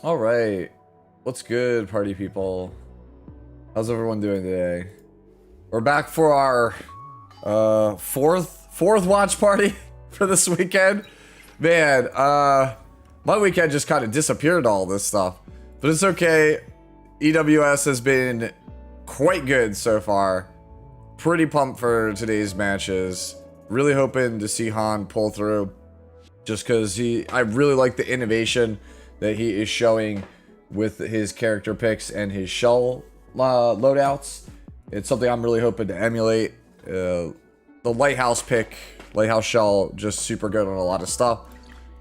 All right. What's good, party people? How's everyone doing today? We're back for our fourth watch party for this weekend. Man, my weekend just kind of disappeared, all this stuff. But it's okay. EWS has been quite good so far. Pretty pumped for today's matches. Really hoping to see Han pull through. Just because I really like the innovation that he is showing with his character picks and his shell loadouts. It's something I'm really hoping to emulate. The lighthouse pick, lighthouse shell, just super good on a lot of stuff.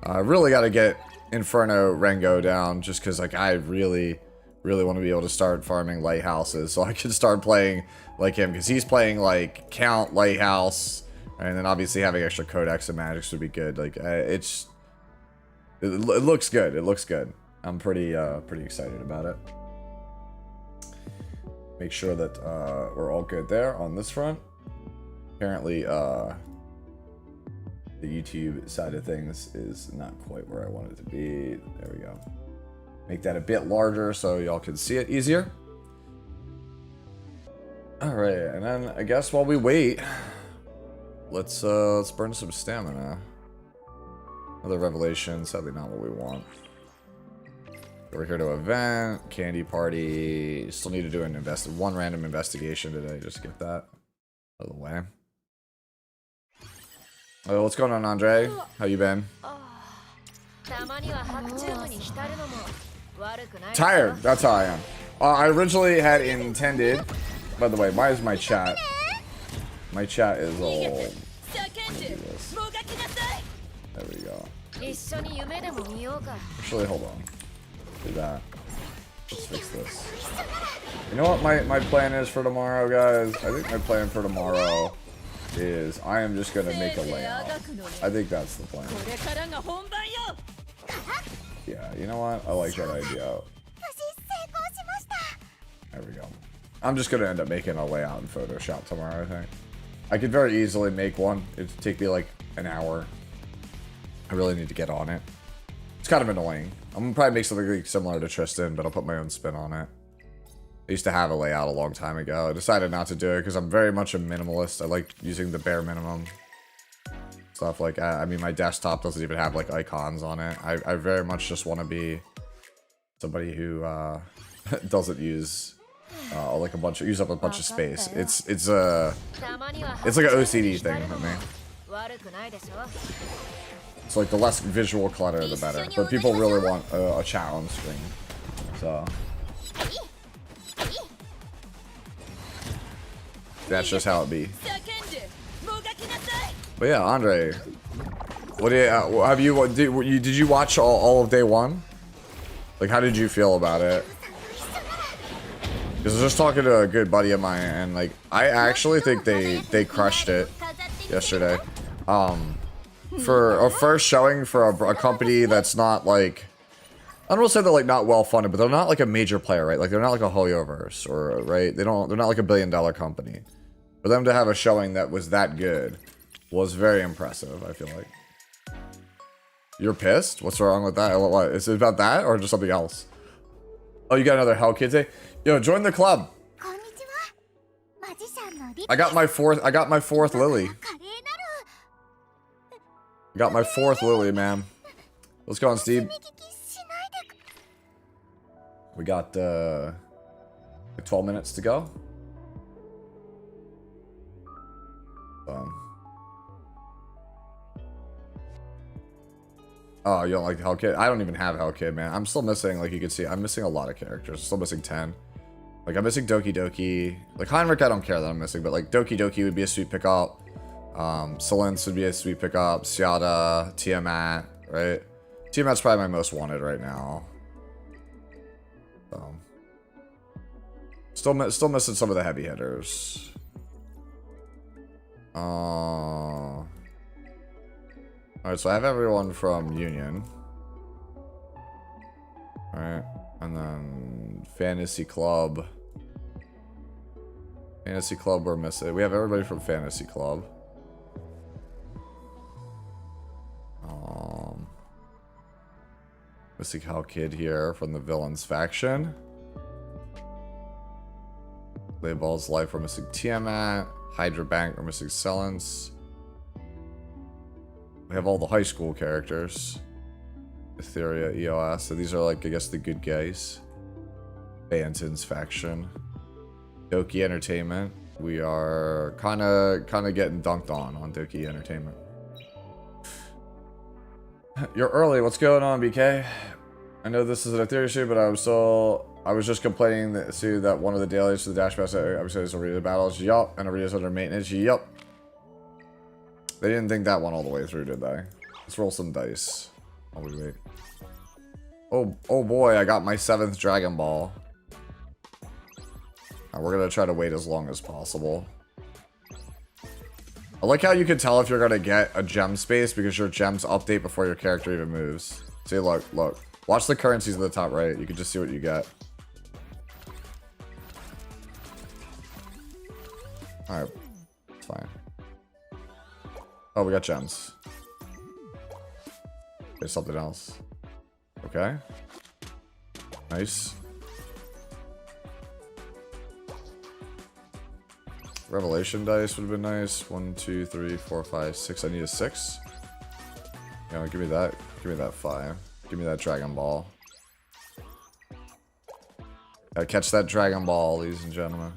I really got to get Inferno Rengo down, just because like I really want to be able to start farming lighthouses so I can start playing like him, because he's playing like Count Lighthouse, and then obviously having extra codex and magics would be good. Like it looks good. It looks good. I'm pretty excited about it. Make sure that we're all good there on this front. Apparently, the YouTube side of things is not quite where I want it to be. There we go. Make that a bit larger so y'all can see it easier. All right, and then I guess while we wait, let's burn some stamina. Another revelation, sadly not what we want. We're here to event, candy party. Still need to do one random investigation today. Just get that out of the way. Oh, what's going on, Andre? How you been? Tired. That's how I am. I originally had intended. By the way, why is my chat? My chat is all. Let me do this. There we go. Actually, hold on. Do that. Let's fix this. You know what my plan is for tomorrow, guys? I think my plan for tomorrow is I am just gonna make a layout. I think that's the plan. Yeah, you know what? I like that idea. There we go. I'm just gonna end up making a layout in Photoshop tomorrow, I think. I could very easily make one. It'd take me like an hour. I really need to get on it. It's kind of annoying. I'm gonna probably make something like similar to Tristan, but I'll put my own spin on it. I used to have a layout a long time ago. I decided not to do it because I'm very much a minimalist. I like using the bare minimum stuff. Like, I mean, my desktop doesn't even have like icons on it. I very much just want to be somebody who doesn't use like use up a bunch of space. It's like an OCD thing for me. It's like the less visual clutter, the better. But people really want a chat on screen, so that's just how it be. But yeah, Andre, what do you did you watch all of day one? Like, how did you feel about it? Because I was just talking to a good buddy of mine, and like I actually think they crushed it yesterday. For a first showing for a company that's not like, I don't want to say they're like not well funded, but they're not like a major player, right? Like they're not like a Hoyoverse, or right? They're not like $1 billion company. For them to have a showing that was that good was very impressive, I feel like. You're pissed? What's wrong with that? What? Is it about that or just something else? Oh, you got another Hell Kids Day? Yo, join the club. I got my fourth Lily. I got my fourth Lily, man. What's going on, Steve? We got 12 minutes to go. Oh, you don't like Hellkid? I don't even have Hellkid, man. I'm still missing, like you can see, I'm missing a lot of characters. I'm still missing 10. Like, I'm missing Doki Doki. Like, Heinrich, I don't care that I'm missing, but like Doki Doki would be a sweet pickup. Solence would be a sweet pickup. Seada, Tiamat, right? Tiamat's probably my most wanted right now. So, still missing some of the heavy hitters. Alright, so I have everyone from Union. Alright, and then Fantasy Club. Fantasy Club we're missing. We have everybody from Fantasy Club. Mystic Hell Kid here from the Villains faction. Layball's Life, we're missing Tiamat. Hydra Bank, we're missing Celens. We have all the high school characters. Etheria, EOS. So these are like, I guess, the good guys. Banton's faction. Doki Entertainment. We are kind of getting dunked on Doki Entertainment. You're early. What's going on, BK? I know this is an Etheria shoot, but I was just complaining that one of the dailies to the Dash Pass episodes Arena battles. Yup. And Arena's under maintenance. Yup. They didn't think that one all the way through, did they? Let's roll some dice. While we wait. Oh boy, I got my 7th Dragon Ball. We're gonna try to wait as long as possible. I like how you can tell if you're gonna get a gem space because your gems update before your character even moves. See, look. Watch the currencies at the top right. You can just see what you get. Alright. It's fine. Oh, we got gems. There's something else. Okay. Nice. Revelation dice would have been nice. 1, 2, 3, 4, 5, 6. I need a 6. Yeah, give me that. Give me that 5. Give me that Dragon Ball. Gotta catch that Dragon Ball, ladies and gentlemen.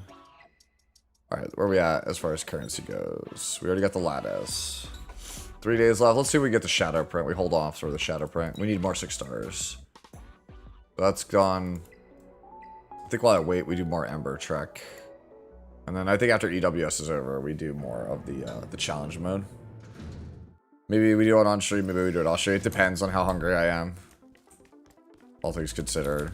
Alright, where are we at as far as currency goes? We already got the lattice. 3 days left. Let's see if we get the shadow print. We hold off for the shadow print. We need more 6 stars. That's gone. I think while I wait, we do more Ember Trek. And then I think after EWS is over, we do more of the challenge mode. Maybe we do it on stream, maybe we do it off stream. It depends on how hungry I am. All things considered.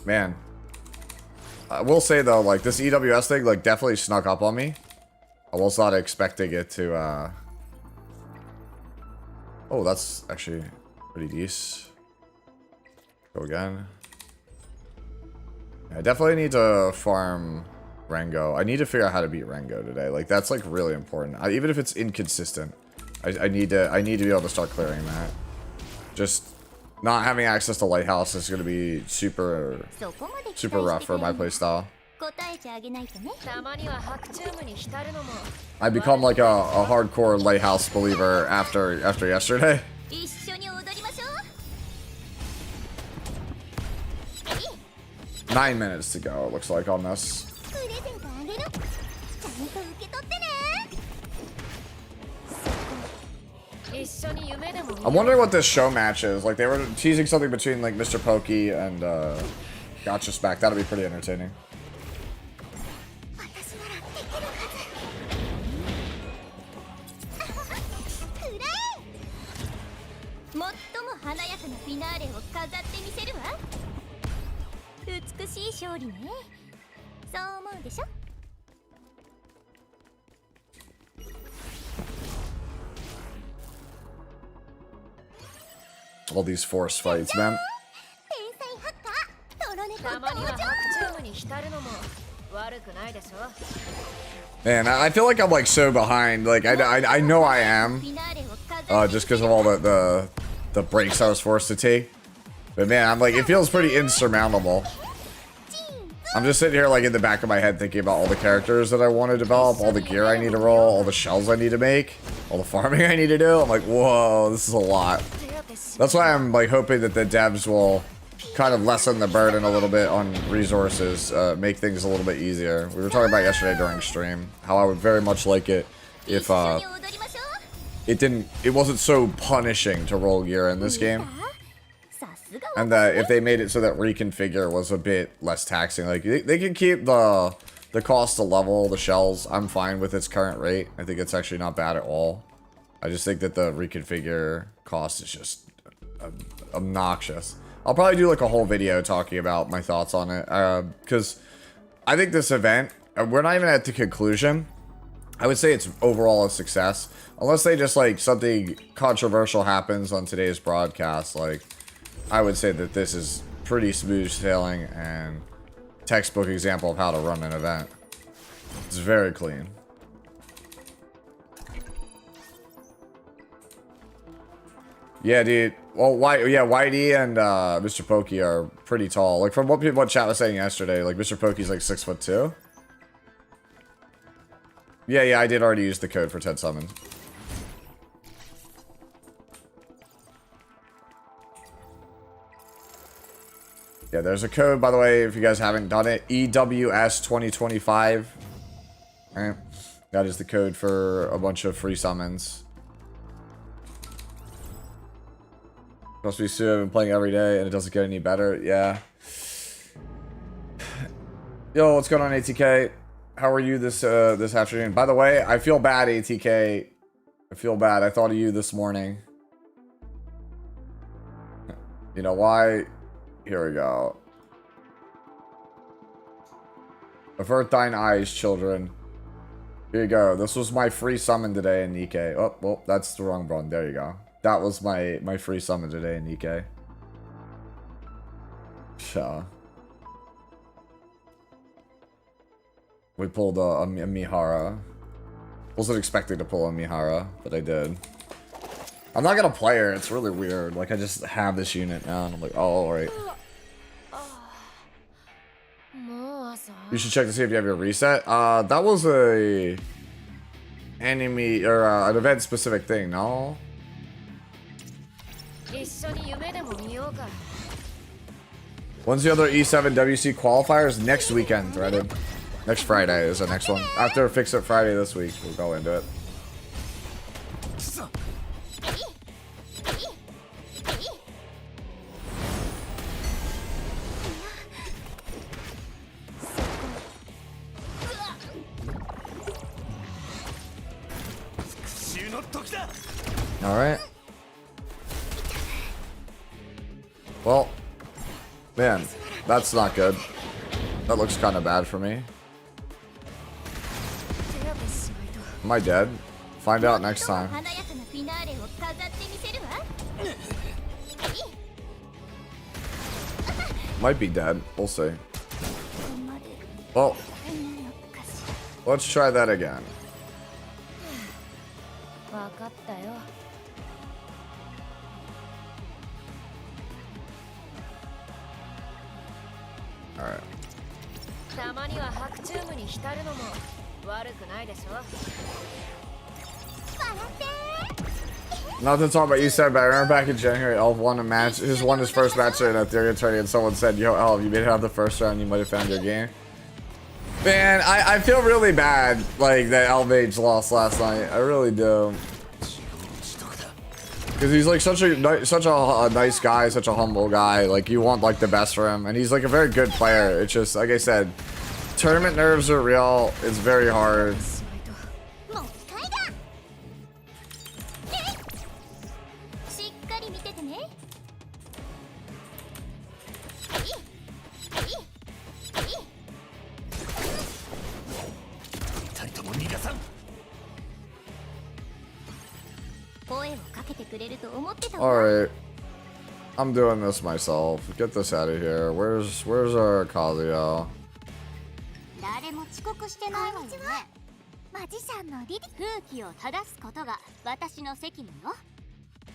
Man. I will say though, like this EWS thing like definitely snuck up on me. I was not expecting it to Oh, that's actually pretty decent. Go again. I definitely need to farm Rengo. I need to figure out how to beat Rengo today. Like that's like really important. Even if it's inconsistent, I need to be able to start clearing that. Just not having access to Lighthouse is going to be super rough for my playstyle. I become like a hardcore Lighthouse believer after yesterday. 9 minutes to go, it looks like, on this. I'm wondering what this show match is. Like, they were teasing something between, like, Mr. Pokey and, Gotcha Smack. That'll be pretty entertaining. All these force fights, man. Man, I feel like I'm like so behind. Like I know I am, just because of all the breaks I was forced to take. But man, I'm like, it feels pretty insurmountable. I'm just sitting here like in the back of my head thinking about all the characters that I want to develop, all the gear I need to roll, all the shells I need to make, all the farming I need to do. I'm like, whoa, this is a lot. That's why I'm like hoping that the devs will kind of lessen the burden a little bit on resources, make things a little bit easier. We were talking about yesterday during stream how I would very much like it if it wasn't so punishing to roll gear in this game. And that if they made it so that reconfigure was a bit less taxing, like they can keep the cost to level the shells. I'm fine with its current rate. I think it's actually not bad at all. I just think that the reconfigure cost is just obnoxious. I'll probably do like a whole video talking about my thoughts on it, because I think this event, we're not even at the conclusion. I would say it's overall a success, unless they just like something controversial happens on today's broadcast. Like, I would say that this is pretty smooth sailing and textbook example of how to run an event. It's very clean. Yeah, dude. Well, Whitey and Mr. Pokey are pretty tall. Like from what people in chat was saying yesterday, like Mr. Pokey's like 6'2". Yeah, I did already use the code for 10 summons. Yeah, there's a code, by the way, if you guys haven't done it. EWS 2025. Alright. That is the code for a bunch of free summons. Must be soon. I've been playing every day and it doesn't get any better. Yeah. Yo, what's going on, ATK? How are you this afternoon? By the way, I feel bad, ATK. I feel bad. I thought of you this morning. You know why? Here we go. Avert thine eyes, children. Here you go. This was my free summon today in Nikkei. Oh, well, that's the wrong one. There you go. That was my free summon today in Nikkei. Sure. We pulled a Mihara. Wasn't expecting to pull a Mihara, but I did. I'm not gonna play her. It's really weird. Like, I just have this unit now, and I'm like, oh, alright. You should check to see if you have your reset. That was a enemy or an event-specific thing, no? When's the other E7 WC qualifiers? Next weekend, Reddit. Next Friday is the next one. After Fix It Friday this week, we'll go into it. Alright. Well, man, that's not good. That looks kind of bad for me. Am I dead? Find out next time. Might be dead. We'll see. Well, let's try that again. Alright. Not to talk about you said, but I remember back in January, Elf won a match. Won his first match in Etheria tourney, and someone said, "Yo, Elf, you made it out the first round. You might have found your game." Man, I feel really bad, like that Elf Mage lost last night. I really do. Because he's like such a nice guy, such a humble guy. Like you want like the best for him, and he's like a very good player. It's just like I said, tournament nerves are real. It's very hard. Alright. I'm doing this myself. Get this out of here. Where's our Kazuya?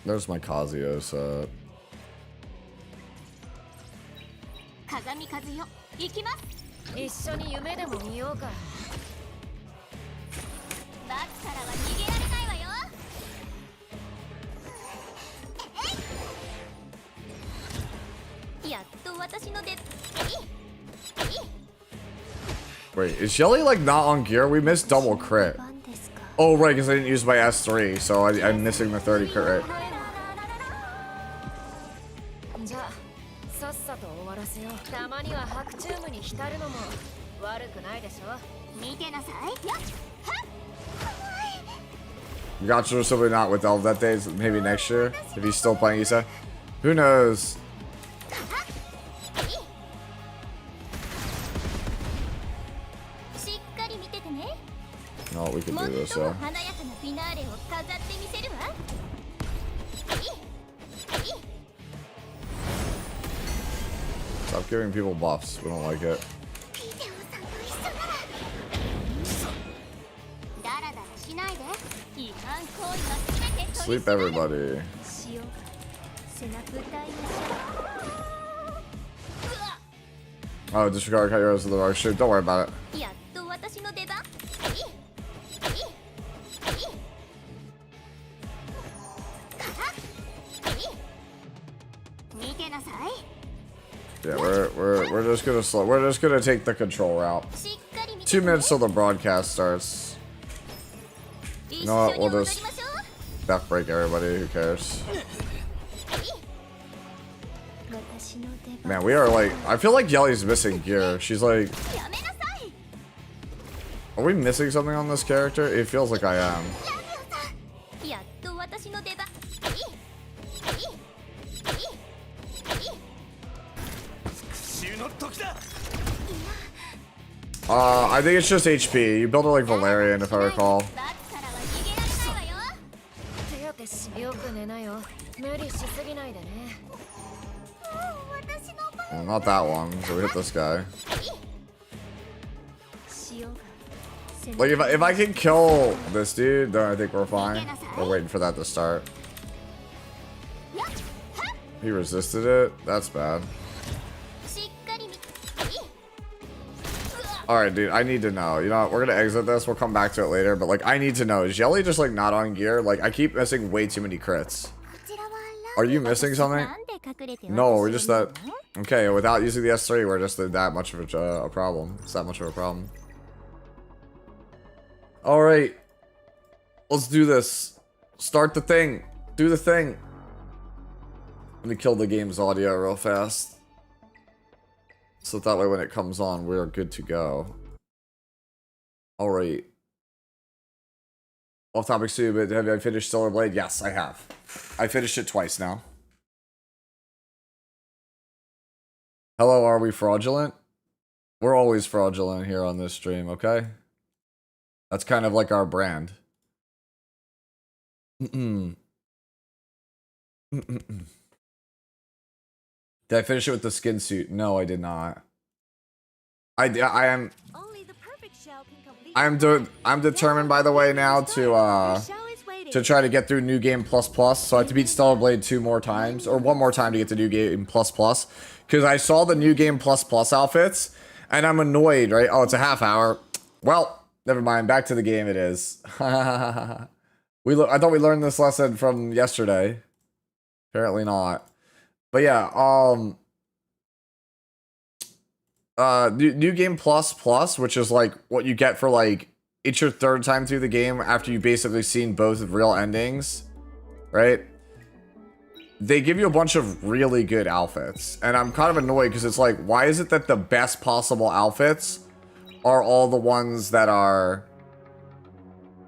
There's my Kazuya set. Wait, is Shelly like not on gear? We missed double crit. Oh right, because I didn't use my S3, so I'm missing the 30 crit. Gotcha or simply not with Elf that day. Maybe next year if he's still playing Issa. Who knows? No, we can do this, so. Stop giving people buffs. We don't like it. Sleep, everybody. Oh, disregard cut your eyes with the dark shoot. Don't worry about it. Yeah, we're just gonna slow. We're just gonna take the control route. 2 minutes till the broadcast starts. You know what? We'll just back break everybody. Who cares? Man, we are like. I feel like Yelly's missing gear. She's like. Are we missing something on this character? It feels like I am. I think it's just HP. You build it like Valerian, if I recall. Well, not that one. So we hit this guy. Like if I can kill this dude, then I think we're fine. We're waiting for that to start. He resisted it. That's bad. Alright, dude, I need to know. You know what? We're gonna exit this. We'll come back to it later. But, like, I need to know. Is Jelly just, like, not on gear? Like, I keep missing way too many crits. Are you missing something? No, we're just that... Okay, without using the S3, we're just that much of a problem. It's that much of a problem. Alright. Let's do this. Start the thing. Do the thing. Let me kill the game's audio real fast. So that way when it comes on, we're good to go. Alright. Off topic too, but have I finished Stellar Blade? Yes, I have. I finished it twice now. Hello, are we fraudulent? We're always fraudulent here on this stream, okay? That's kind of like our brand. Did I finish it with the skin suit? No, I did not. I'm determined, by the way, now to try to get through New Game Plus Plus. So I have to beat Stellar Blade 2 more times, or 1 more time to get to New Game Plus Plus. Because I saw the New Game Plus Plus outfits, and I'm annoyed, right? Oh, it's a half hour. Well, never mind. Back to the game it is. I thought we learned this lesson from yesterday. Apparently not. But yeah, New Game Plus Plus, which is like what you get for like, it's your 3rd time through the game after you've basically seen both real endings, right? They give you a bunch of really good outfits, and I'm kind of annoyed because it's like, why is it that the best possible outfits are all the ones that are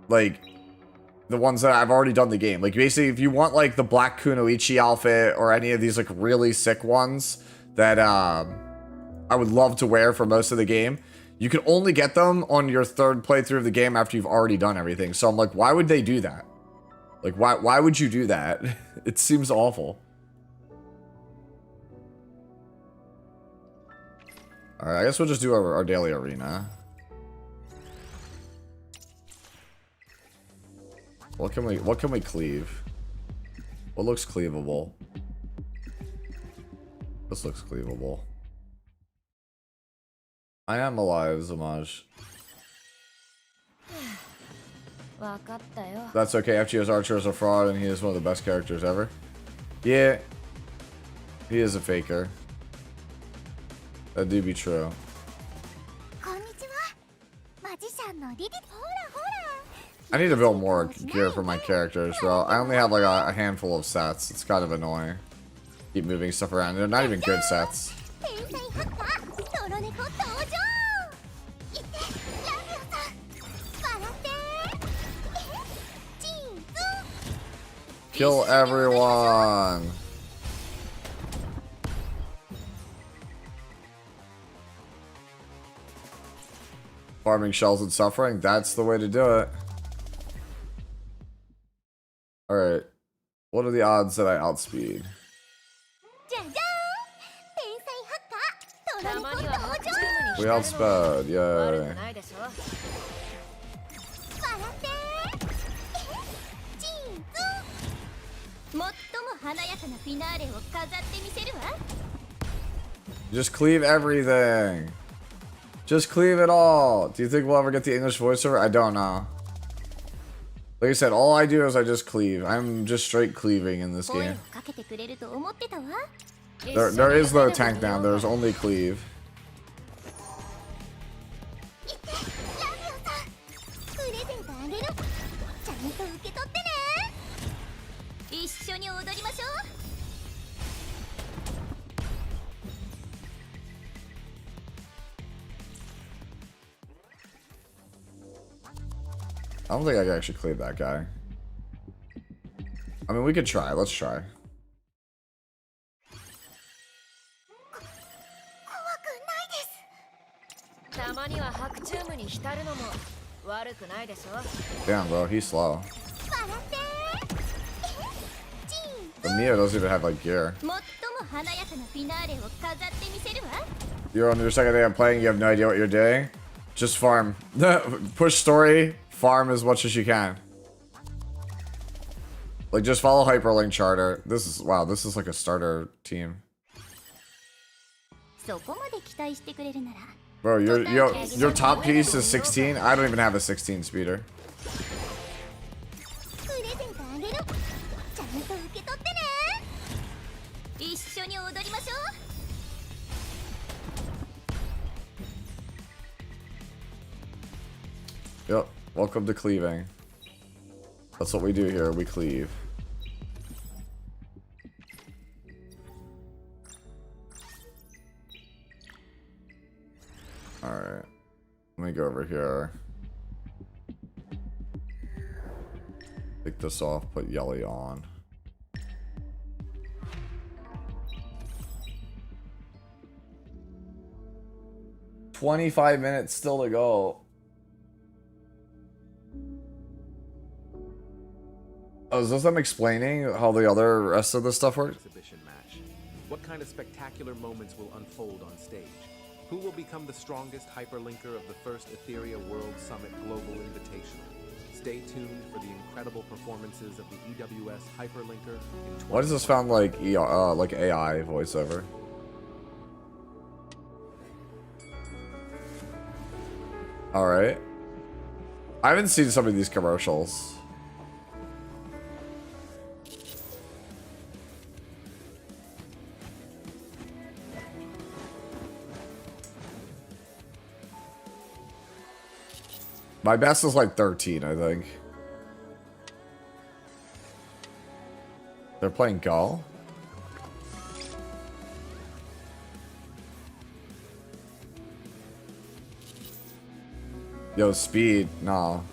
like the ones that I've already done the game? Like, basically, if you want like the Black Kunoichi outfit or any of these like really sick ones that I would love to wear for most of the game, you can only get them on your 3rd playthrough of the game after you've already done everything. So I'm like, why would they do that? Like, why would you do that? It seems awful. Alright, I guess we'll just do our daily arena. What can we cleave? What looks cleavable? This looks cleavable. I am alive, Zamaj. That's okay. FGO's Archer is a fraud, and he is one of the best characters ever. Yeah, he is a faker. That do be true. I need to build more gear for my characters, bro. I only have like a handful of sets. It's kind of annoying. Keep moving stuff around. They're not even good sets. Kill everyone. Farming shells and suffering, that's the way to do it. Alright. What are the odds that I outspeed? We outsped, yay. Just cleave everything. Just cleave it all. Do you think we'll ever get the English voiceover? I don't know. Like I said, all I do is I just cleave. I'm just straight cleaving in this game. There is no tank down. There's only cleave. I don't think I can actually cleave that guy. I mean, we could try. Let's try. Damn, bro, he's slow. The Mio doesn't even have like gear. You're on your second day of playing, you have no idea what you're doing. Just farm. Push story, farm as much as you can. Like, just follow Hyperlink Charter. This is, wow, this is like a starter team. Bro, your top piece is 16. I don't even have a 16 speeder. Yep, welcome to cleaving. That's what we do here, we cleave. Alright, let me go over here. Take this off, put Yelly on. $25 minutes still to go. Oh, is this them explaining how the other rest of the stuff works? Exhibition match. What kind of spectacular moments will unfold on stage? Who will become the strongest hyperlinker of the first Etheria World Summit Global Invitational? Stay tuned for the incredible performances of the EWS Hyperlinker in Why does this sound like AI voiceover? All right. I haven't seen some of these commercials. My best is like 13, I think. They're playing Go. Yo, speed. No.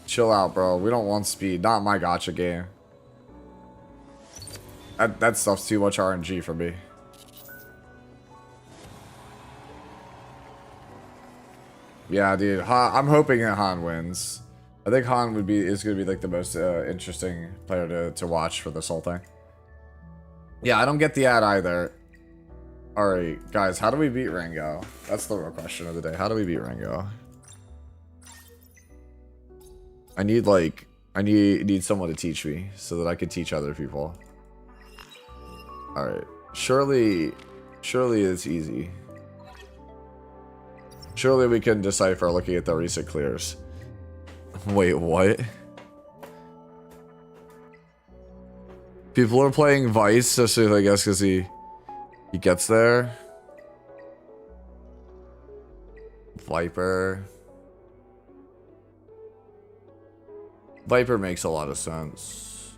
Chill out, bro. We don't want speed. Not my gacha game. That stuff's too much RNG for me. Yeah, dude. I'm hoping that Han wins. I think Han is gonna be like the most interesting player to watch for this whole thing. Yeah, I don't get the ad either. All right, guys, how do we beat Rango? That's the real question of the day. How do we beat Rango? I need someone to teach me so that I can teach other people. All right, surely it's easy. Surely we can decipher looking at the recent clears. Wait, what? People are playing Vice, especially I guess because he gets there. Viper. Viper makes a lot of sense.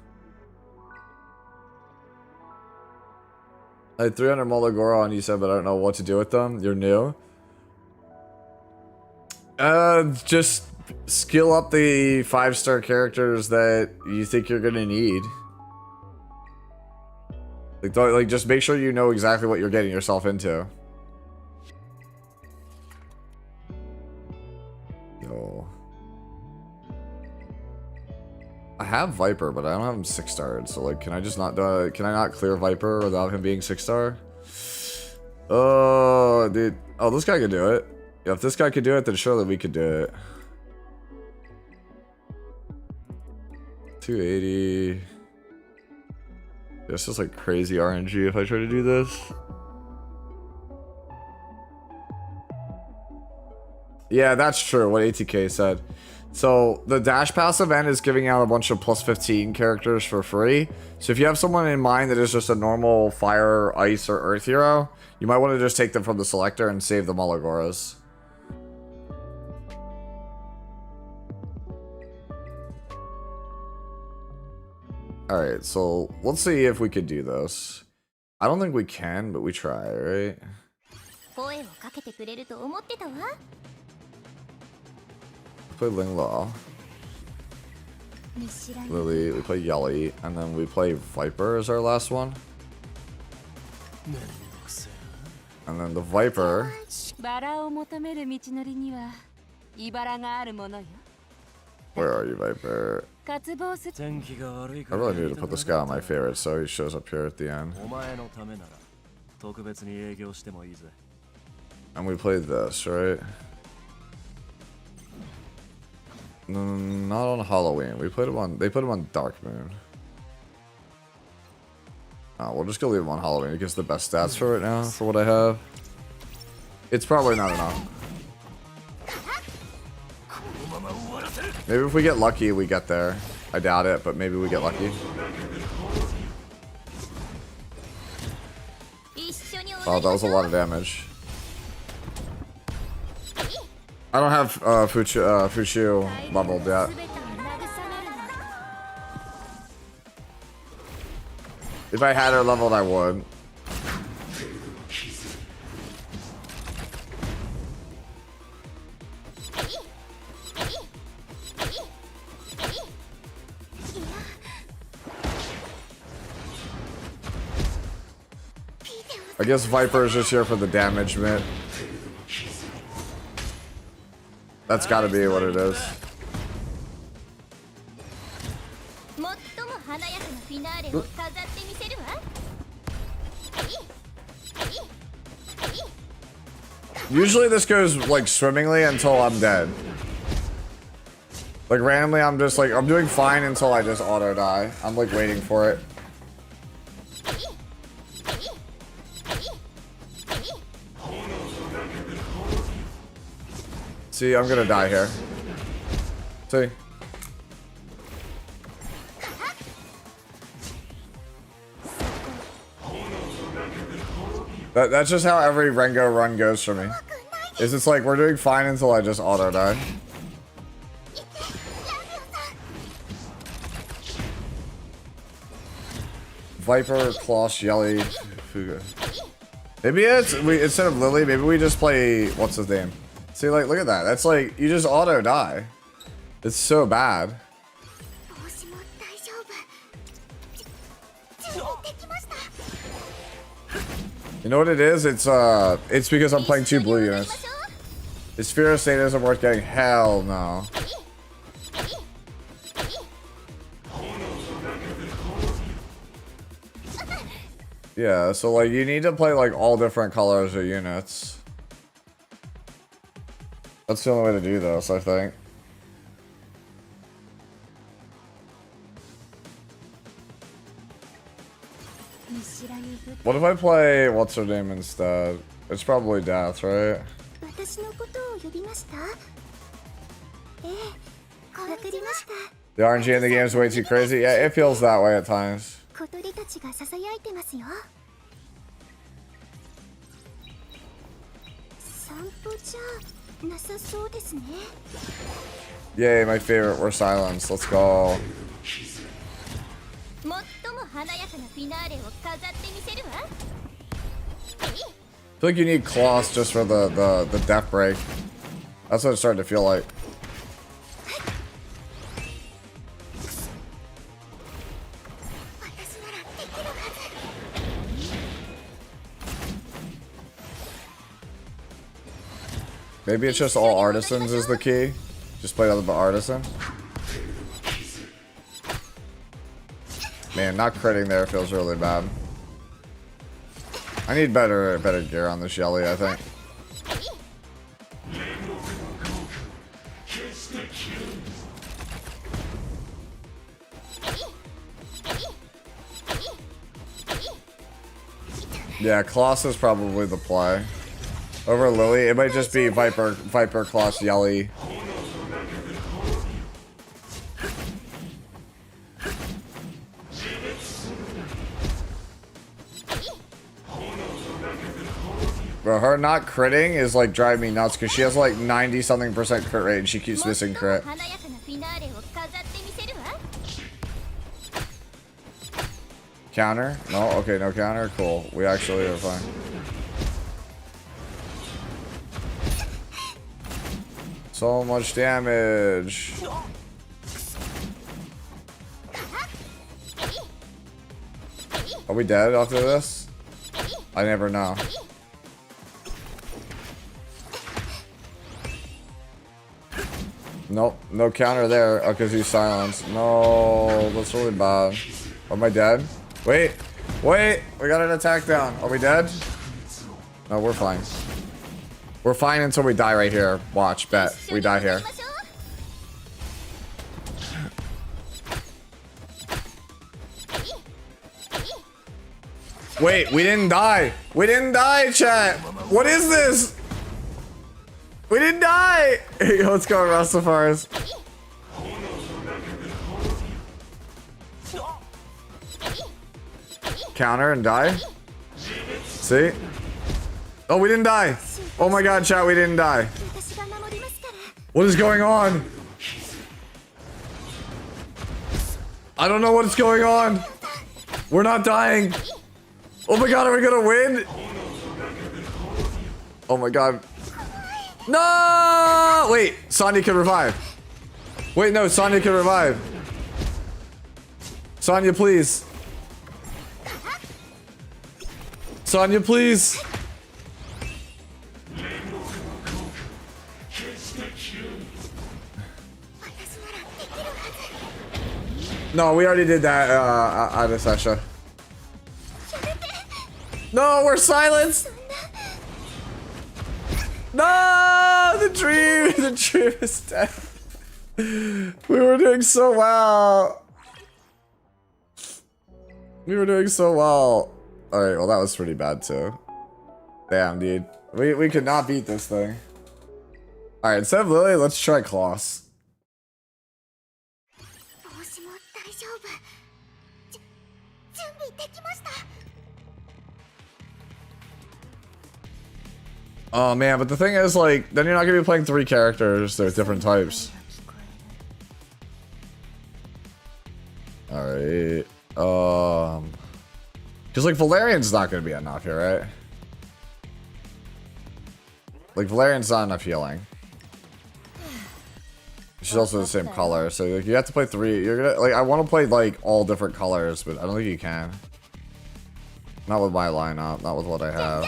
I had 300 Molagora on you said, but I don't know what to do with them. You're new. Just skill up the 5-star characters that you think you're gonna need. Like, just make sure you know exactly what you're getting yourself into. Yo. I have Viper, but I don't have him 6-starred, so like, can I just not can I not clear Viper without him being 6-star? Oh, dude. Oh, this guy can do it. Yeah, if this guy could do it, then surely we could do it. 280. This is like crazy RNG if I try to do this. Yeah, that's true, what ATK said. So, the Dash Pass event is giving out a bunch of plus 15 characters for free. So if you have someone in mind that is just a normal Fire, Ice, or Earth hero, you might want to just take them from the selector and save the Malagoras. Alright, so let's see if we could do this. I don't think we can, but we try, right? Play Linglaw. Lily, we play Yelly, and then we play Viper as our last one. And then the Viper. Where are you, Viper? I really need to put this guy on my favorite so he shows up here at the end. And we played this, right? Not on Halloween. We played him on. They put him on Dark Moon. We'll just go leave him on Halloween. It gives the best stats for right now, for what I have. It's probably not enough. Maybe if we get lucky, we get there. I doubt it, but maybe we get lucky. Oh, that was a lot of damage. I don't have Fuchu leveled yet. If I had her leveled, I would. I guess Viper is just here for the damage, man. That's gotta be what it is. Usually this goes like swimmingly until I'm dead. Like randomly I'm just like, I'm doing fine until I just auto die. I'm like waiting for it. See, I'm gonna die here. See? That's just how every Rengo run goes for me. Is it's like we're doing fine until I just auto die. Viper, Kloss, Yelly, Fuga. Maybe it's instead of Lily, maybe we just play what's his name? See, like, look at that. That's like, you just auto die. It's so bad. You know what it is? It's because I'm playing 2 blue units. His Sphere of State isn't worth getting. Hell no. Yeah, so like, you need to play like all different colors of units. That's the only way to do this, I think. What if I play what's her name instead? It's probably Death, right? The RNG in the game is way too crazy. Yeah, it feels that way at times. Yay, my favorite. We're silenced. Let's go. I feel like you need Kloss just for the death break. That's what it's starting to feel like. Maybe it's just all artisans is the key. Just play other but artisan. Man, not critting there feels really bad. I need better gear on this Yelly, I think. Yeah, Kloss is probably the play. Over Lily, it might just be Viper, Kloss, Yelly. Bro, her not critting is like driving me nuts because she has like 90-something% crit rate and she keeps missing crit. Counter? No? Okay, no counter? Cool. We actually are fine. So much damage. Are we dead after this? I never know. Nope, no counter there. Oh, because he's silenced. No, that's really bad. Am I dead? Wait, wait, we got an attack down. Are we dead? No, we're fine. We're fine until we die right here. Watch, bet. We die here. Wait, we didn't die. We didn't die, chat. What is this? We didn't die! Let's go, Rastafaris. Counter and die? See? Oh, we didn't die! Oh my god, chat, we didn't die. What is going on? I don't know what's going on. We're not dying. Oh my god, are we gonna win? Oh my god. No! Wait, Sonya can revive. Wait, no, Sonya can revive. Sonya, please. Sonya, please. No, we already did that, Adesesha. No, we're silenced! No! The dream is dead. We were doing so well. We were doing so well. Alright, well that was pretty bad too. Damn, dude. We could not beat this thing. Alright, instead of Lily, let's try Kloss. Oh man, but the thing is, like, then you're not gonna be playing 3 characters. There's different types. Alright. Because, like, Valerian's not gonna be enough here, right? Like, Valerian's not enough healing. She's also the same color, so like, you have to play 3. You're gonna, like, I want to play, like, all different colors, but I don't think you can. Not with my lineup, not with what I have.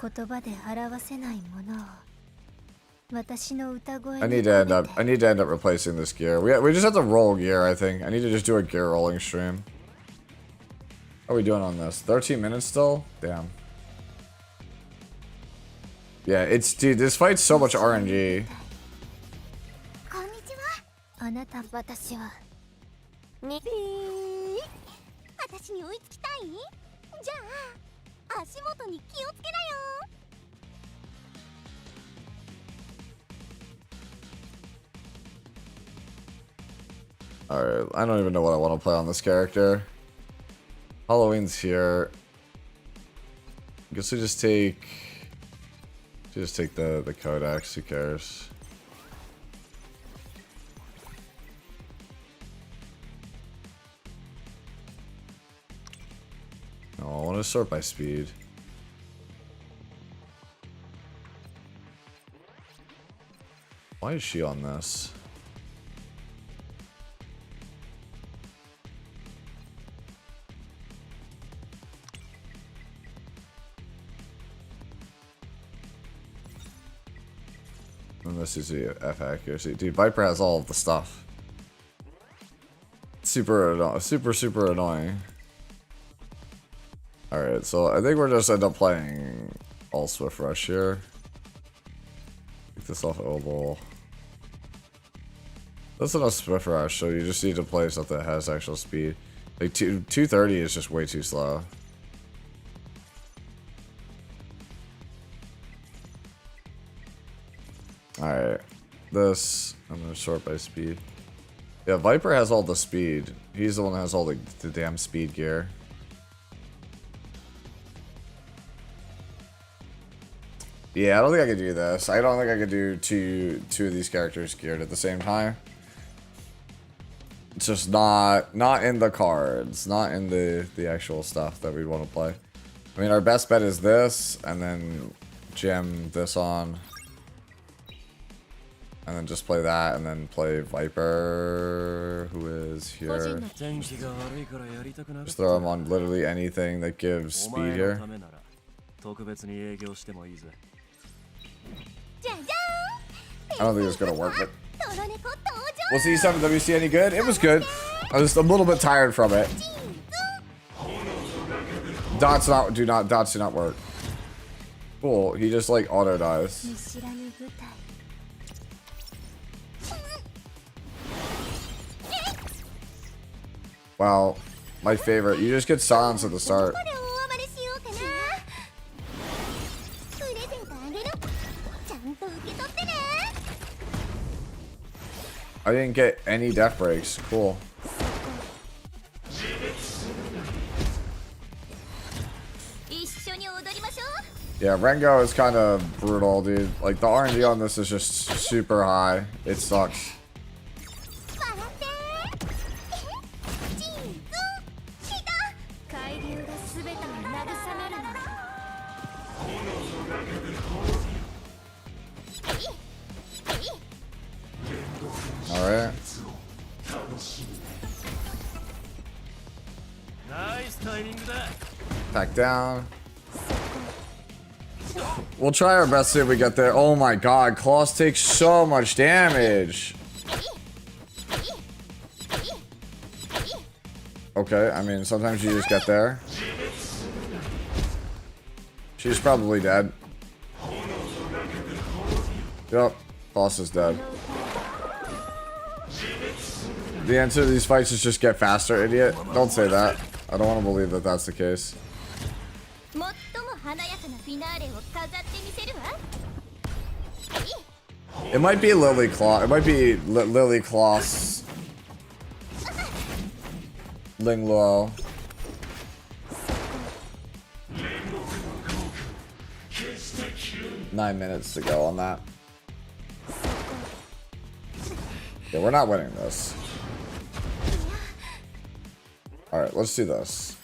I need to end up replacing this gear. We just have to roll gear, I think. I need to just do a gear rolling stream. How are we doing on this? 13 minutes still? Damn. Yeah, it's, dude, this fight's so much RNG. Alright, I don't even know what I want to play on this character. Halloween's here. I guess we just take the Codex, who cares? No, I want to sort by speed. Why is she on this? Unless you see F accuracy. Dude, Viper has all of the stuff. Super annoying. Alright, so I think we're just end up playing all Swift Rush here. Take this off Oval. That's enough Swift Rush, so you just need to play something that has actual speed. Like 230 is just way too slow. Alright. This, I'm gonna sort by speed. Yeah, Viper has all the speed. He's the one that has all the damn speed gear. Yeah, I don't think I could do this. I don't think I could do two of these characters geared at the same time. It's just not in the cards, not in the actual stuff that we'd want to play. I mean, our best bet is this, and then jam this on, and then just play that, and then play Viper, who is here. Just throw him on literally anything that gives speed here. I don't think it's gonna work, but was the E7WC any good? It was good. I was a little bit tired from it. Dots do not work. Cool. He just like auto dies. Wow, my favorite. You just get silence at the start. I didn't get any death breaks. Cool. Yeah, Rengo is kind of brutal, dude. Like, the RNG on this is just super high. It sucks. Alright. Back down. We'll try our best to see if we get there. Oh my god, Klaus takes so much damage. Okay, I mean, sometimes you just get there. She's probably dead. Yep, Klaus is dead. The answer to these fights is just get faster, idiot. Don't say that. I don't want to believe that that's the case. It might be Lily Claw. It might be Lily Claws. Ling Luo. Nine minutes to go on that. Yeah, we're not winning this. Alright, let's do this.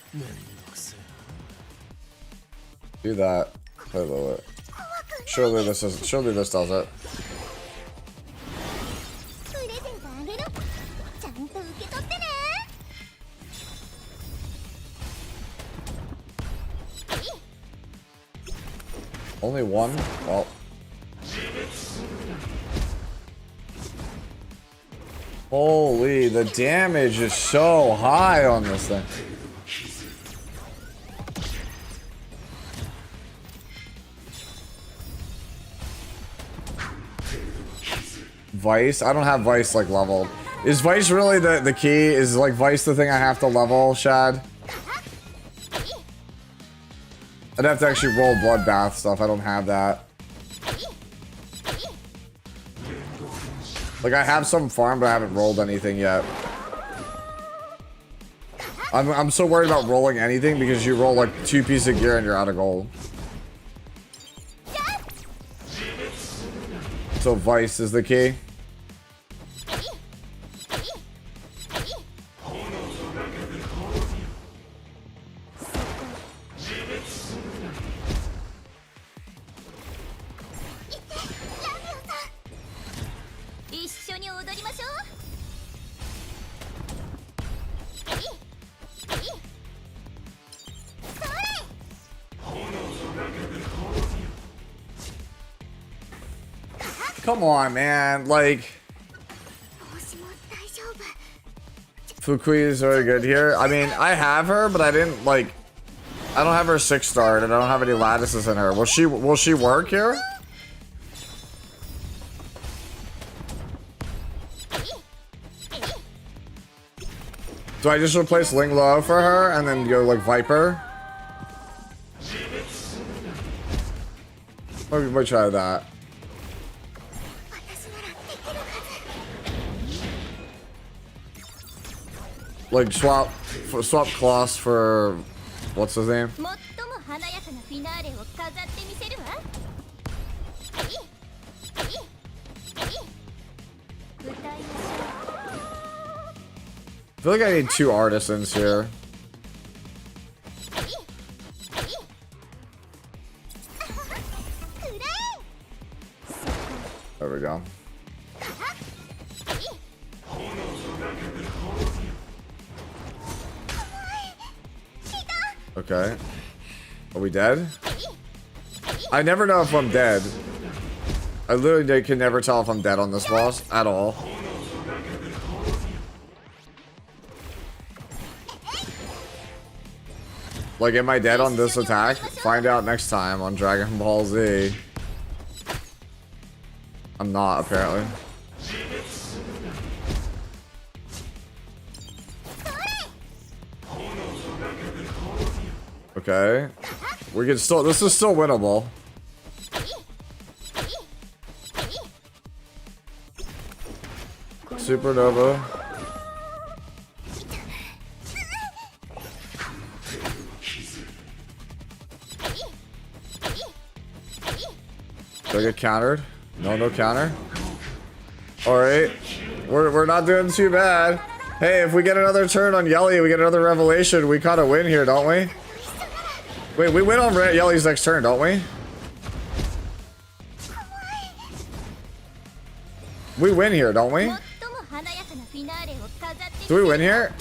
Do that. Play Lilith. Surely this does it. Only one? Well. Holy, the damage is so high on this thing. Vice? I don't have Vice like leveled. Is Vice really the key? Is like Vice the thing I have to level, Shad? I'd have to actually roll Bloodbath stuff. I don't have that. Like, I have some farm, but I haven't rolled anything yet. I'm so worried about rolling anything because you roll like 2 pieces of gear and you're out of gold. So Vice is the key. Come on, man. Like, Fukui is very good here. I mean, I have her, but I didn't like. I don't have her 6-star, and I don't have any lattices in her. Will she work here? Do I just replace Ling Lo for her and then go like Viper? Maybe we might try that. Like swap Kloss for what's his name? I feel like I need 2 artisans here. There we go. Okay. Are we dead? I never know if I'm dead. I literally can never tell if I'm dead on this boss at all. Like, am I dead on this attack? Find out next time on Dragon Ball Z. I'm not, apparently. Okay. We can still, this is still winnable. Supernova. Do I get countered? No counter. Alright. We're not doing too bad. Hey, if we get another turn on Yelly, we get another revelation, we kind of win here, don't we? Wait, we win on Yelly's next turn, don't we? We win here, don't we? Do we win here?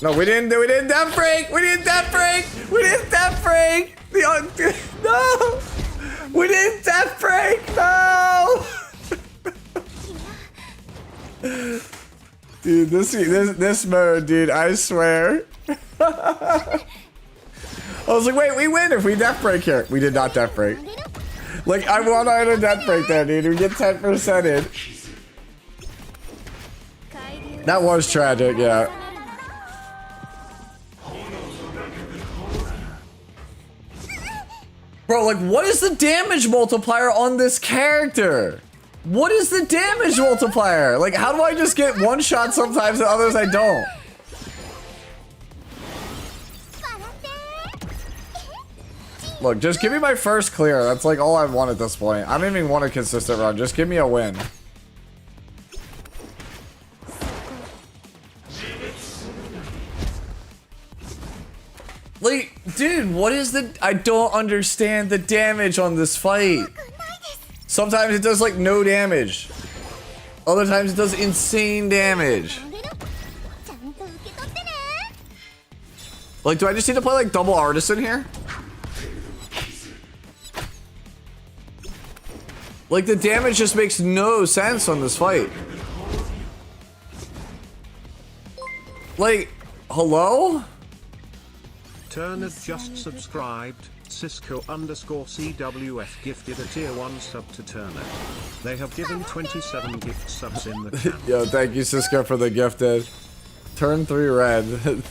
No, we didn't death break! We didn't death break! We didn't death break! No! We didn't death break! No! Dude, this mode, dude, I swear. I was like, wait, we win if we death break here. We did not death break. Like, I want out a death break there, dude. We get 10%ed. That was tragic, yeah. Bro, like, what is the damage multiplier on this character? What is the damage multiplier? Like, how do I just get one shot sometimes and others I don't? Look, just give me my first clear. That's like all I want at this point. I don't even want a consistent run. Just give me a win. Like, dude, what is the... I don't understand the damage on this fight. Sometimes it does like no damage. Other times it does insane damage. Like, do I just need to play like double artisan here? Like, the damage just makes no sense on this fight. Like, hello? Turner just subscribed. Cisco_CWF gifted a tier 1 sub to Turner. They have given 27 gift subs in the camp. Yo, thank you, Cisco, for the gifted. Turn 3 red.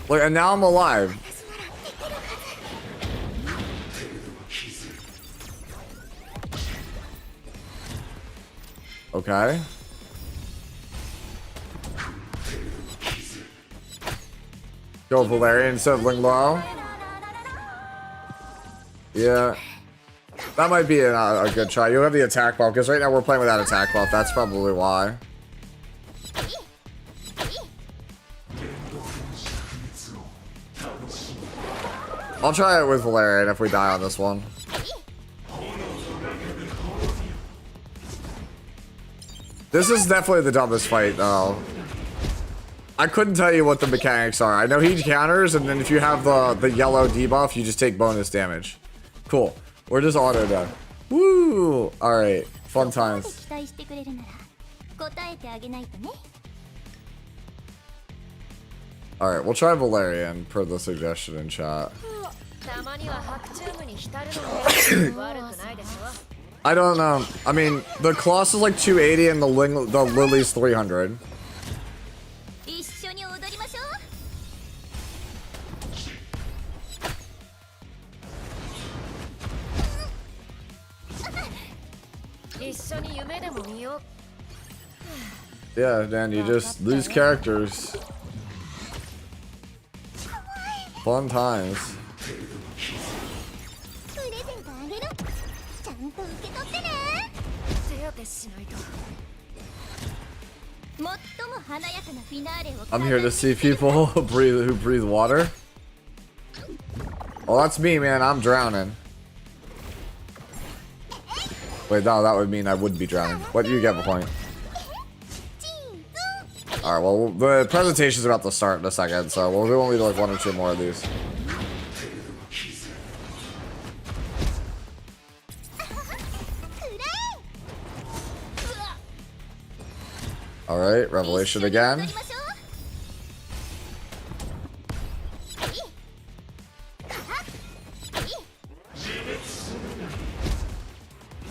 Look, and now I'm alive. Okay. Go Valerian instead of Ling Lao. Yeah. That might be a good try. You have the attack buff, because right now we're playing without attack buff. That's probably why. I'll try it with Valerian if we die on this one. This is definitely the dumbest fight, though. I couldn't tell you what the mechanics are. I know he counters, and then if you have the yellow debuff, you just take bonus damage. Cool. We're just auto done. Woo! Alright. Fun times. Alright, we'll try Valerian per the suggestion in chat. I don't know. I mean, the Colossus is like 280 and the Lily's 300. Yeah, Dan, you just lose characters. Fun times. I'm here to see people who breathe water. Well, that's me, man. I'm drowning. Wait, no, that would mean I would be drowning. What do you get the point? Alright, well, the presentation's about to start in a second, so we'll only do like 1 or 2 more of these. Alright, Revelation again.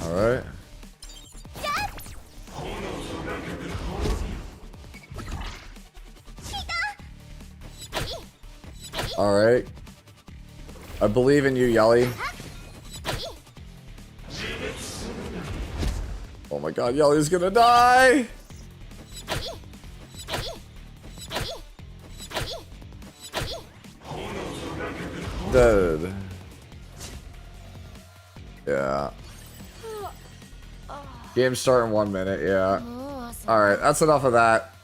Alright. Alright. I believe in you, Yelly. Oh my god, Yelly's gonna die! Dead. Yeah. Game start in 1 minute, yeah. Alright, that's enough of that.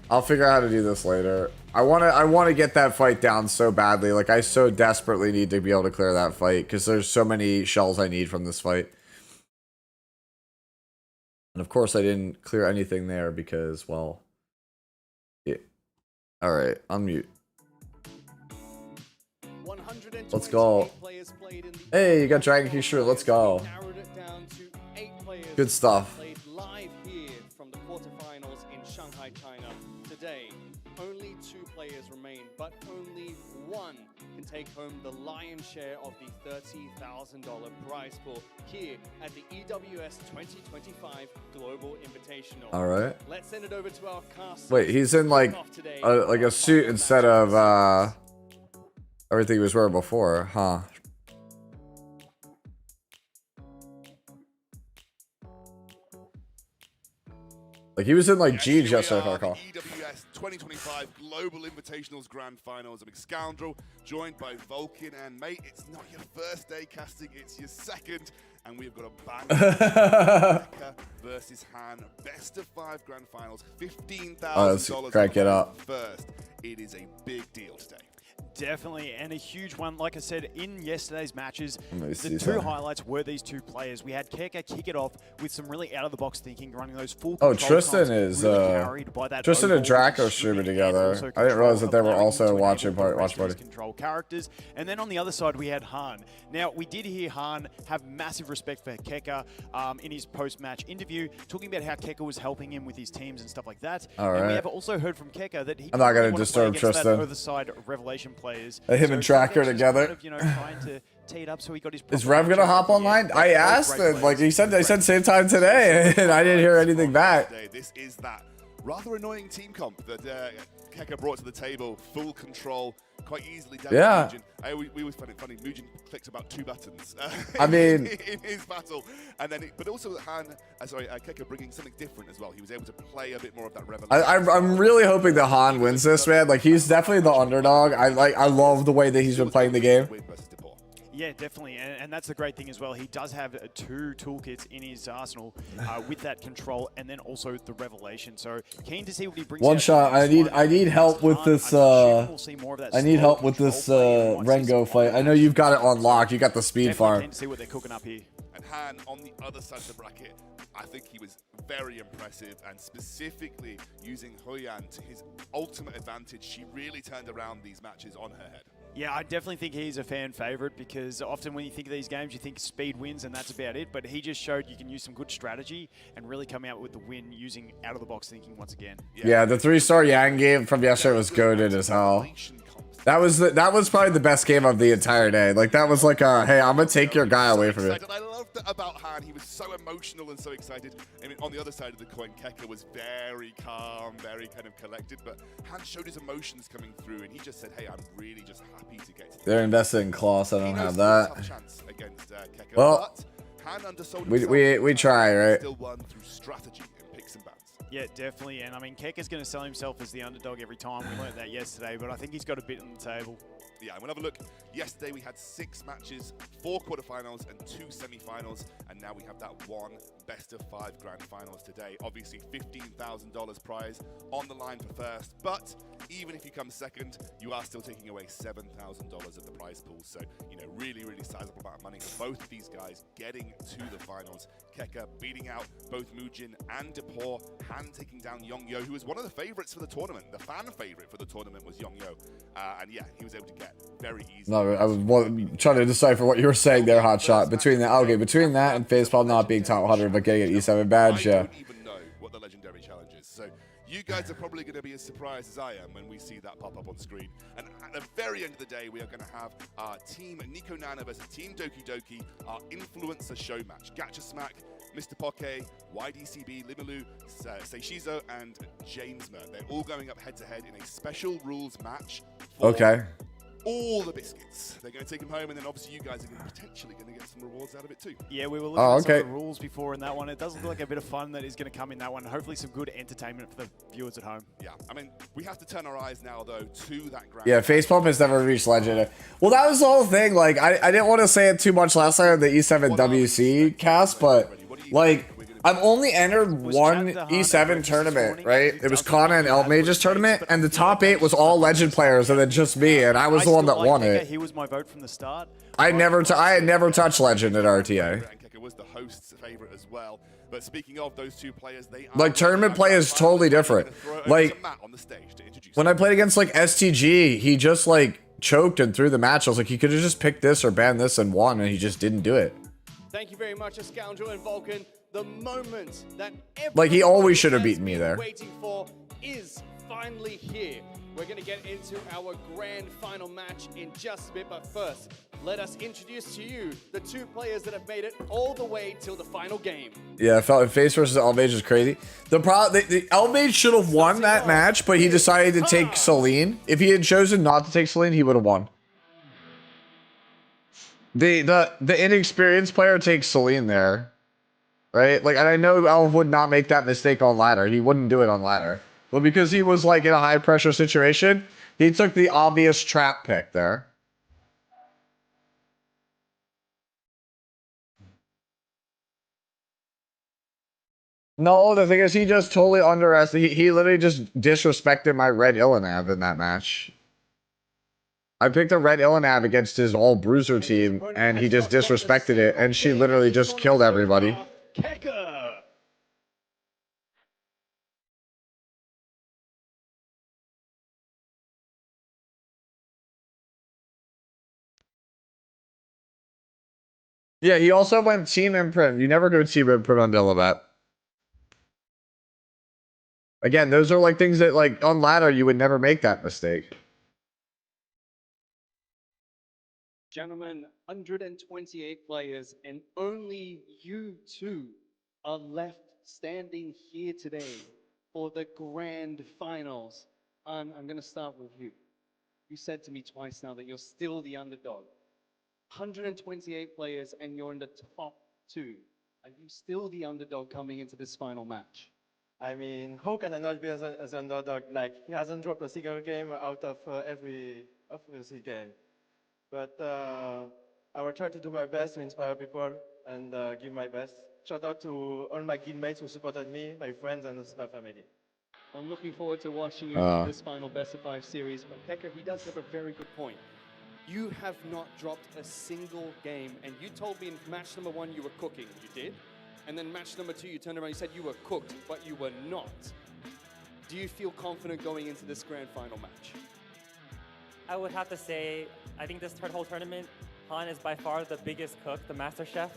I'll figure out how to do this later. I wanna get that fight down so badly. Like, I so desperately need to be able to clear that fight, because there's so many shells I need from this fight. And of course I didn't clear anything there because, well... Yeah. Alright, unmute. Let's go. Hey, you got Dragon Key shirt. Let's go. Good stuff. Live here from the quarterfinals in Shanghai, China. Today, only 2 players remain, but only one can take home the lion's share of the $30,000 prize pool here at the EWS 2025 Global Invitational. All right. Let's send it over to our cast. Wait, he's in like a suit instead of everything he was wearing before, huh? Like he was in like Jeans yesterday, if I recall. EWS 2025 Global Invitationals Grand Finals. A big scoundrel, joined by Vulcan, and mate, it's not your first day casting, it's your second, and we've got a bang. Kekker versus Han, best of 5 Grand Finals, $15,000. Crank it up. First, it is a big deal today. Definitely, and a huge one. Like I said, in yesterday's matches, the 2 something. highlights were these 2 players. We had Kekker kick it off with some really out-of-the-box thinking, running those full Oh, control Tristan times, is, really carried by that Tristan and overall Draco shooting streaming and together. also I didn't control realize that they were allowing also to watching enable the watch rest of his party. control characters. And then on the other side, we had Han. Now, we did hear Han have massive respect for Kekker in his post-match interview, talking about how Kekker was helping him with his teams and stuff like that. All And we right. have also heard from Kekker that he I'm not gonna really wanna play disturb against Tristan. that other side Revelation players. Him and Tracker together. Kind of, you know, trying to tee it up so he got his Is proper Rev gonna matchup hop here. online? They're I both asked, great and like players. they said same time today, and I didn't hear anything back. This is that rather annoying team comp that Kekker brought to the table. Full control, quite easily down Yeah. to Mugen. We always find it funny. Mugen clicks about 2 buttons. I mean, in his battle, and then but also Kekker bringing something different as well. He was able to play a bit more of that revelation. I'm really hoping that Han wins this, man. Like he's definitely the underdog. I love the way that he's been playing the game. Yeah, definitely, and that's the great thing as well. He does have 2 toolkits in his arsenal with that control, and then also the revelation. So keen to see what he brings. One out shot. in this I need help with this. We'll see more of that I need slow help with control this play and watch Rengo this fight. I know you've got it on lock. You got the speed Definitely farm. keen to see what they're cooking up here. And Han on the other side of the bracket, I think he was very impressive, and specifically using Huyan to his ultimate advantage. She really turned around these matches on her head. Yeah, I definitely think he's a fan favorite because often when you think of these games, you think speed wins and that's about it. But he just showed you can use some good strategy and really come out with the win using out-of-the-box thinking once again. Yeah, the 3-star Yang game from yesterday was goated as hell. That was probably the best game of the entire day. Like, that was like a, hey, I'm going to take your guy away from you. I loved that about Han. He was so emotional and so excited. I mean, on the other side of the coin, Kekker was very calm, very kind of collected. But Han showed his emotions coming through, and he just said, hey, I'm really just happy to get to They're invested in Klaus. I don't have that. Tough chance against Kekker, Well, but Han undersold we try, right? Still won through strategy and picks and bans. Yeah, definitely. And I mean, Kekker's going to sell himself as the underdog every time. We learned that yesterday, but I think he's got a bit on the table. Yeah, and we'll have a look. Yesterday we had 6 matches, 4 quarterfinals and 2 semifinals, and now we have that one best of 5 grand finals today. Obviously, $15,000 prize on the line for first, but even if you come second, you are still taking away $7,000 of the prize pool. So, you know, really, really sizable amount of money for both of these guys getting to the finals. Kekker beating out both Mujin and Depor, Han taking down Yongyo, who was one of the favorites for the tournament. The fan favorite for the tournament was Yongyo, and yeah, he was able to get very easy. No, I was trying to decipher what you were saying there, Hotshot. Between that and Facepalm not being top 100 but getting an E7 badge, yeah. I don't even know what the legendary challenge is, so you guys are probably going to be as surprised as I am when we see that pop up on screen. And at the very end of the day, we are going to have our team Nico Nana versus Team Doki Doki, our influencer show match. Gacha Smack, Mr. Poke, YDCB, Limalu, Seishizo, and James Mer. They're all going up head-to-head in a special rules match for all the biscuits. They're going to take them home, and then obviously you guys are potentially going to get some rewards out of it too. Yeah, we were looking at some of the rules before in that one. It does look like a bit of fun that is going to come in that one. Hopefully some good entertainment for the viewers at home. Yeah, I mean, we have to turn our eyes now, though, to that grand. Yeah, Facepalm has never reached Legend. Well, that was the whole thing. Like, I didn't want to say it too much last time on the E7 WC cast, but, like, I've only entered one E7 tournament, right? It was Kana and Elmage's tournament, and the top 8 was all Legend players, and then just me, and I was the one that won it. He was my vote from the start. I had never touched Legend at RTA. Kekker was the host's favorite as well. But speaking of those two players, they are like tournament play is totally different. Like when I played against like STG, he just like choked and threw the match. I was like, he could have just picked this or banned this and won, and he just didn't do it. Thank you very much, Scoundrel and Vulcan. The moment that like he always should have beaten me there. Waiting for is finally here. We're going to get into our grand final match in just a bit, but first, let us introduce to you the 2 players that have made it all the way till the final game. Yeah, I felt Face versus Elmage was crazy. The Elmage should have won that match, but he decided to take Celine. If he had chosen not to take Celine, he would have won. The inexperienced player takes Celine there, right? Like, and I know Elf would not make that mistake on ladder. He wouldn't do it on ladder. But because he was like in a high pressure situation, he took the obvious trap pick there. No, the thing is, he just totally underestimated. He literally just disrespected my red Illinav in that match. I picked a red Illinav against his all bruiser team, and he just disrespected it, and she literally just killed everybody. Yeah, he also went team imprint. You never go team imprint on Dillabat. Again, those are like things that like on ladder you would never make that mistake. Gentlemen, 128 players, and only you 2 are left standing here today for the grand finals. I'm going to start with you. You said to me twice now that you're still the underdog. 128 players, and you're in the top 2. Are you still the underdog coming into this final match? I mean, how can I not be as an underdog? Like, he hasn't dropped a single game out of every game. But I will try to do my best to inspire people and give my best. Shout out to all my guildmates who supported me, my friends, and my family. I'm looking forward to watching you in this final best of 5 series. But Kekker, he does have a very good point. You have not dropped a single game, and you told me in match number 1 you were cooking. You did? And then match number 2, you turned around and said you were cooked, but you were not. Do you feel confident going into this grand final match? I would have to say, I think this whole tournament, Han is by far the biggest cook, the master chef.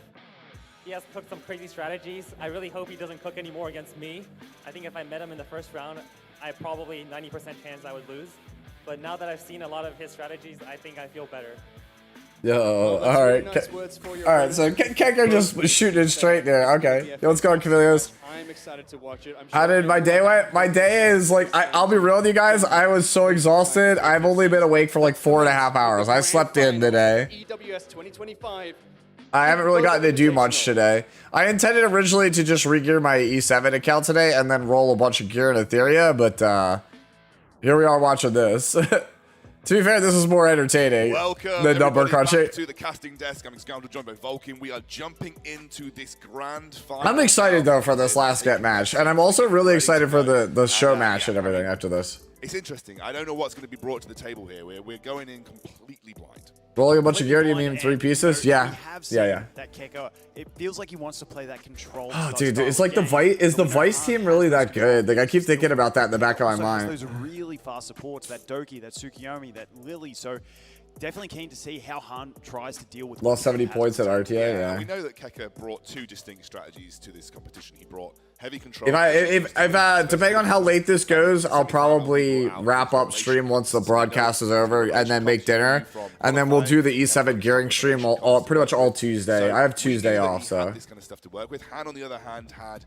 He has cooked some crazy strategies. I really hope he doesn't cook anymore against me. I think if I met him in the first round, I probably 90% chance I would lose. But now that I've seen a lot of his strategies, I think I feel better. Yo, all right. All right, so Kekker just was shooting it straight there. Okay. Yo, what's going, Camilios? I'm excited to watch it. How did my day went? My day is like, I'll be real with you guys. I was so exhausted. I've only been awake for like 4.5 hours. I slept in today. EWS 2025. I haven't really gotten to do much today. I intended originally to just re-gear my E7 account today and then roll a bunch of gear in Etheria, but here we are watching this. To be fair, this is more entertaining than number crunching. To the casting desk. I'm Scoundrel, joined by Vulcan. We are jumping into this grand final. I'm excited though for this last get match, and I'm also really excited for the show match and everything after this. It's interesting. I don't know what's going to be brought to the table here. We're going in completely blind. Rolling a bunch of gear, do you mean 3 pieces? Yeah. Yeah. That Kekker, it feels like he wants to play that control. Oh, dude, it's like the Vice. Is the Vice team really that good? Like, I keep thinking about that in the back of my mind. Those really fast supports, that Doki, that Tsukiyomi, that Lily. So definitely keen to see how Han tries to deal with. Lost 70 points at RTA. Yeah. We know that Kekker brought 2 distinct strategies to this competition. He brought heavy control. If depending on how late this goes, I'll probably wrap up stream once the broadcast is over, and then make dinner, and then we'll do the E7 gearing stream pretty much all Tuesday. I have Tuesday off, so. This kind of stuff to work with. Han, on the other hand, had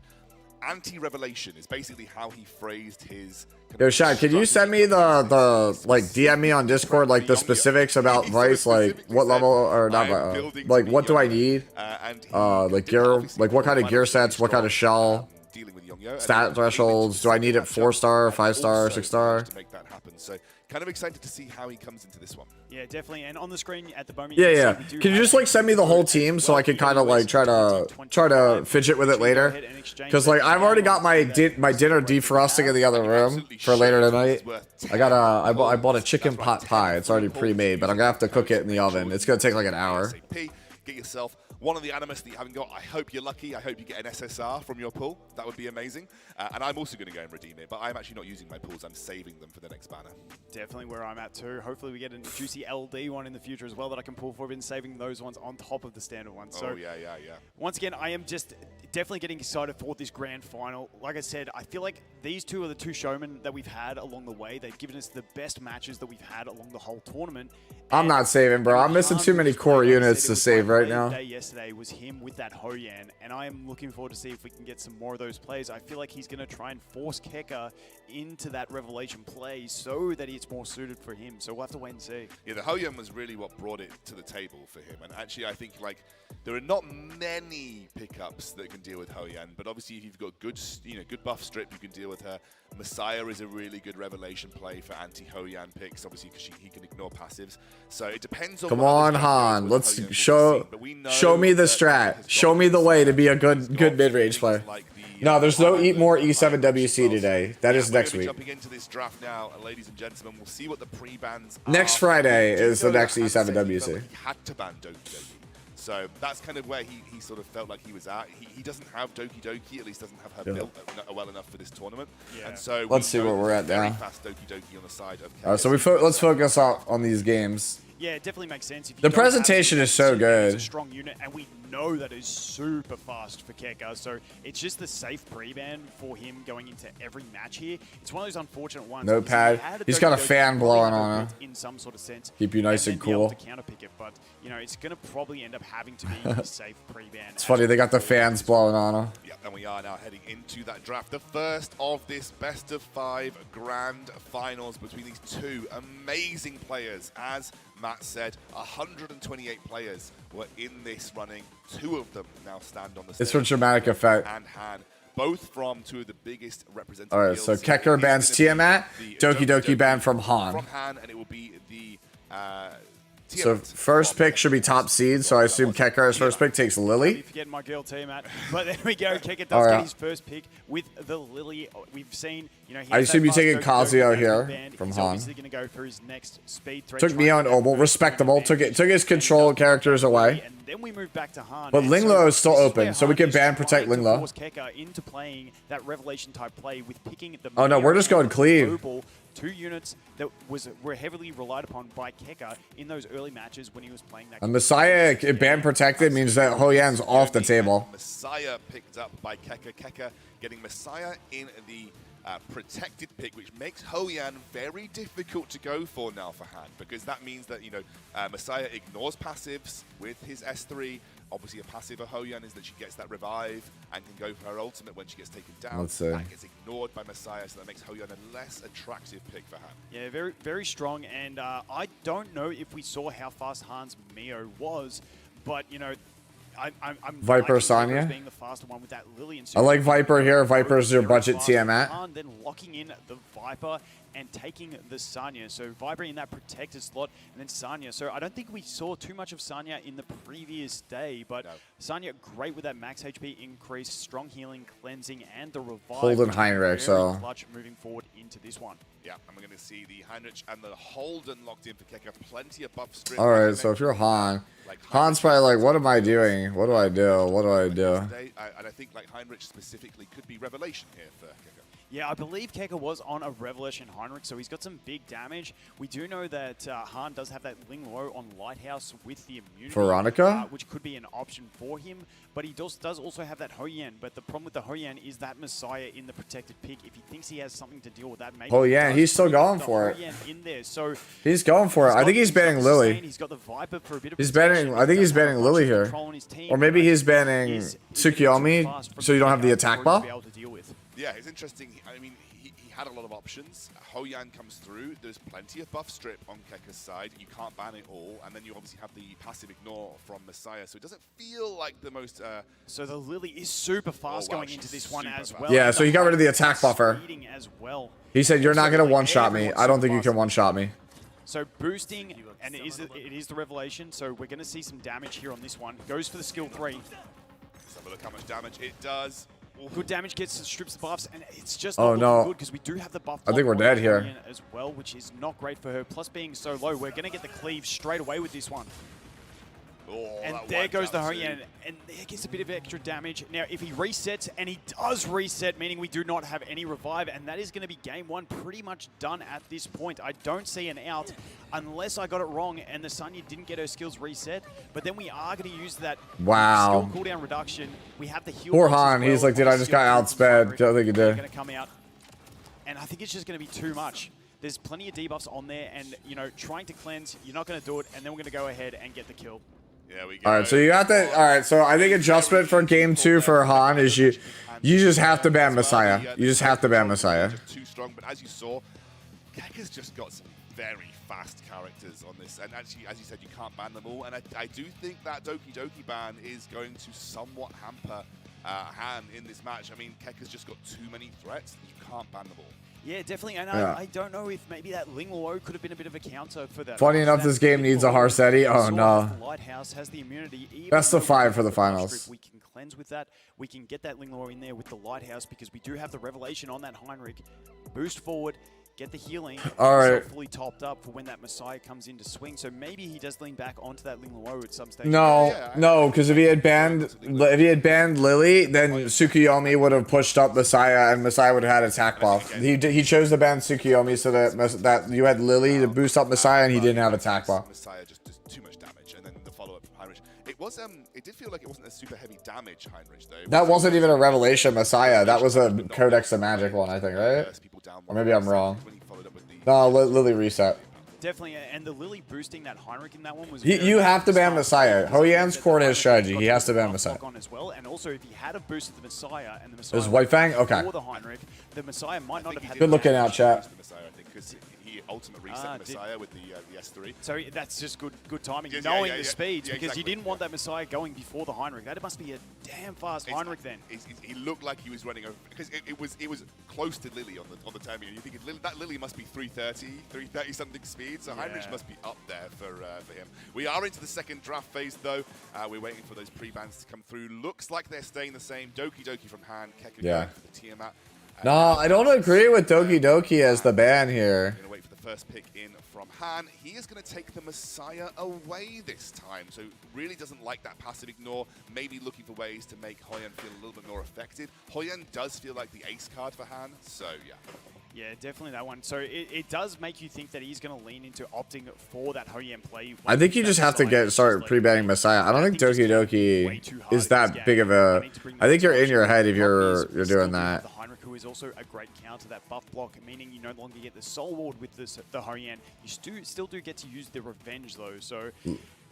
anti-revelation. Is basically how he phrased his. Yo, Shad, can you send me the like DM me on Discord like the specifics about Vice, like what level or not, like what do I need, like gear, like what kind of gear sets, what kind of shell. Stat thresholds. Do I need it 4-star, 5-star, 6-star? To make that happen. So kind of excited to see how he comes into this one. Yeah, definitely. And on the screen at the moment. Yeah. Can you just like send me the whole team so I can kind of like try to fidget with it later? Because like I've already got my dinner defrosting in the other room for later tonight. I bought a chicken pot pie. It's already pre-made, but I'm gonna have to cook it in the oven. It's gonna take like an hour. Get yourself one of the Animus that you haven't got. I hope you're lucky. I hope you get an SSR from your pool. That would be amazing. And I'm also going to go and redeem it, but I'm actually not using my pools. I'm saving them for the next banner. Definitely where I'm at too. Hopefully we get a juicy LD one in the future as well that I can pull for. I've been saving those ones on top of the standard ones. So yeah. Once again, I am just definitely getting excited for this grand final. Like I said, I feel like these two are the 2 showmen that we've had along the way. They've given us the best matches that we've had along the whole tournament. I'm not saving, bro. I'm missing too many core units to save right now. Yesterday was him with that Hoyan, and I am looking forward to see if we can get some more of those plays. I feel like he's going to try and force Kekker into that revelation play so that it's more suited for him. So we'll have to wait and see. Yeah, the Hoyan was really what brought it to the table for him. And actually, I think like there are not many pickups that can deal with Hoyan, but obviously if you've got good buff strip, you can deal with her. Messiah is a really good revelation play for anti-Hoyan picks, obviously because he can ignore passives. So it depends on. Come on, Han. Let's show me the strat. Show me the way to be a good mid-range player. No, there's no eat more E7WC today. That is next week. Jumping into this draft now, ladies and gentlemen, we'll see what the pre-bans are. Next Friday is the next E7WC. He had to ban Doki Doki. So that's kind of where he sort of felt like he was at. He doesn't have Doki Doki, at least doesn't have her built well enough for this tournament. Yeah. And so let's see where we're at now. Fast Doki Doki on the side of All right, so let's focus on these games. Yeah, it definitely makes sense. The presentation is so good. It's a strong unit, and we know that is super fast for Kekker. So it's just the safe pre-ban for him going into every match here. It's one of those unfortunate ones. Notepad. He's got a fan blowing on him. In some sort of sense. Keep you nice and cool. To counterpick it, but you know it's going to probably end up having to be a safe pre-ban. It's funny they got the fans blowing on him. Yeah, and we are now heading into that draft, the first of this best of 5 grand finals between these 2 amazing players. As Matt said, 128 players were in this running. 2 of them now stand on the stage. It's for dramatic effect. And Han, both from 2 of the biggest representative. All right, so Kekker bans Tiamat, Doki Doki ban from Han. From Han, and it will be the so first pick should be top seed, so I assume Kekker's first pick takes Lily. Forgetting my girl Tiamat, but there we go. Kekker does get his first pick with the Lily. We've seen, I assume you're taking Kazuya here from Han. Obviously going to go for his next speed threat. Took Neo and Obel, respectable. Took his control characters away. And then we move back to Han. But Linglo is still open, so we can ban protect Linglo. Force Kekker into playing that revelation type play with picking the. Oh no, we're just going cleave. two units that were heavily relied upon by Kekker in those early matches when he was playing that. A Messiah ban protected means that Hoyan's off the table. Messiah picked up by Kekker. Kekker getting Messiah in the protected pick, which makes Hoyan very difficult to go for now for Han, because that means that, you know, Messiah ignores passives with his S3. Obviously, a passive of Hoyan is that she gets that revive and can go for her ultimate when she gets taken down. Let's see. That gets ignored by Messiah, so that makes Hoyan a less attractive pick for Han. Yeah, very, very strong. And I don't know if we saw how fast Han's Mio was, but, you know, I'm Viper liking Sonya? being the faster one with that Lily and I like Viper here. Viper's your Very budget fast. Tiamat. Han then locking in the Viper and taking the Sonya. So Viper in that protector slot, and then Sonya. So I don't think we saw too much of Sonya in the previous day, but No. Sonya great with that max HP increase, strong healing, cleansing, and the revive. Holden which is Heinrich, very so- clutch moving forward into this one. Yeah, and we're going to see the Heinrich and the Holden locked in for Kekker. Plenty of buff strip. All right, so if you're Han, Han's probably like, what am I doing? What do I do? What do I do? Today, and I think like Heinrich specifically could be revelation here for Kekker. Yeah, I believe Kekker was on a Revelation Heinrich, so he's got some big damage. We do know that Han does have that Ling Low on Lighthouse with the immunity. Veronica? Which could be an option for him, but he does also have that Hoyan, but the problem with the Hoyan is that Messiah in the protected pick. If he thinks he has something to deal with that, maybe Hoyan, he he's still put going the for it. Hoyan in there, so He's going for it. I think he's banning Lily. He's got the Viper for a bit of He's protection. banning. I think he's He doesn't have banning much Lily here, control on his team, or maybe but he's banning is Tsukiyomi, too fast from so you don't have the Kekker attack for him to buff. be able to deal with. Yeah, it's interesting. I mean, he had a lot of options. Hoyan comes through. There's plenty of buff strip on Kekker's side. You can't ban it all. And then you obviously have the passive ignore from Messiah. So it doesn't feel like the most... So the Lily is super fast wow, going she's into this one super as fast. well. Yeah, And so he got rid of the Heinrich attack is buffer. speeding as well. He said, "You're not So, gonna like, one-shot me. everyone's I don't so think you fast. can one-shot me." So boosting, and it is the Revelation, so we're going to see some damage here on this one. Goes for the skill 3. Let's have a look how much damage it does. Ooh. Good damage, gets strips the buffs, and it's just Oh, not no. looking good because we do have the buff. I think we're block dead on here. Orion as well, which is not great for her. Plus being so low, we're going to get the cleave straight away with this one. Oh, And that there wiped goes out the too. Hoyan, and there gets a bit of extra damage. Now, if he resets, and he does reset, meaning we do not have any revive, and that is going to be game 1 pretty much done at this point. I don't see an out unless I got it wrong and the Sonya didn't get her skills reset, but then we are going to use that Wow. skill cooldown reduction. We have the heal Poor box as Han, he's well like, dude, on I the just skill got from outsped. Heinrich. Don't think he They're did. going to come out, and I think it's just going to be too much. There's plenty of debuffs on there, and, you know, trying to cleanse, you're not going to do it, and then we're going to go ahead and get the kill. Yeah, we go. All right, so you got that. All right, so I think adjustment for game 2 for Han is you just have to ban Messiah. You just have to ban Messiah. Just too strong, but as you saw, Kekker's just got some very fast characters on this, and actually, as you said, you can't ban them all. And I do think that Doki Doki ban is going to somewhat hamper Han in this match. I mean, Kekker's just got too many threats. You can't ban them all. Yeah, definitely, and Yeah. I don't know if maybe that Ling Luo could have been a bit of a counter for that. Funny enough, this game needs a Harsetti. Oh, no. The Lighthouse has the immunity. Even Best of though 5 we for the have buff finals. strip, we can cleanse with that. We can get that Ling Luo in there with the Lighthouse because we do have the Revelation on that Heinrich. Boost forward, get the healing. All so right. fully topped up for when that Messiah comes into swing. So maybe he does lean back onto that Ling Luo at some stage. No, because if he had banned Lily, then Tsukiyomi would have pushed up Messiah, and Messiah would have had attack buff. He chose to ban Tsukiyomi so that you had Lily to boost up Messiah, and he didn't have attack buff. Messiah just does too much damage, and then the follow-up from Heinrich. It did feel like it wasn't a super heavy damage Heinrich though. That wasn't even a Revelation Messiah. That was a Codex of Magic one, I think, right? Or maybe I'm wrong. No, Lily reset. Definitely, and the Lily boosting that Heinrich in that one was. You have to ban Messiah. Hoyan's core to his strategy. He has to ban Messiah. On as well, and also if he had a boosted the Messiah and the Messiah Is White Fang? Okay. for the Heinrich, the Messiah might not have had. Good looking out, chat. The Messiah, I think, because he ultimate reset the did- Messiah with the S3. So that's just good timing, Yeah, knowing yeah, the yeah, speeds, yeah, because you exactly, didn't want that Messiah going before the Heinrich. That must be a damn fast Heinrich then. He looked like he was running over because it was close to Lily on the timing. And you think that Lily must be 330 something speed. So Heinrich must be up there for him. We are into the second draft phase though. We're waiting for those pre-bans to come through. Looks like they're staying the same. Doki Doki from Han, Kekker going for the Tiamat. No, I don't agree with Doki Doki as the ban here. We're going to wait for the first pick in from Han. He is going to take the Messiah away this time. So really doesn't like that passive ignore. Maybe looking for ways to make Hoyan feel a little bit more effective. Hoyan does feel like the ace card for Han. So yeah. Yeah, definitely that one. So it does make you think that he's going to lean into opting for that Hoyen play. I think you just have to start pre-banning Messiah. I don't think Doki Doki is that big of a... I think you're in your head if you're doing that. The Heinriku is also a great counter, that buff block, meaning you no longer get the Soul Ward with the Hoyen. You still do get to use the Revenge, though, so...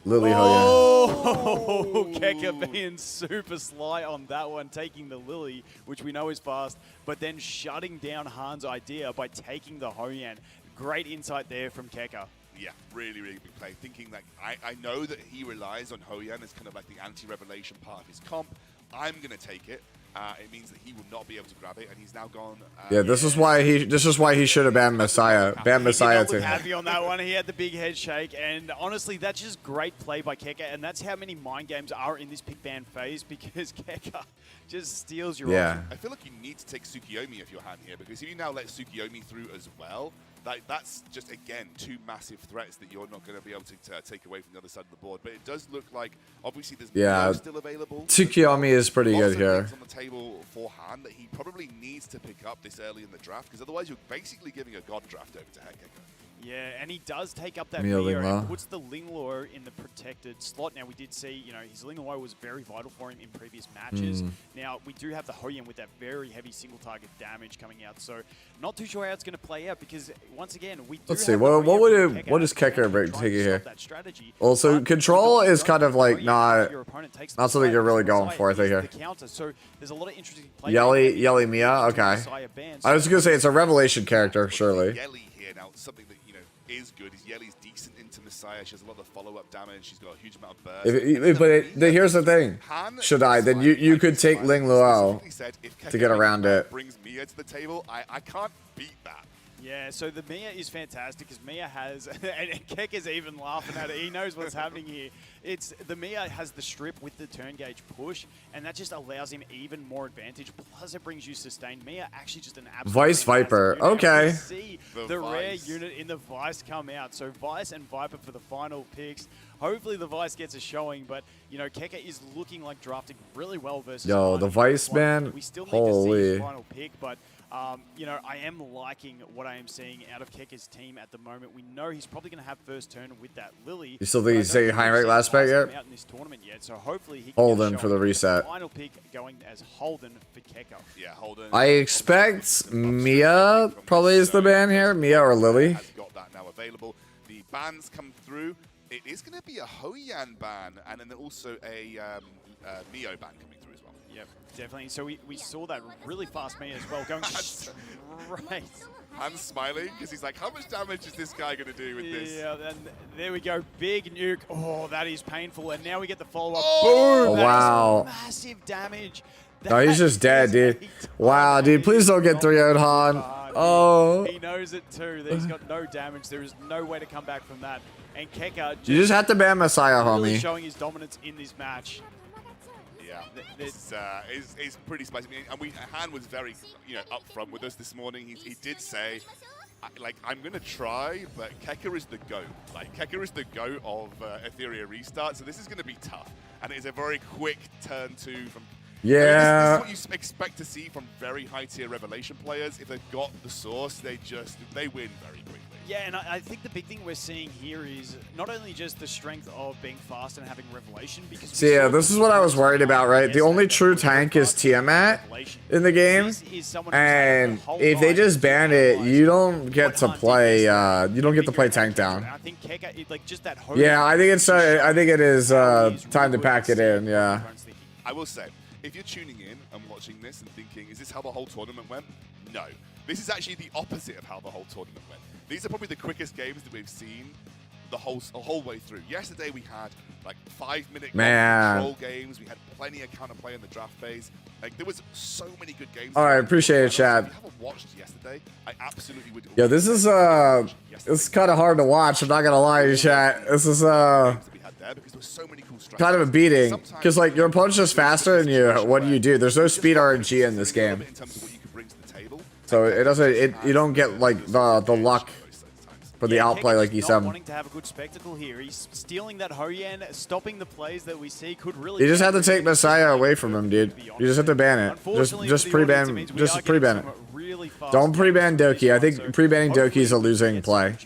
Lily Hoyen. Oh, Kekker being super sly on that one, taking the Lily, which we know is fast, but then shutting down Han's idea by taking the Hoyen. Great insight there from Kekker. Yeah, really, really big play. Thinking that I know that he relies on Hoyen as kind of like the anti-revelation part of his comp. I'm going to take it. It means that he will not be able to grab it, and he's now gone. Yeah, this is why he should have banned Messiah. Ban Messiah too. too. Happy on that one. He had the big head shake, and honestly, that's just great play by Kekker, and that's how many mind games are in this pick ban phase, because Kekker just steals your option. I feel like you need to take Tsukiyomi if you're Han here, because if you now let Tsukiyomi through as well, that's just, again, two massive threats that you're not going to be able to take away from the other side of the board. But it does look like, obviously, there's more still available. Tsukiyomi is pretty good here. On the table for Han that he probably needs to pick up this early in the draft, because otherwise you're basically giving a god draft over to Kekker. Yeah, and he does take up that Mia Mia Lingluo. and puts the Lingluo in the protected slot. Now, we did see, his Lingluo was very vital for him in previous matches. Now, we do have the Hoyen with that very heavy single target damage coming out, so not too sure how it's going to play out, because once again, we do Let's see, have what is Kekker taking here? Also, control is kind of like not something you're really going for, I think, here. So there's a lot of interesting play. Yelly Mia? Okay. I was going to say it's a revelation character, surely. Yelly here now, something that, is good. Yelly's decent into Messiah. She has a lot of follow-up damage. She's got a huge amount of burst. Here's the thing. Should I? Then you could take Lingluo to get around it. Brings Mia to the table. I can't beat that. Yeah, so the Mia is fantastic because Mia has, and Kekker's even laughing at it. He knows what's happening here. The Mia has the strip with the turn gauge push, and that just allows him even more advantage. Plus, it brings you sustain. Mia actually just an absolute Vice Viper. Okay. See the rare unit in the Vice come out. So Vice and Viper for the final picks. Hopefully the Vice gets a showing, but Kekker is looking like drafting really well versus. Yo, the Vice man. We still need Holy. to see his final pick, but. I am liking what I am seeing out of Kekker's team at the moment. We know he's probably going to have first turn with that Lily. You still think he's taking Heinrich last pick yet? Out in this tournament yet, so hopefully he can Holden for the reset. Final pick going as Holden for Kekker. Yeah, Holden. I expect Mia probably is the ban here. Mia or Lily. Has got that now available. The bans come through. It is going to be a Hoyan ban, and then also a Mio ban coming through as well. Yep, definitely. So we saw that really fast Mia as well, going straight. Han's smiling because he's like, how much damage is this guy going to do with this? Yeah, and there we go. Big nuke. Oh, that is painful. And now we get the follow-up. Oh, boom! Wow. Massive damage. No, he's just dead, dude. Wow, dude. Please don't get 3-0 Han. Oh. He knows it too. That he's got no damage. There is no way to come back from that. And Kekker You just have to ban Messiah, really homie. showing his dominance in this match. Yeah, it's pretty spicy. I mean, Han was very, upfront with us this morning. He did say, I'm going to try, but Kekker is the GOAT. Kekker is the GOAT of Etheria restart, so this is going to be tough. And it is a very quick turn two from... Yeah. This is what you expect to see from very high-tier Revelation players. If they've got the source, they win very quickly. Yeah, and I think the big thing we're seeing here is not only just the strength of being fast and having Revelation, because... So yeah, this is what I was worried about, right? The only true tank is Tiamat in the game, and if they just ban it, you don't get to play. You don't get to play tank down. I think Kekker, just that. Yeah, I think it's. I think it is time to pack it in. Yeah. I will say, if you're tuning in and watching this and thinking, is this how the whole tournament went? No. This is actually the opposite of how the whole tournament went. These are probably the quickest games that we've seen the whole way through. Yesterday we had 5-minute control games. We had plenty of counterplay in the draft phase. There was so many good games. All right, appreciate it, Chad. If you haven't watched yesterday, I absolutely would. Yeah, this is it's kind of hard to watch. I'm not gonna lie to you, chat. This is kind of a beating because your opponent's just faster than you. What do? There's no speed RNG in this game. So it doesn't. You don't get the luck for the outplay like you said. Wanting to have a good spectacle here. He's stealing that Hoyen, stopping the plays that we see. Could really. You just have to take Messiah away from him, dude. You just have to ban it. Just pre-ban. Just pre-ban it. Really really fast. Don't pre-ban Doki. I think pre-banning Doki is a losing play.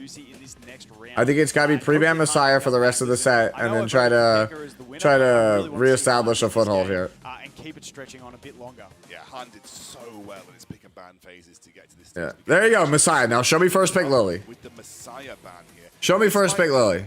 I think it's gotta be pre-ban Messiah for the rest of the set, and then try to reestablish a foothold here. And keep it stretching on a bit longer. Yeah, Han did so well in his pick and ban phases to get to this Yeah. stage. There you go, Messiah. Now show me first pick Lily. With the Messiah ban here. Show me first pick Lily.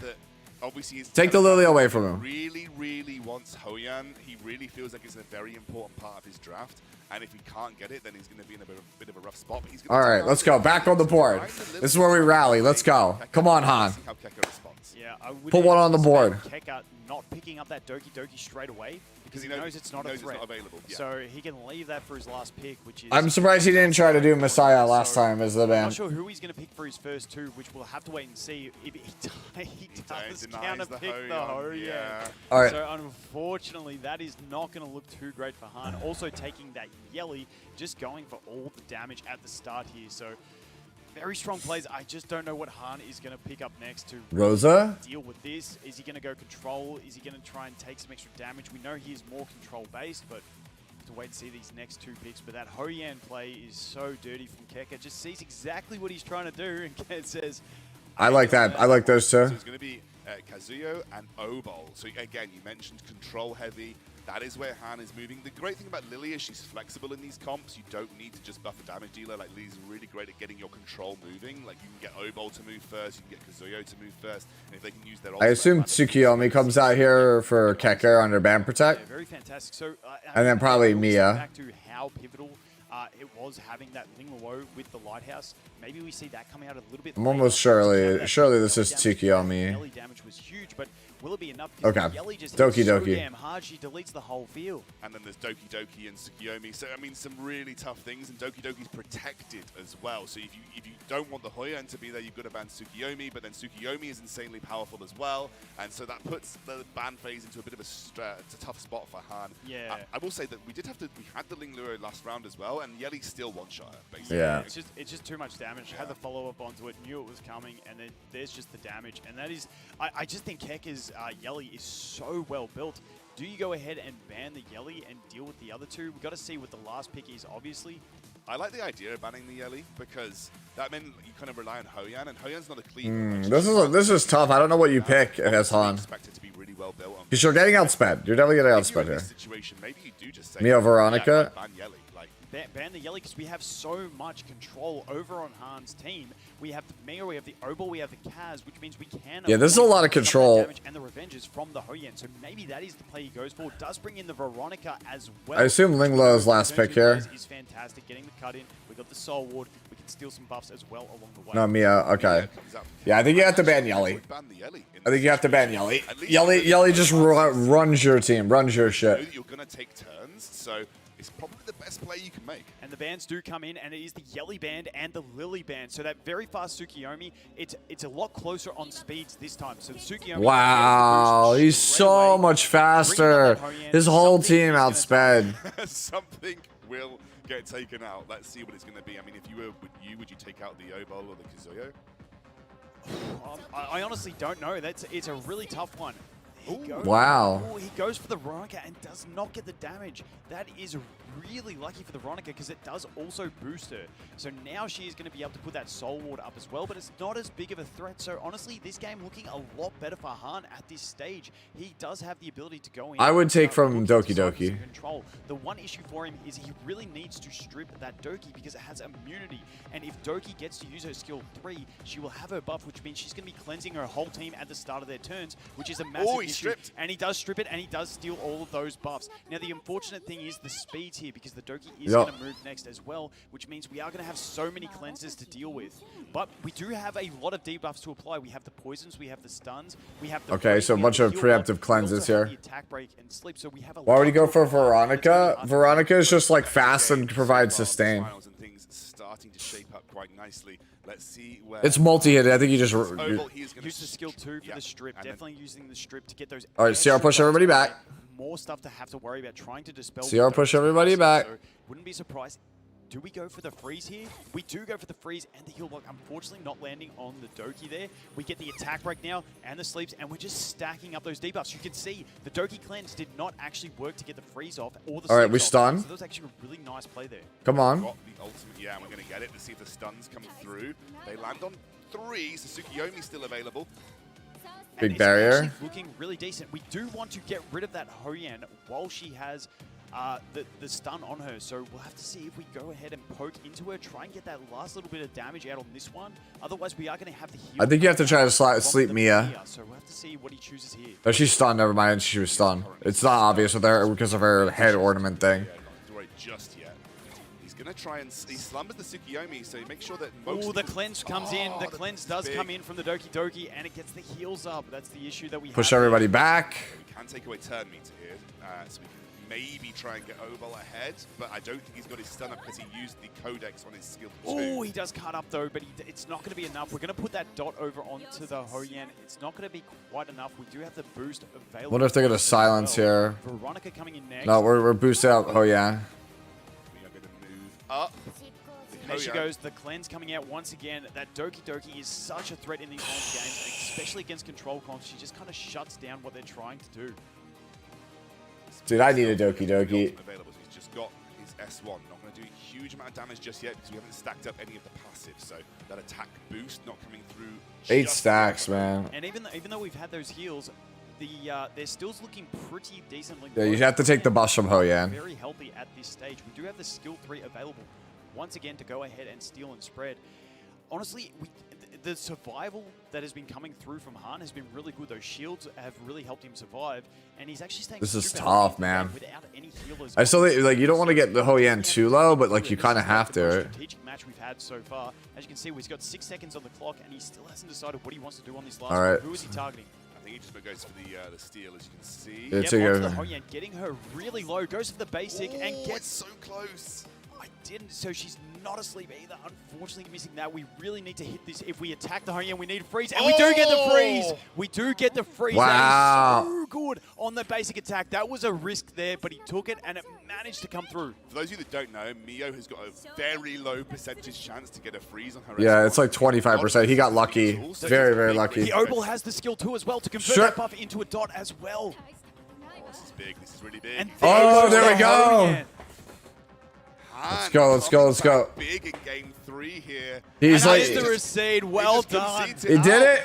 Obviously, Take the Lily away from him. Really wants Hoyan. He really feels like it's a very important part of his draft. And if he can't get it, then he's going to be in a bit of a rough spot. But he's All right, let's go. Back on the board. This is where we rally. Let's go. Come on, Han. See how Kekker responds. Yeah, I would Put one on the board. Kekker not picking up that Doki Doki straight away because he knows it's not a threat. Available. Yeah. So he can leave that for his last pick, which is... I'm surprised he didn't try to do Messiah last time as the I'm ban. not sure who he's going to pick for his first two, which we'll have to wait and see. If he does counter pick the Hoyan. Yeah. All right. So unfortunately, that is not going to look too great for Han. Also taking that Yelly, just going for all the damage at the start here. So very strong plays. I just don't know what Han is going to pick up next to Rosa? deal with this. Is he going to go control? Is he going to try and take some extra damage? We know he is more control based, but to wait and see these next two picks. But that Hoyan play is so dirty from Kekker. Just sees exactly what he's trying to do and says, I like that. I like those two. So it's going to be Kazuyo and Obol. So again, you mentioned control heavy. That is where Han is moving. The great thing about Lily is she's flexible in these comps. You don't need to just buff a damage dealer. Like, Lily's really great at getting your control moving. Like, you can get Obol to move first, you can get Kazuyo to move first, and if they can use their I assume Tsukiyomi comes out here for Kekker under ban protect. yeah, very fantastic. So, And then probably Mia. Back to how pivotal it was having that Ling Luo with the Lighthouse. Maybe we see that coming out a little bit I'm later. almost surely this is Damage, Tsukiyomi. Yelly damage was huge, but will it be enough? Because Okay. Yelly just Doki hits so Doki. damn hard, she deletes the whole field. And then there's Doki Doki and Tsukiyomi. So, I mean, some really tough things. And Doki Doki's protected as well. So, if you don't want the Hoyan to be there, you've got to ban Tsukiyomi. But then Tsukiyomi is insanely powerful as well. And so that puts the ban phase into a bit of it's a tough spot for Han. Yeah. I will say that we had the Ling Luo last round as well. And Yelly still one-shot her, basically. Yeah. It's just too much damage. Had the follow-up onto it, knew it was coming, and then there's just the damage. And that is, I just think Kekker's Yelly is so well built. Do you go ahead and ban the Yelly and deal with the other two? We've got to see what the last pick is, obviously. I like the idea of banning the Yelly because that meant you kind of rely on Hoyan, and Hoyan's not a clean. This is tough. I don't know what you pick as Han. Expect it to be really well built on. Because you're getting outsped. You're definitely getting If you're outsped in here. this situation, maybe you do just say Mia Veronica? Yeah, ban Yelly. Like, Ban the Yelly because we have so much control over on Han's team. We have the Mega, we have the Obol, we have the Kaz, which means we can. Yeah, this is a avoid lot of some control. damage and the revenges from the Hoyan. So maybe that is the play he goes for. Does bring in the Veronica as well. I assume Ling Luo's last pick here. Is fantastic. Getting the cut in. We got the Soul Ward. We can steal some buffs as well along the way. No, Mia. Okay. Yeah, I think you have to ban Yelly. ban the Yelly. I think you have to ban Yelly. Yelly just runs your team, runs your You know shit. that you're going to take turns, so it's probably the best play you can make. And the bans do come in, and it is the Yelly band and the Lily band. So that very fast Tsukiyomi, it's a lot closer on speeds this time. So the Tsukiyomi... Wow, he's so much faster. His whole team outsped. Something will get taken out. Let's see what it's going to be. I mean, if you were would you take out the Obol or the Kazuyo? I honestly don't know. It's a really tough one. Wow. He goes for the Veronica and does not get the damage. That is really lucky for the Veronica because it does also boost her. So now she is going to be able to put that Soul Ward up as well, but it's not as big of a threat. So honestly, this game looking a lot better for Han at this stage. He does have the ability to go in. I would take from look Doki to Doki. Control. The one issue for him is he really needs to strip that Doki because it has immunity. And if Doki gets to use her skill 3, she will have her buff, which means she's going to be cleansing her whole team at the start of their turns, which is a massive issue. Stripped. And he does strip it, and he does steal all of those buffs. Now, the unfortunate thing is the speeds here, because the Doki is going to move next as well, which means we are going to have so many cleanses to deal with. But we do have a lot of debuffs to apply. We have the poisons, we have the stuns, we have the... Okay, so a bunch of preemptive cleanses here. The attack break and sleep, so we have a Why would lot he go to for apply. Veronica? Veronica is just like fast and provides sustain. And things starting to shape up quite nicely. Let's see where It's multi-hit. I think you just... Obol, he is gonna Use the skill 2 for yeah, the strip. and then- Definitely using the strip to get those... All right, CR push everybody back. More stuff to have to worry about trying to dispel. CR push everybody back. So wouldn't be surprised. Do we go for the freeze here? We do go for the freeze and the heal block. Unfortunately, not landing on the Doki there. We get the attack break now and the sleeps, and we're just stacking up those debuffs. You can see the Doki cleanse did not actually work to get the freeze off or the All right, we sleeps off. stun. So that was actually a really nice play there. Come on. Got the ultimate, yeah, and we're going to get it to see if the stuns come through. They land on 3, so Tsukiyomi's still available. Big And barrier. It's actually looking really decent. We do want to get rid of that Hoyan while she has the stun on her. So we'll have to see if we go ahead and poke into her, try and get that last little bit of damage out on this one. Otherwise, we are going to have the heal. I think you have to try to sleep from Mia. So we'll have to see what he chooses here. Oh, she's stunned. Never mind. She was stunned. It's not obvious with her because of her head ornament thing. Yeah, not to worry just yet. He's going to try and he slumbers the Tsukiyomi, so he makes sure that most. Oh, the cleanse comes in. The that's cleanse does big. come in from the Doki Doki, and it gets the heals up. That's the issue that we Push have. everybody back. We can take away turn meter here, so we can maybe try and get Obel ahead, but I don't think he's got his stun up because he used the Codex on his skill 2. Oh, he does cut up though, but it's not going to be enough. We're going to put that dot over onto the Hoyan. It's not going to be quite enough. We do have the boost available. Wonder if they're gonna silence here. Veronica coming in next. No, we're boosted out. Oh yeah. We are going to move up. There she goes, the cleanse coming out once again. That Doki Doki is such a threat in these kind of games, especially against control comps. She just kind of shuts down what they're trying to do. Dude, I need a Doki Doki. Available, so he's just got his S1. Not going to do a huge amount of damage just yet because we haven't stacked up any of the passives. So that attack boost not coming through. 8 just stacks, yet. man. And even though we've had those heals, they're still looking pretty decently. Yeah, you have to take the buffs from Hoyan. Very healthy at this stage. We do have the skill 3 available once again to go ahead and steal and spread. Honestly, the survival that has been coming through from Han has been really good. Those shields have really helped him survive, and he's actually staying. This is super tough, healthy man. Without any healers. I still think, like, you don't want to get the Hoyan too low, but like you kind of have The most to. strategic match we've had so far. As you can see, he's got 6 seconds on the clock, and he still hasn't decided what he wants to do on this last All right. one. Who is he targeting? I think he just goes for the steal, as you can see. Yeah, Yep, take onto it. the Hoyan, getting her really low, goes for the basic, and Oh, gets. it's so close. I didn't, so she's not asleep either. Unfortunately, missing that. We really need to hit this. If we attack the Hoyan, we need a freeze, and we do get the freeze. We do get the freeze. Wow. That is so good on the basic attack. That was a risk there, but he took it, and it managed to come through. For those of you that don't know, Mio has got a very low percentage chance to get a freeze on her. Yeah, S1. it's like 25%. He got lucky. Very, very lucky. The Obel has the skill too as well to convert Sure. that buff into a dot as well. Oh, this is big. This is really big. And Oh, goes there we the go. Hoyan. Han let's go, let's go. coming back Big in game 3 here. He's And like, there's the recede. Well done. he did it.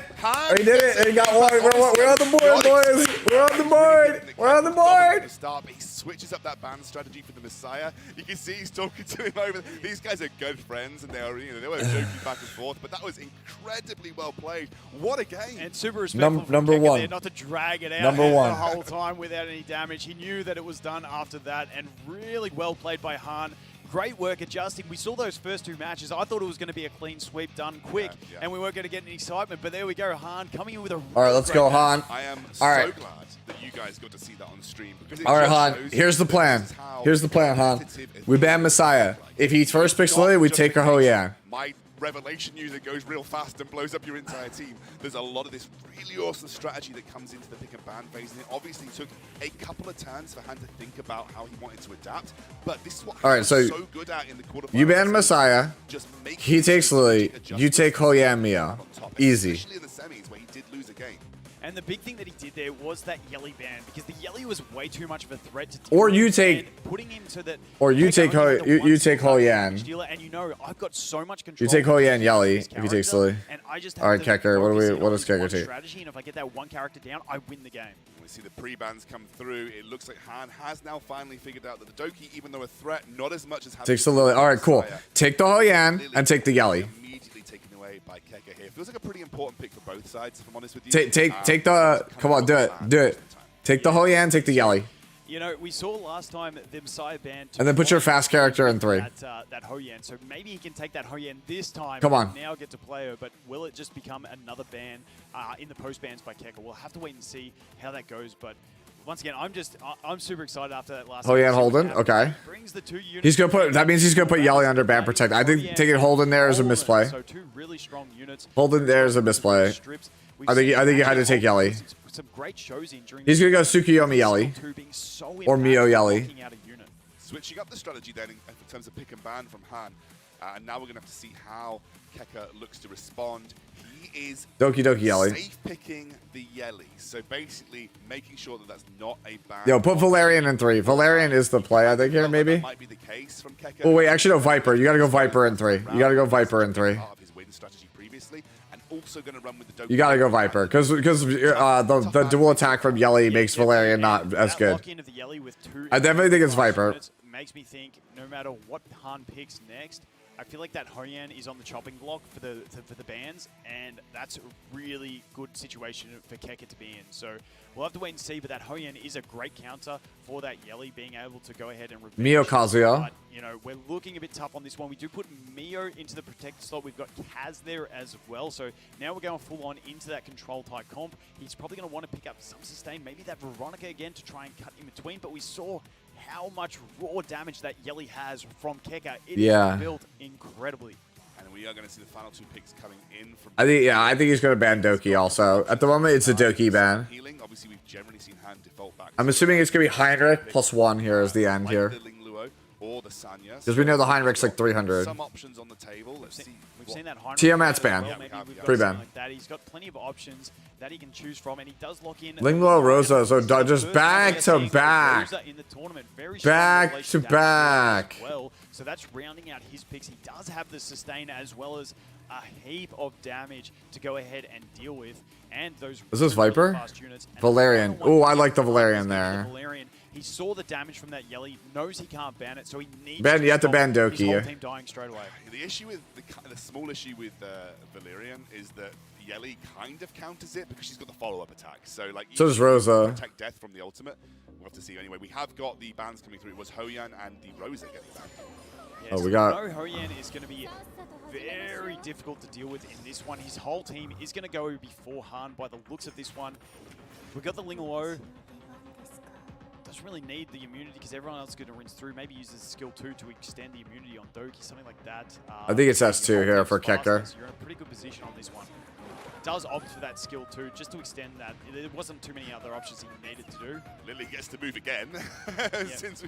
He did it. He got one. We're on the board, boys. We're on the board. We're on the board. Start, but he switches up that ban strategy for the Messiah. You can see he's talking to him over. These guys are good friends, and they were joking back and forth. But that was incredibly well played. What a game! And super respectful from Number Kekker one. there, not to drag it out Number one. the whole time without any damage. He knew that it was done after that, and really well played by Han. Great work adjusting. We saw those first 2 matches. I thought it was going to be a clean sweep done quick, Yeah. and we weren't going to get any excitement. But there we go, Han coming in with a. All right, let's go, Han. I am All so right. glad that you guys got to see that on stream. Because it All right, just Han. shows Here's the that plan. this is how Here's the plan, Han. competitive We it ban is. Messiah. If he first picks Lily, we Not take her just the case. Hoyan. My revelation user goes real fast and blows up your entire team. There's a lot of this really awesome strategy that comes into the pick and ban phase, and it obviously took a couple of turns for Han to think about how he wanted to adapt. But this is what All right, Han so was so good at in the quarterfinals. You ban Messiah. Just make He takes Lily. strategic You take adjustments Hoyan Mia. on top, Easy. Especially in the semis where he did lose a game. And the big thing that he did there was that Yelly ban, because the Yelly was way too much of a threat to deal Or with, you take- and putting him so that Or you Kekker take only Ho- had the you one take single Hoyan. damage dealer, and you know I've got so much control. You take Hoyan over Yelly this if he takes character, Lily. and I just All right, have to Kekker, what do focus we- in what on does this Kekker one take? strategy, and if I get that one character down, I win the game. We see the pre-bans come through. It looks like Han has now finally figured out that the Doki, even though a threat, not as much as having Takes the Lily. All right, cool. Messiah, Take the Hoyan Lily and take the Yelly. Immediately taken away by Kekker here. Feels like a pretty important pick for both sides, if I'm honest with you. Take the. Coming Come on, off do the it. ban Do at it. the same time. Take the Hoyan. Take the Yelly. You know, we saw last time the Messiah ban. And then put your fast character in 3. That Hoyan. So maybe he can take that Hoyan this time. Come on. And now get to play her. But will it just become another ban in the post bans by Kekker? We'll have to wait and see how that goes. But once again, I'm super excited after that last. Hoyan episode. Holden? Okay. Brings the 2 units. He's gonna put. That means he's gonna put Yelly under ban protect. I think taking Holden there is a misplay. So 2 really strong units. Holden there is a misplay. Strips. I think you had to take Yelly. Some great shows in during. He's gonna go Tsukiyomi Yelly. Being so Or Mio impactful Yelly. blocking out a unit. Switching up the strategy then in terms of pick and ban from Han. And now we're going to have to see how Kekker looks to respond. He is Doki Doki Yelly. safe picking the Yelly. So basically making sure that that's not a ban. Yo, put Valerian in 3. Valerian is the play, I think, here, maybe. That might be the case from Kekker. Oh, wait, actually, no, Viper. You gotta go Viper in 3. You gotta go Viper in 3. Part of his win strategy previously, and also going to run with the Doki. You gotta go Viper, because the dual attack from Yelly makes Valerian not as good. Lock-in of the Yelly with 2 I definitely think it's Viper. makes me think no matter what Han picks next, I feel like that Hoyan is on the chopping block for the bans, and that's a really good situation for Kekker to be in. So we'll have to wait and see, but that Hoyan is a great counter for that Yelly being able to go ahead and revenge. Mio Kazuya. But, you know, we're looking a bit tough on this one. We do put Mio into the protector slot. We've got Kaz there as well. So now we're going full on into that control type comp. He's probably going to want to pick up some sustain, maybe that Veronica again to try and cut in between, but we saw how much raw damage that Yelly has from Kekker. It is built incredibly. And we are going to see the final 2 picks coming in from. I think he's gonna ban Doki also. At the moment, it's a Doki ban. Healing. Obviously, we've generally seen Han default back. I'm assuming it's gonna be Heinrich +1 here as the end here. Or the Sanya. Because we know the Heinrich's like 300. Some options on the table. Let's see. We've seen that Heinrich. Tiamat's ban. Pre-ban. Like that. He's got plenty of options that he can choose from, and he does lock in. Linglo Rosa, so just back to back. In the tournament, very back to back. Well, so that's rounding out his picks. He does have the sustain as well as a heap of damage to go ahead and deal with. And those is this Viper? fast units. Valerian. Oh, I like the Valerian there. Valerian. He saw the damage from that Yelly, knows he can't ban it, so he needs Ben, to you have to stop ban his whole Doki. team dying straight away. The issue with the small issue with Valerian is that Yelly kind of counters it because she's got the follow-up attack. So like, so does Rosa. Protect death from the ultimate. We'll have to see. Anyway, we have got the bans coming through. It was Hoyan and the Rosa getting banned. Yeah, oh, so we got. No Hoyan is going to be very difficult to deal with in this one. His whole team is going to go before Han by the looks of this one. We've got the Ling Lo. Doesn't really need the immunity because everyone else is going to rinse through. Maybe uses skill 2 to extend the immunity on Doki, something like that. I think it's S2 here for Kekker. So you're in a pretty good position on this one. Does opt for that skill 2 just to extend that. There wasn't too many other options he needed to do. Lily gets to move again. Since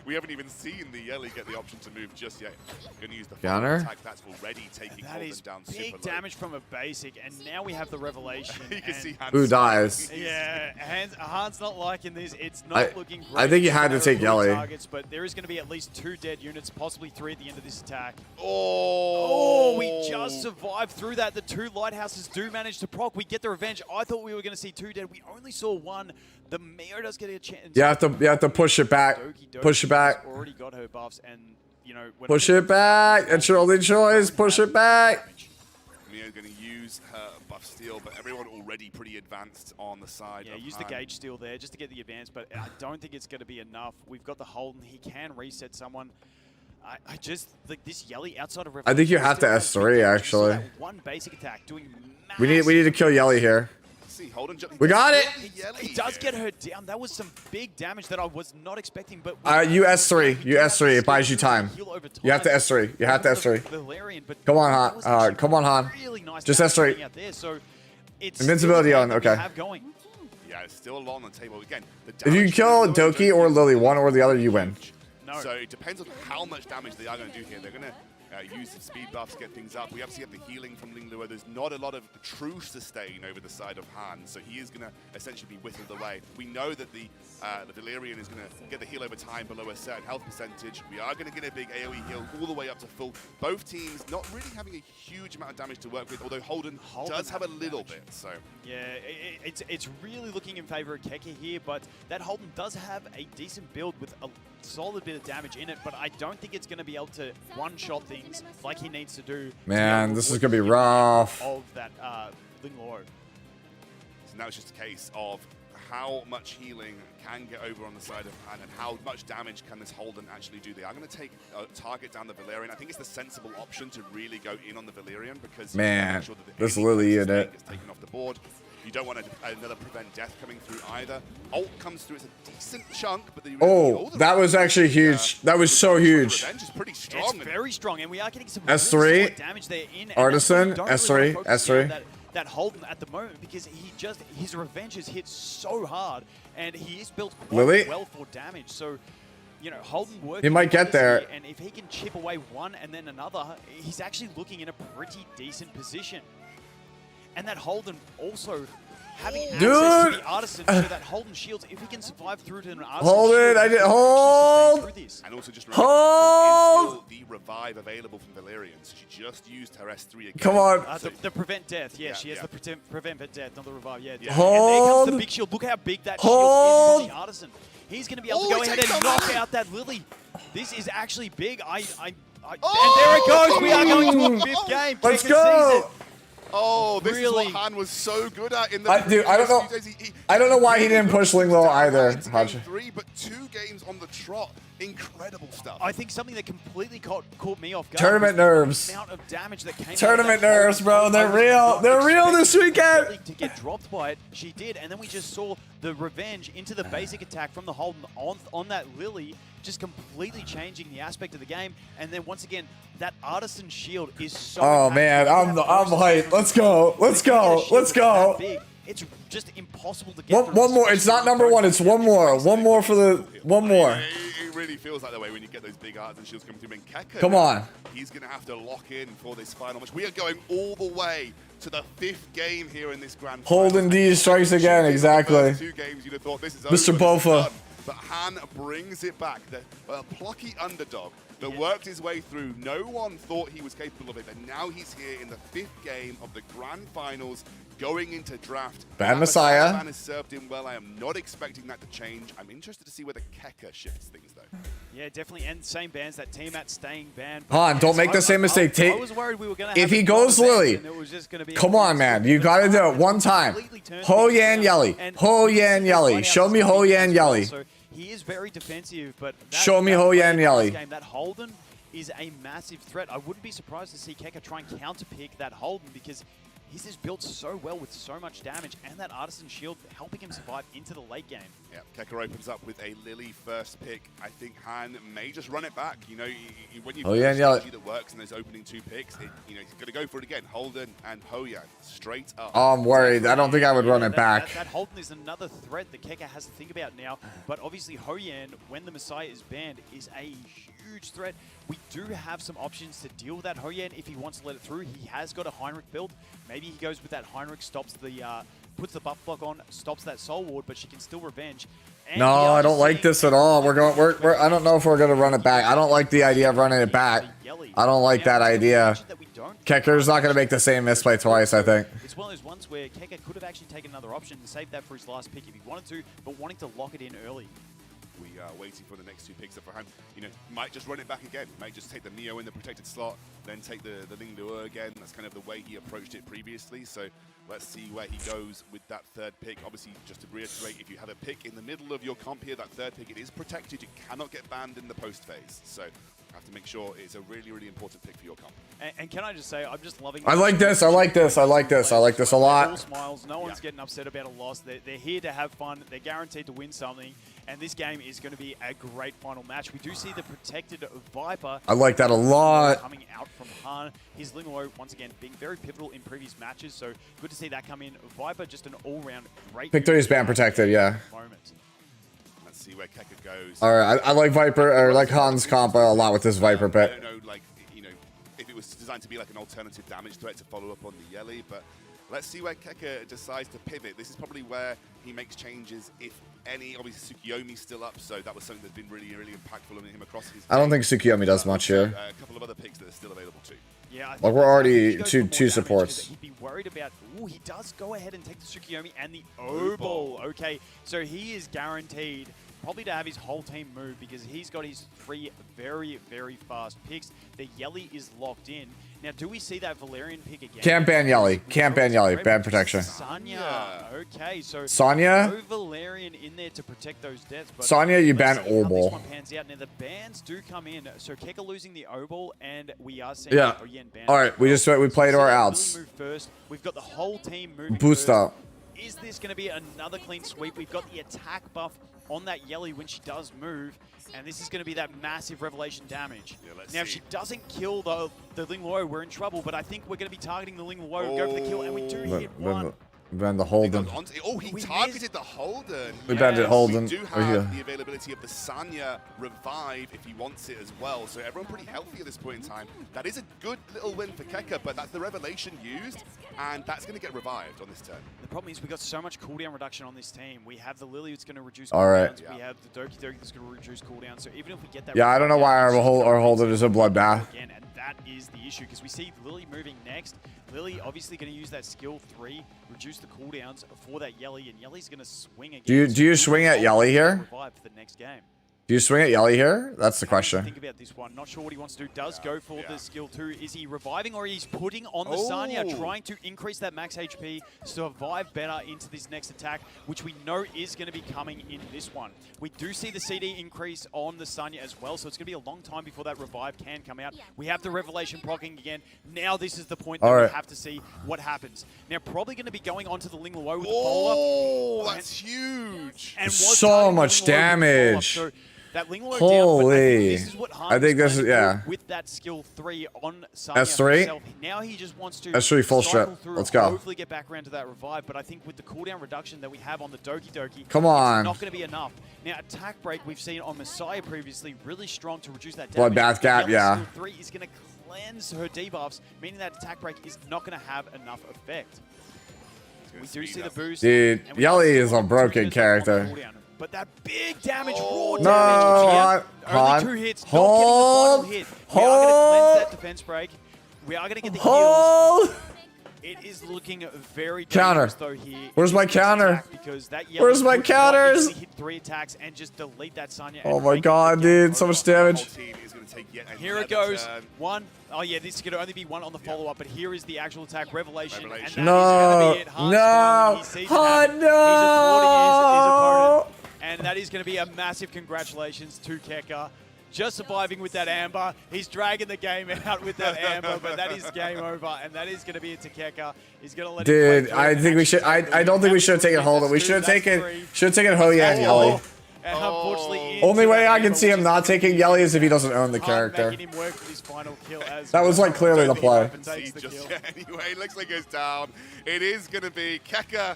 we haven't even seen the Yelly get the option to move just yet. Going to use the Counter attack. That's already taking That is down big super low. damage from a basic, and now we have the revelation. You can see who dies. Yeah, Han's not liking this. It's not looking great. I think you had to take Yelly. Targets, but there is going to be at least 2 dead units, possibly 3 at the end of this attack. Oh, we just survived through that. The 2 lighthouses do manage to proc. We get the revenge. I thought we were going to see 2 dead. We only saw 1. The Mayor does get a chance. You have to push it back. Push it back. Already got her buffs, and you know. Push it back. It's your only choice. Push it back. Mia's going to use her buff steal, but everyone already pretty advanced on the side. Yeah, use the gauge steal there just to get the advance, but I don't think it's going to be enough. We've got the Holden. He can reset someone. I just like this Yelly outside of. I think you have to S3 actually. One basic attack doing. We need to kill Yelly here. See, Holden we got it. He does get her down. That was some big damage that I was not expecting. But you S3. You S3. It buys you time. You have to S3. You have to S3. Come on, Han. Come on, Han. Just S3. So it's invincibility on. Okay. Yeah, it's still a lot on the table again. If you kill Doki or Lily, one or the other, you win. No. So it depends on how much damage they are going to do here. They're going to use some speed buffs, get things up. We obviously have the healing from Ling Luo. There's not a lot of true sustain over the side of Han, so he is going to essentially be whittled away. We know that the Valerian is going to get the heal over time below a certain health percentage. We are going to get a big AoE heal all the way up to full. Both teams not really having a huge amount of damage to work with, although Holden does have a little bit. So yeah, it's really looking in favor of Kekker here, but that Holden does have a decent build with a solid bit of damage in it, but I don't think it's going to be able to one-shot things like he needs to do. Man, this is going to be rough. Of that Ling Luo. So now it's just a case of how much healing can get over on the side of Han and how much damage can this Holden actually do. They are going to take a target down the Valerian. I think it's the sensible option to really go in on the Valerian because man, sure that there's Lily in it. Gets taken off the board. You don't want another prevent death coming through either. Ult comes through. It's a decent chunk, but that was actually huge. That was so huge. Revenge is pretty strong. It's very strong, and we are getting some S3 really damage there in Artisan S3. That Holden at the moment because his revenge has hit so hard, and he is built quite well for damage. So you know, Holden working. He might get there. here, and if he can chip away one and then another, he's actually looking in a pretty decent position. And that Holden also having access to the Artisan, so that Holden shields, if he can survive through to an Artisan Hold shield, it, I did he can hold. sustain through this. And also just Hold! remember, there's still the revive available from Valerian, so she just used her S3 again. Come on. The prevent death, yeah, Yeah, she has yeah. the prevent death, not the revive, yeah. Yeah. And there comes Hold. the big shield. Look how big that Hold. shield is from the Artisan. He's going to be able to Oh, go he ahead takes and some knock damage. out that Lily. This is actually big. And there it goes. We are going to a fifth game. Let's Kekker go. sees it. Oh, this Really? is what Han was so good at in the Dude, I don't know. previous few days. I don't know why he didn't push Linglo either, Into game Hodge. 3, but 2 games on the trot. Incredible stuff. I think something that completely caught me off guard. Tournament was the nerves. amount of damage that came Tournament out of that nerves, Holden. bro. I They're was real. not They're real this expecting weekend. to get dropped by it. She did, and then we just saw the revenge into the basic attack from the Holden on that Lily, just completely changing the aspect of the game. And then once again, that Artisan shield is so. Oh impactful. man, You I'm have hyped. those- Let's go. Let's When you get a go. shield Let's that's go. that big, it's just impossible to get. One more. It's not number one. It's one more. One more for the. One more. It really feels like that way when you get those big hearts and shields coming through. And Kekker, Come on. He's going to have to lock in for this final match. We are going all the way to the 5th game here in this grand final. Holden D strikes again. Exactly. 2 games, you'd have thought this is Mr. over, this is Bofa. done. But Han brings it back. The plucky underdog that worked his way through. No one thought he was capable of it, but now he's here in the 5th game of the grand finals, going into draft. Bad That Messiah. Man has served him well. I am not expecting that to change. I'm interested to see whether Kekker shifts things, though. Yeah, definitely. And same bands, that team at staying banned. Han, don't make the same mistake. I was worried we were going to If he goes Lily, come on, man. You got to do it one time. Ho Yan Yelly. Ho Yan Yelly. Show me Ho Yan Yelly. So he is very defensive, but Show me Ho Yan Yelly. That Holden is a massive threat. I wouldn't be surprised to see Kekker try and counterpick that Holden because he's just built so well with so much damage and that Artisan shield helping him survive into the late game. Yeah, Kekker opens up with a Lily first pick. I think Han may just run it back. You know, when you've got a strategy that works and there's opening 2 picks, he's going to go for it again. Holden and Hoyan straight up. Oh, I'm worried. I don't think I would run it back. That Holden is another threat that Kekker has to think about now. But obviously Hoyan, when the Messiah is banned, is a huge threat. We do have some options to deal with that Hoyan if he wants to let it through. He has got a Heinrich build. Maybe he goes with that Heinrich, stops the puts the buff block on, stops that soul ward, but she can still revenge. And No, I don't like this at all. We're I don't know if we're gonna run it back. I don't like the idea of running it back. I don't like that idea. Kekker's not gonna make the same misplay twice, I think. It's one of those ones where Kekker could have actually taken another option and saved that for his last pick if he wanted to, but wanting to lock it in early. We are waiting for the next 2 picks up for Han. You know, might just run it back again. Might just take the Neo in the protected slot, then take the Ling Duo again. That's kind of the way he approached it previously. So let's see where he goes with that 3rd pick. Obviously, just to reiterate, if you have a pick in the middle of your comp here, that 3rd pick, it is protected. You cannot get banned in the post phase. So have to make sure it's a really, really important pick for your comp. And can I just say, I'm just loving. I like this. I like this. I like this. I like this a All lot. smiles. No one's getting upset about a loss. They're here to have fun. They're guaranteed to win something. And this game is going to be a great final match. We do see the protected Viper. I like that a lot. Coming out from Han. His Linglo, once again, being very pivotal in previous matches. So good to see that come in. Viper, just an all-round great. Pick 3 is band protected, yeah. Let's see where Kekker goes. All right, I like Viper, or like Han's comp a lot with this Viper I pick. don't know, like, you know, if it was designed to be like an alternative damage threat to follow up on the Yelly, but let's see where Kekker decides to pivot. This is probably where he makes changes, if any. Obviously, Tsukiyomi's still up, so that was something that's been really, really impactful on him across his I don't think Tsukiyomi does much here. A couple of other picks that are still available too. Yeah, I think Like, we're already he goes two for more damage supports. that He'd be worried about. Ooh, he does go ahead and take the Tsukiyomi and the O-Ball. Okay, so he is guaranteed probably to have his whole team move because he's got his 3 very, very fast picks. The Yelly is locked in. Now, do we see that Valerian pick again? Can't ban Yelly. Can't ban Yelly. Bad protection. Sonya. Okay, so Sonya? no Valerian in there to protect those deaths. But Sonya, you ban let's see how O-Ball. this one pans out. Now, the bans do come in. So Kekker losing the O-Ball, and we are seeing Yeah. Oyen ban. All right, we played our Lily outs. move first. We've got the whole team moving Boost first. up. Is this going to be another clean sweep? We've got the attack buff on that Yelly when she does move, and this is going to be that massive revelation damage. Yeah, let's now, if see. she doesn't kill the Ling Luo, we're in trouble, but I think we're going to be targeting the Ling Luo, go for the kill, and we do hit one. Banned the He Holden. goes onto- Oh, he targeted the Holden. We banned it Holden. We do Oh, have yeah. the availability of the Sanya revive if he wants it as well. So everyone pretty healthy at this point in time. That is a good little win for Kekker, but that's the revelation used, and that's going to get revived on this turn. The problem is we got so much cooldown reduction on this team. We have the Lily that's going to reduce All right. cooldowns. We have the Doki Doki that's going to reduce cooldowns. So even if we get that, Yeah, I don't know why our Holden is a bloodbath. Again, and that is the issue because we see Lily moving next. Lily obviously going to use that skill 3, reduce the cooldowns for that Yelly, and Yelly's going to swing again. Do you swing at Yelly here? Revive for the next game. Do you swing at Yelly here? That's the question. Think about this one. Not sure what he wants to do. Does go for the skill 2. Is he reviving or he's putting on the Sanya, trying to increase that max HP, survive better into this next attack, which we know is going to be coming in this one. We do see the CD increase on the Sanya as well, so it's going to be a long time before that revive can come out. We have the Revelation proccing again. Now this is the point that we have to see what happens. Now probably going to be going onto the Ling Luo with the follow-up. Oh, that's huge. And so much damage. That Ling Luo Holy. down, but I think this is, yeah. With that skill 3 on Sanya S3? himself. Now he just wants to S3 full cycle strip. through, Let's go. hopefully get back around to that revive, but I think with the cooldown reduction that we have on the Doki Doki, Come on. it's not going to be enough. Now attack break we've seen on Messiah previously, really strong to reduce that damage. Bloodbath gap, yeah. Skill 3 is going to cleanse her debuffs, meaning that attack break is not going to have enough effect. We do see the boost. Dude, Yelly is a broken character. But that big damage, raw No, damage. Han. Only 2 hits, Hold. not getting the final hit. We are going to cleanse that defense break. We are going to get the heals. Hold. It is looking very Counter. dangerous though here. Where's my counter? Because that Where's my would counters? easily hit 3 attacks and just delete that Sanya. Oh and my break god, the game dude. So over. much damage. Here it goes. 1. Oh yeah, this is going to only be 1 on the follow-up, but here is the actual attack, Revelation. And that No. is going to be it. Han's No. finally, he sees it Han, happen. He's applauding his opponent. no. And that is going to be a massive congratulations to Kekker. Just surviving with that Amber. He's dragging the game out with that Amber, but that is game over, and that is going to be it to Kekker. He's going to let Dude, it play I through think and we should. I don't think we should have taken Holden. We should have taken. Should have taken Hoyan Yelly. And unfortunately, Only into way that I Amber, can see which him is not taking Yelly is if he doesn't own the Han character. making him work for his final kill as That was, like, clearly the play. Anyway, it looks like it goes down. It is going to be Kekker.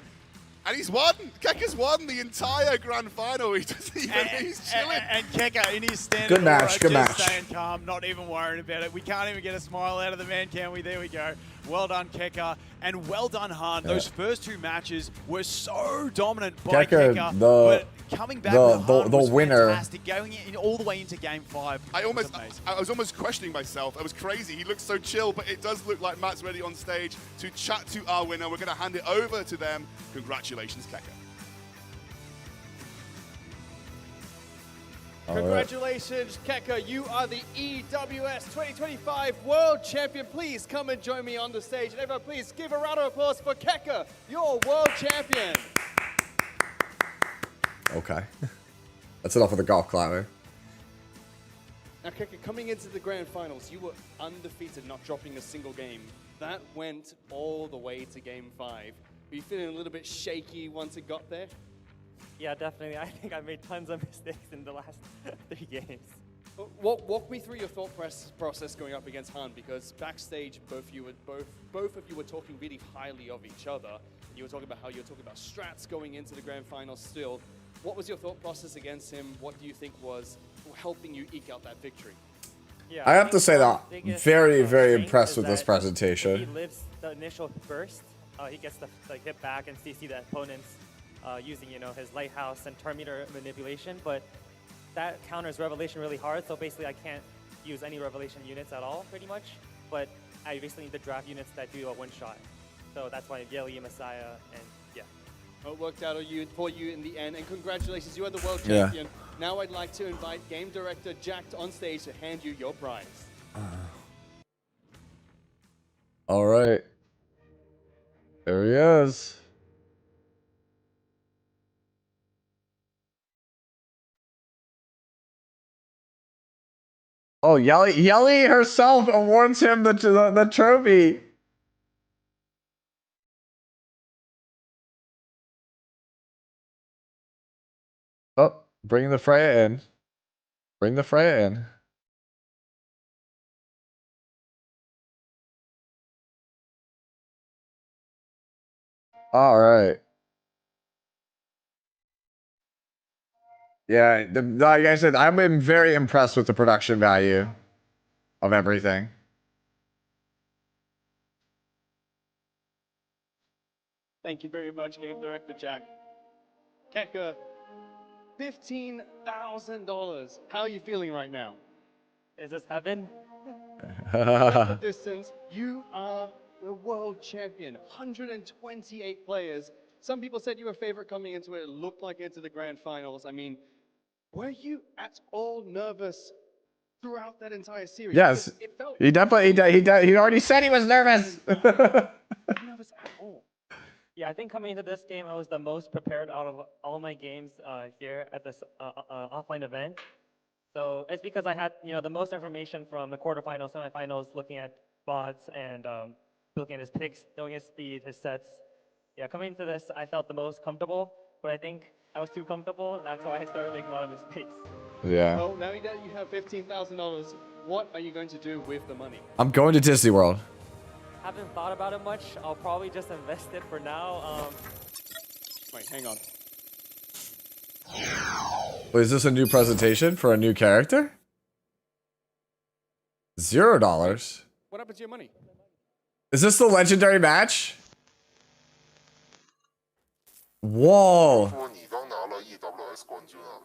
And he's won. Kekker's won the entire grand final. He doesn't even. He's chilling. And Kekker in his standard Good match, aura, good just match. staying calm, not even worrying about it. We can't even get a smile out of the man, can we? There we go. Well done, Kekker, and well done, Han. Yeah. Those first 2 matches were so dominant by Kekker, Kekker, the- but coming back the- with the- Han the was winner. fantastic, going in all the way into Game 5. I was almost questioning myself. I was crazy. He looks so chill, but it does look like Matt's ready on stage to chat to our winner. We're going to hand it over to them. Congratulations, Kekker. Congratulations, Kekker. You are the EWS 2025 World Champion. Please come and join me on the stage. And everyone, please give a round of applause for Kekker, your World Champion. Okay. That's enough of the golf clatter. Now, Kekker, coming into the grand finals, you were undefeated, not dropping a single game. That went all the way to Game 5. Were you feeling a little bit shaky once it got there? Yeah, definitely. I think I made tons of mistakes in the last 3 games. Walk me through your thought process going up against Han, because backstage both of you were talking really highly of each other. You were talking about how you were talking about strats going into the grand finals still. What was your thought process against him? What do you think was helping you eke out that victory? Yeah, I have to think say that the biggest, very, very strength impressed is with this that presentation. If he lives the initial burst, he gets to hit back and CC the opponents using his lighthouse and turn meter manipulation. But that counters Revelation really hard. So basically, I can't use any Revelation units at all, pretty much. But I basically need to draft units that do a one shot. So that's why Yelly, Messiah, and yeah. Well, it worked out for you in the end, and congratulations, you are the world Yeah. champion. Now I'd like to invite Game Director Jack on stage to hand you your prize. All right. There he is. Oh, Yelly herself awards him the trophy. Oh, bring the Freya in. Bring the Freya in. All right. Yeah, like I said, I'm very impressed with the production value of everything. Thank you very much, Game Director Jack. Kekker, $15,000. How are you feeling right now? Is this heaven? The distance, you are the world champion. 128 players. Some people said you were favorite coming into it. It looked like into the grand finals. I mean, were you at all nervous throughout that entire series? Yes, Because it felt he definitely he already said he was nervous. nervous at all. Yeah, I think coming into this game, I was the most prepared out of all my games here at this offline event. So it's because I had, the most information from the quarterfinals, semifinals, looking at bots and looking at his picks, knowing his speed, his sets. Yeah, coming into this, I felt the most comfortable, but I think I was too comfortable, and that's why I started making a lot of mistakes. Yeah. Well, now that you have $15,000, what are you going to do with the money? I'm going to Disney World. Haven't thought about it much. I'll probably just invest it for now. Wait, hang on. Wait, is this a new presentation for a new character? $0. What happened to your money? Is this the legendary match? Whoa. 说你刚拿了 EWS 冠军啊，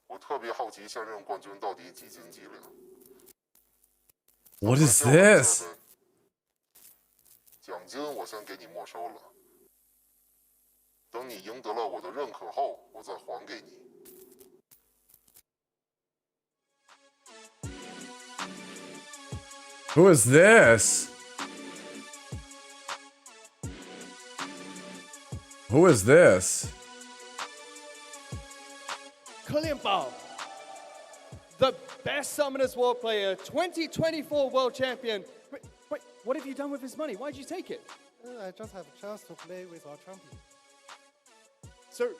我特别好奇现任冠军到底几斤几两。 What is this? 奖金我先给你没收了，等你赢得了我的认可后，我再还给你。 Who is this? Who is this? Bao, the best Summoners World player, 2024 World Champion. Wait, what have you done with his money? Why'd you take it? I just have a chance to play with our champion. So,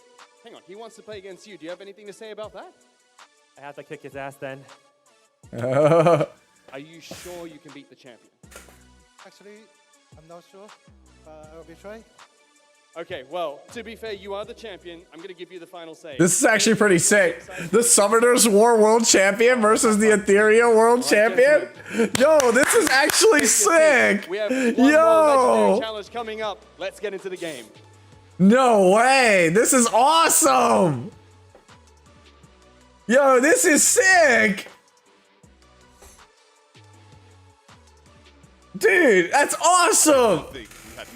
hang on, he wants to play against you. Do you have anything to say about that? I have to kick his ass then. Are you sure you can beat the champion? Actually, I'm not sure, but I will be trying. Okay, well, to be fair, you are the champion. I'm going to give you the final say. This is actually pretty sick. The Summoners War World Champion versus the Etheria World Champion. Yo, this is actually sick. We have one more Yo. legendary challenge coming up. Let's get into the game. No way. This is awesome. Yo, this is sick. Dude, that's awesome.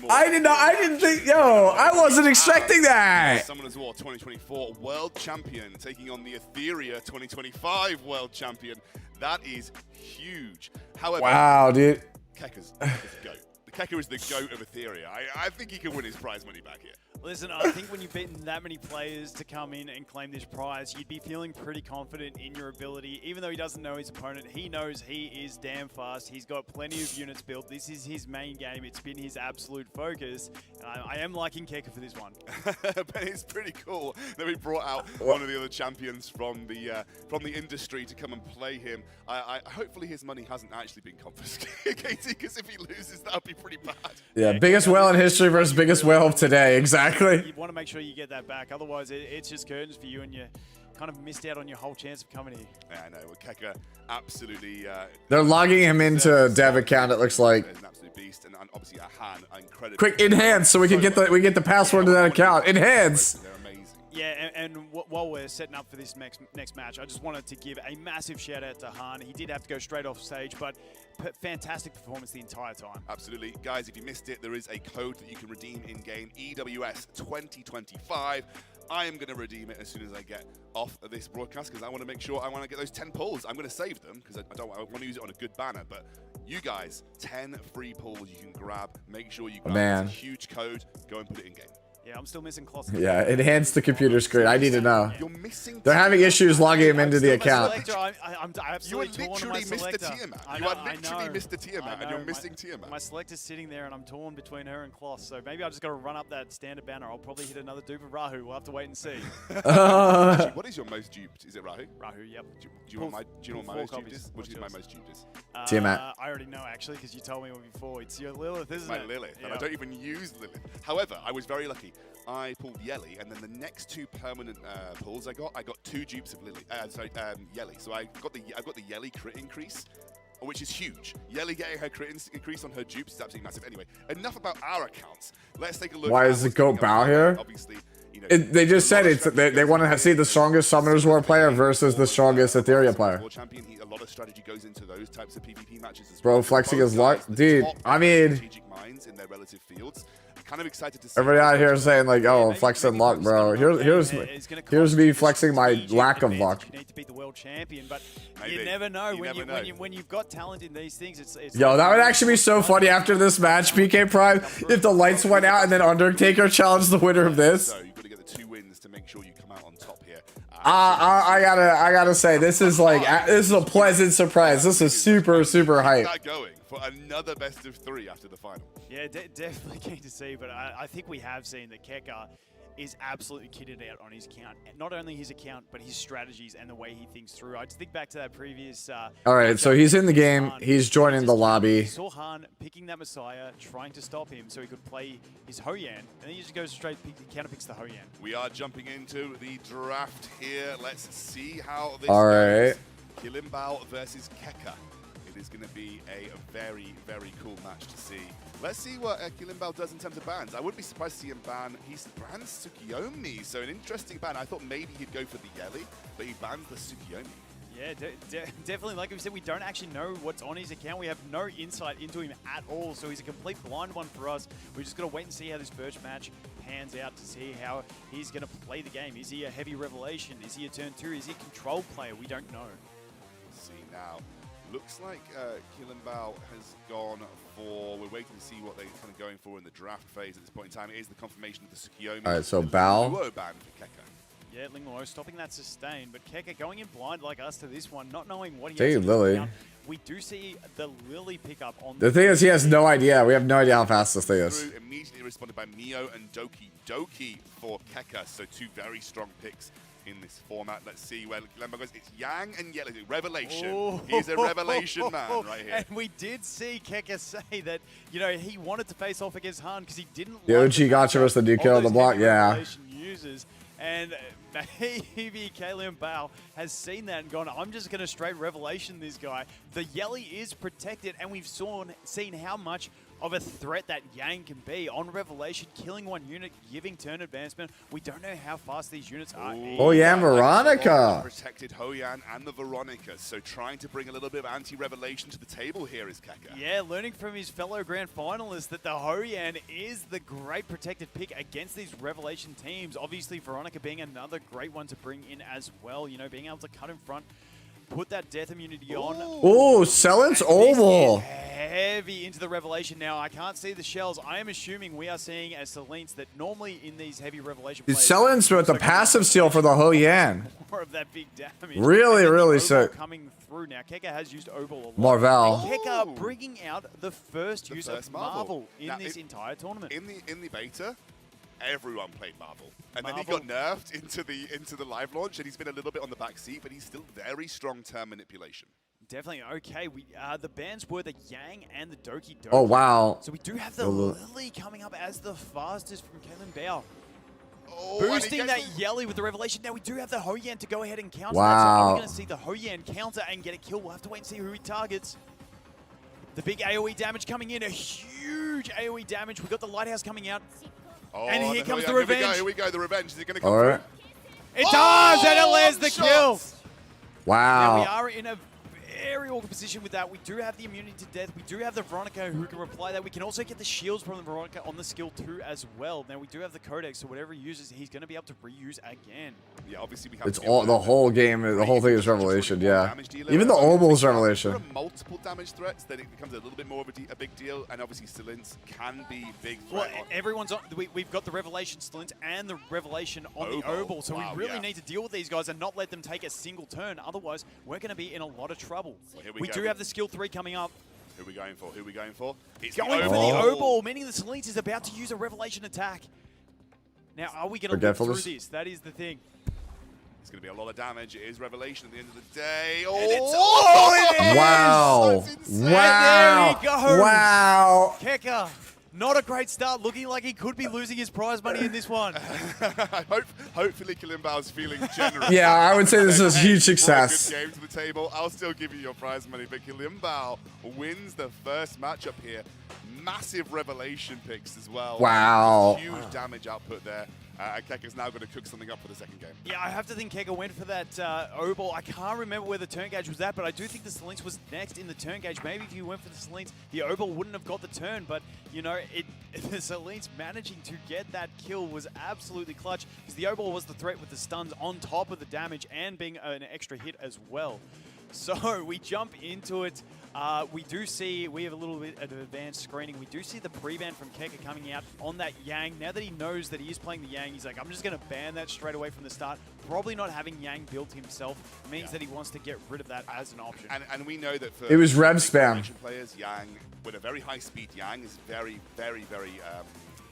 I didn't think, yo, I wasn't expecting that. Summoners War 2024 World Champion taking on the Etheria 2025 World Champion. That is huge. However, Wow, dude. Kekker's the GOAT. The Kekker is the GOAT of Etheria. I think he can win his prize money back here. Listen, I think when you've beaten that many players to come in and claim this prize, you'd be feeling pretty confident in your ability. Even though he doesn't know his opponent, he knows he is damn fast. He's got plenty of units built. This is his main game. It's been his absolute focus. And I am liking Kekker for this one. But it's pretty cool that we brought out one of the other champions from the industry to come and play him. Hopefully his money hasn't actually been confiscated, because if he loses, that would be pretty bad. Yeah, biggest whale in history versus biggest whale of today. Exactly. You want to make sure you get that back. Otherwise, it's just curtains for you, and you kind of missed out on your whole chance of coming here. Yeah, I know. Well, Kekker absolutely... They're logging him into dev account, it looks like. An absolute beast, and obviously Han, incredible. Quick, enhance so we can get the password to that account. Enhance. They're amazing. Yeah, and while we're setting up for this next match, I just wanted to give a massive shout out to Han. He did have to go straight off stage, but fantastic performance the entire time. Absolutely. Guys, if you missed it, there is a code that you can redeem in-game, EWS 2025. I am going to redeem it as soon as I get off of this broadcast, because I want to make sure I want to get those 10 pulls. I'm going to save them because I want to use it on a good banner, but you guys, 10 free pulls you can grab. Make sure you grab it. It's a huge code. Go and put it in-game. Yeah, I'm still missing Kloss. Yeah, enhance the computer screen. I need to know. You're missing. They're having issues logging him into the My account. selector, I'm You are absolutely torn on my literally Mr. selector. Tiamat. I You know, are literally I know. Mr. Tiamat, I and you're know, missing Tiamat. My selector's sitting there, and I'm torn between her and Kloss. So maybe I just got to run up that standard banner. I'll probably hit another dupe of Rahu. We'll have to wait and see. Actually, what is your most duped? Is it Rahu? Rahu, yep. Do you know what my most duped is? What is my What's most duped is? Tiamat. I already know, actually, because you told me before. It's your Lilith, isn't My it? Lilith, and I Yep. don't even use Lilith. However, I was very lucky. I pulled Yelly, and then the next two permanent pulls I got two dupes of Lily. Yelly. So I've got the Yelly crit increase, which is huge. Yelly getting her crit increase on her dupes is absolutely massive. Anyway, enough about our accounts. Let's take a look. Why at is the what's GOAT going Bow on. here? Obviously, you know, They just said it's they want to see the strongest Summoners War player versus the strongest Etheria player. World champion, a lot of strategy goes into those types of PvP matches as Bro, well. flexing Both his luck. guys, the Dude, top I mean- strategic minds in their relative fields. Kind of excited to see. Everybody out here saying like, "Oh, flexing luck, bro." Here's me flexing my lack of luck. You need to beat the world champion, but Maybe. you never know. You never know. When you've got talent in these things, it's Yo, like- that would actually be so funny after this match, PK Prime, if the lights went out and then Undertaker challenged the winner of this. So you've got to get the 2 wins to make sure you come out on top here. I gotta say, this is a pleasant surprise. This is super hype. That going for another best of 3 after the final. Yeah, definitely keen to see, but I think we have seen that Kekker is absolutely kitted out on his account. Not only his account, but his strategies and the way he thinks through. I just think back to that previous... All right, so he's in the game. He's joining the lobby. Saw Han picking that Messiah, trying to stop him so he could play his Hoyan, and then he just goes straight, counterpicks the Hoyan. We are jumping into the draft here. Let's see how this All goes. right. Kilimbao versus Kekker. It is going to be a very cool match to see. Let's see what Kilimbao does in terms of bans. I wouldn't be surprised to see him ban. He's banned Tsukiyomi, so an interesting ban. I thought maybe he'd go for the Yelly, but he bans the Tsukiyomi. Yeah, definitely. Like we said, we don't actually know what's on his account. We have no insight into him at all, so he's a complete blind one for us. We just got to wait and see how this first match pans out to see how he's going to play the game. Is he a heavy revelation? Is he a turn 2? Is he a control player? We don't know. Let's see now. Looks like Kilimbao has gone for... We're waiting to see what they're kind of going for in the draft phase at this point in time. It is the confirmation of the Tsukiyomi. All right, so The Bao. Luo ban for Kekker. Yeah, Linglo stopping that sustain, but Kekker going in blind like us to this one, not knowing what he Dang, has in his Lily. account. We do see the Lily pickup on The thing is, he has no idea. We have no idea how fast this thing is. Through, immediately responded by Mio and Doki for Kekker. So 2 very strong picks in this format. Let's see where Kilimbao goes. It's Yang and Yellow. Revelation. Oh. He's a revelation man right here. And we did see Kekker say that, you know, he wanted to face off against Han because he didn't The like OG gotcha versus the new kill on the block, yeah. Revelation users. And maybe Kilimbao has seen that and gone, I'm just going to straight revelation this guy. The Yelly is protected, and we've seen how much of a threat that Yang can be on revelation, killing 1 unit, giving turn advancement. We don't know how fast these units are. Oh yeah, Veronica. Protected Hoyan and the Veronica. So trying to bring a little bit of anti-revelation to the table here is Kekker. Yeah, learning from his fellow grand finalists that the Hoyan is the great protected pick against these revelation teams. Obviously, Veronica being another great one to bring in as well. You know, being able to cut in front, put that death immunity on. Ooh, Sellen's Oval. Heavy into the revelation now. I can't see the shells. I am assuming we are seeing as Selene that normally in these heavy revelation Dude, plays, Sellen's with the passive seal for the Ho Yan. more of that big damage. Really, And then the really Obol sick. coming through now. Kekker has used Obol a lot. Marvel. And Kekker bringing out the first use first of Marvel in Now, this entire tournament. In the beta, everyone played Marvel. And then he Marvel. got nerfed into the live launch, and he's been a little bit on the back seat, but he's still very strong turn manipulation. Definitely. Okay, the bans were the Yang and the Doki Doki. Oh wow. So we do have the Oh, Lily coming up as the fastest from Kilimbao. Oh, and he Boosting that gets- Yelly with the revelation. Now we do have the Hoyan to go ahead and counter that. So Wow. are we going to see the Hoyan counter and get a kill? We'll have to wait and see who he targets. The big AoE damage coming in. A huge AoE damage. We got the Lighthouse coming out. Oh, And here comes the Here revenge. we go, the revenge. Is it going to come All right. It does, and it lands the kill. shots. Now we Wow. are in a very awkward position with that. We do have the immunity to death. We do have the Veronica who can reply that. We can also get the shields from the Veronica on the skill 2 as well. Now we do have the Codex, so whatever he uses, he's going to be able to reuse again. Yeah, obviously we have It's all the whole game. The whole thing is revelation. Yeah. Even the Obal's revelation. If there are multiple damage threats, then it becomes a little bit more of a big deal. And obviously, Stalins can be big threat. Well, everyone's on. We've got the revelation Stalins and the revelation on the Obal, so we really need to deal with these guys and not let them take a single turn. Otherwise, we're going to be in a lot of trouble. Well, we do have the skill 3 coming up. Who are we going for? Who are we going for? It's going for the Obal, meaning the Stalins is about to use a revelation attack. Now, are we going to live through this? That is the thing. It's going to be a lot of damage. It is revelation at the end of the day. Wow. Wow. And there he goes. Wow. Kekker, not a great start. Looking like he could be losing his prize money in this one. Hopefully, Kalimbao's feeling generous. Yeah, I would say this is a huge success. Good game to the table. I'll still give you your prize money, but Kalimbao wins the first matchup here. Massive revelation picks as well. Wow. Huge damage output there. Kekker's now going to cook something up for the second game. Yeah, I have to think Kekker went for that Obal. I can't remember where the turn gauge was at, but I do think the Stalins was next in the turn gauge. Maybe if you went for the Stalins, the Obal wouldn't have got the turn, but, you know, the Stalins managing to get that kill was absolutely clutch, because the Obal was the threat with the stuns on top of the damage and being an extra hit as well. So we jump into it. We do see, we have a little bit of advanced screening. We do see the pre-ban from Kekker coming out on that Yang. Now that he knows that he is playing the Yang, he's like, I'm just going to ban that straight away from the start. Probably not having Yang built himself means that he wants to get rid of that as an option. And we know that for it was rev spam. Players, Yang, with a very high speed Yang, is very, very, very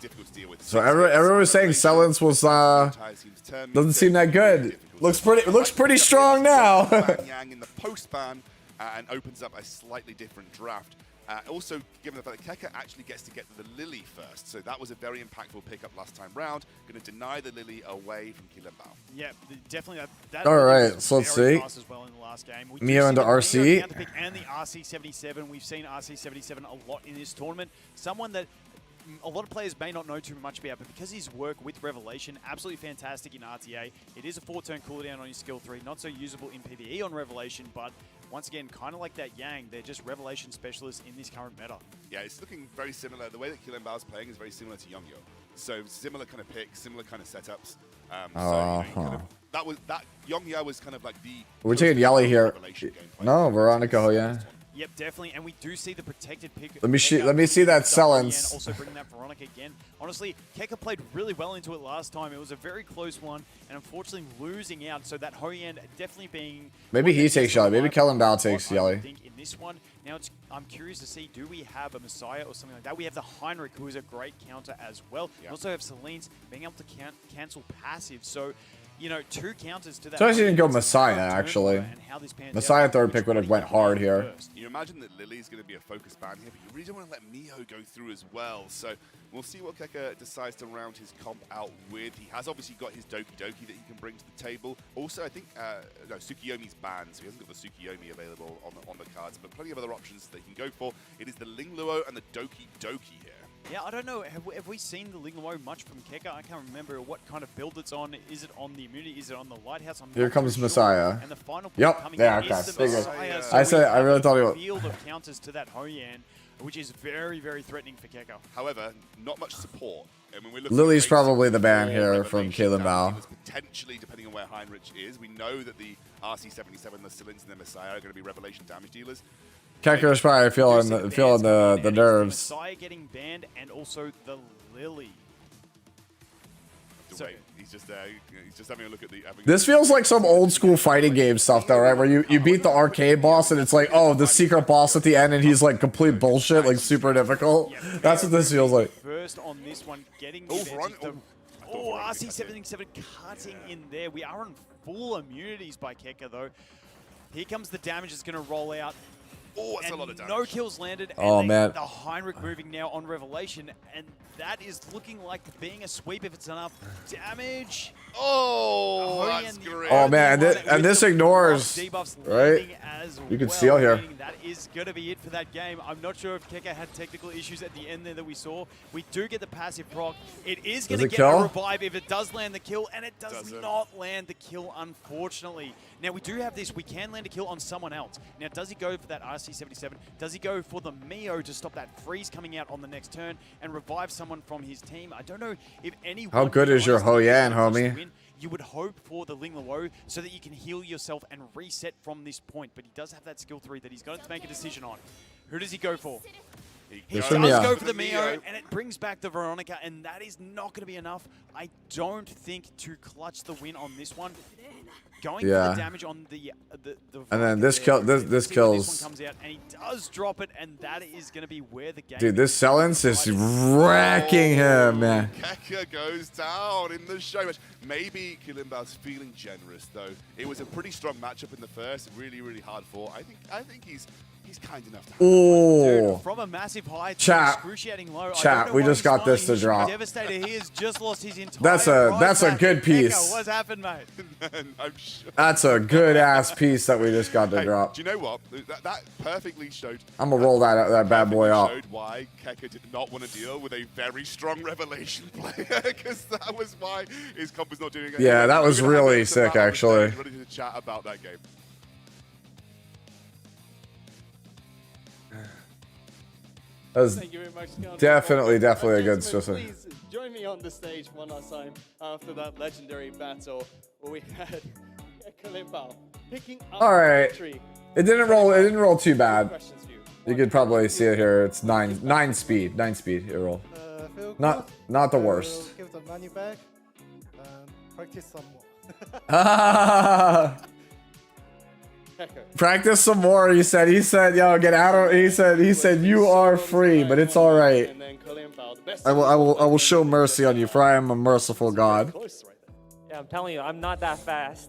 difficult to deal with. So everyone was saying Selens was doesn't seem that good. Looks pretty strong now. Yang in the post ban and opens up a slightly different draft. Also, given the fact that Kekker actually gets to get the Lily first, so that was a very impactful pickup last time round. Going to deny the Lily away from Kilimbao. Yeah, definitely. That all right, so let's see. As well in the last game. Mio into RC. And the RC77. We've seen RC77 a lot in this tournament. Someone that a lot of players may not know too much about, but because his work with Revelation, absolutely fantastic in RTA. It is a 4-turn cooldown on his skill 3, not so usable in PvE on Revelation, but once again, kind of like that Yang, they're just Revelation specialists in this current meta. Yeah, it's looking very similar. The way that Kilimbao's playing is very similar to Youngyo. So similar kind of picks, similar kind of setups. That Youngyo was kind of like the. We're taking Yali here. No, Veronica, oh yeah. Yep, definitely, and we do see the protected pick. Let me see that Selens. Also bring that Veronica again. Honestly, Kekker played really well into it last time. It was a very close one, and unfortunately losing out. So that Hoyan definitely being. Maybe he takes Yali. Maybe Kalimbao takes Yali. I think in this one now, I'm curious to see, do we have a Messiah or something like that? We have the Heinrich, who is a great counter as well. We also have Selene being able to cancel passive. So. You know, 2 counters to that. So I didn't go Messiah, actually. Messiah third pick would have went hard here. You imagine that Lily's going to be a focus ban here, but you really don't want to let Mio go through as well. So we'll see what Kekker decides to round his comp out with. He has obviously got his Doki Doki that he can bring to the table. Also, I think, no, Tsukiyomi's banned, so he hasn't got the Tsukiyomi available on the cards, but plenty of other options that he can go for. It is the Lingluo and the Doki Doki here. Yeah, I don't know. Have we seen the Lingluo much from Kekker? I can't remember what kind of build it's on. Is it on the immunity? Is it on the lighthouse? Here comes Messiah. And the final yep. Yeah. Okay. I said. I really thought he was. Field of counters to that Hoyan, which is very, very threatening for Kekker. However, not much support. I mean, Lily's probably the ban here from Kalimbao. Potentially, depending on where Heinrich is, we know that the RC77, the Silins, and the Messiah are going to be revelation damage dealers. Kekker is probably feeling the nerves. Messiah getting banned, and also the Lily. So he's just having a look at the. This feels like some old school fighting game stuff, though, right? Where you beat the arcade boss, and it's like, oh, the secret boss at the end, and he's like complete bullshit, like super difficult. That's what this feels like. First on this one, getting RC77 cutting in there. We are on full immunities by Kekker, though. Here comes the damage that's going to roll out. Oh, that's a lot of damage. No kills landed. Oh, man. The Heinrich moving now on Revelation, and that is looking like being a sweep if it's enough damage. Oh, that's great. Oh man, and this ignores, right? You can steal here. That is going to be it for that game. I'm not sure if Kekker had technical issues at the end there that we saw. We do get the passive proc. It is going to get a revive if it does land the kill, and it does not land the kill, unfortunately. Now, we do have this. We can land a kill on someone else. Now, does he go for that RC-77? Does he go for the Mio to stop that freeze coming out on the next turn and revive someone from his team? I don't know if anyone... How good is your Ho Yan, homie? You would hope for the Ling Luo so that you can heal yourself and reset from this point. But he does have that skill 3 that he's going to make a decision on. Who does he go for? He does go for the Mio, and it brings back the Veronica, and that is not going to be enough, I don't think, to clutch the win on this one. Going for the damage on the and then this kills. This one comes out, and he does drop it, and that is going to be where the game. Dude, this Silence is wrecking him, man. Kekker goes down in the show match. Maybe Kilimbao's feeling generous though. It was a pretty strong matchup in the first, really, really hard fought. I think he's kind enough to Ooh. From a massive high to excruciating low. Chat, we just got this to drop. Devastated. He has just lost his entire That's a good piece. Kekker, what's happened, mate? I'm sure. That's a good ass piece that we just got to drop. Do you know what? That perfectly showed. I'm gonna roll that bad boy out. Showed why Kekker did not want to deal with a very strong revelation player, because that was why his comp was not doing it. Yeah, that was really sick, actually. Ready to chat about that game. That was Thank you very much, Scoundrel. definitely a good system. Please join me on the stage one last time after that legendary battle where we had Kalimbao picking up Alright. victory. It didn't roll too bad. Questions for you. You could probably see it here. It's 9 speed. 9 speed it roll. Not the worst. Give the money back and practice some more. Practice some more. He said, yo, get out of. He said, you are free, but it's all right. I will show mercy on you, for I am a merciful God. Yeah, I'm telling you, I'm not that fast.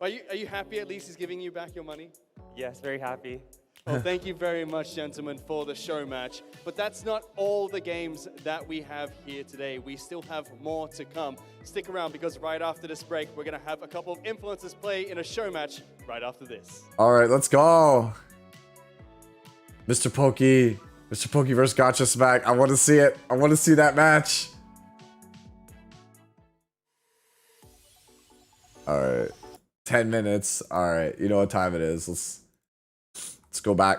Are you happy at least he's giving you back your money? Yes, very happy. Well, thank you very much, gentlemen, for the show match. But that's not all the games that we have here today. We still have more to come. Stick around, because right after this break, we're going to have a couple of influencers play in a show match right after this. All right, let's go. Mr. Pokey versus Gotcha Smack. I want to see it. I want to see that match. All right. 10 minutes. All right. You know what time it is. Let's go back.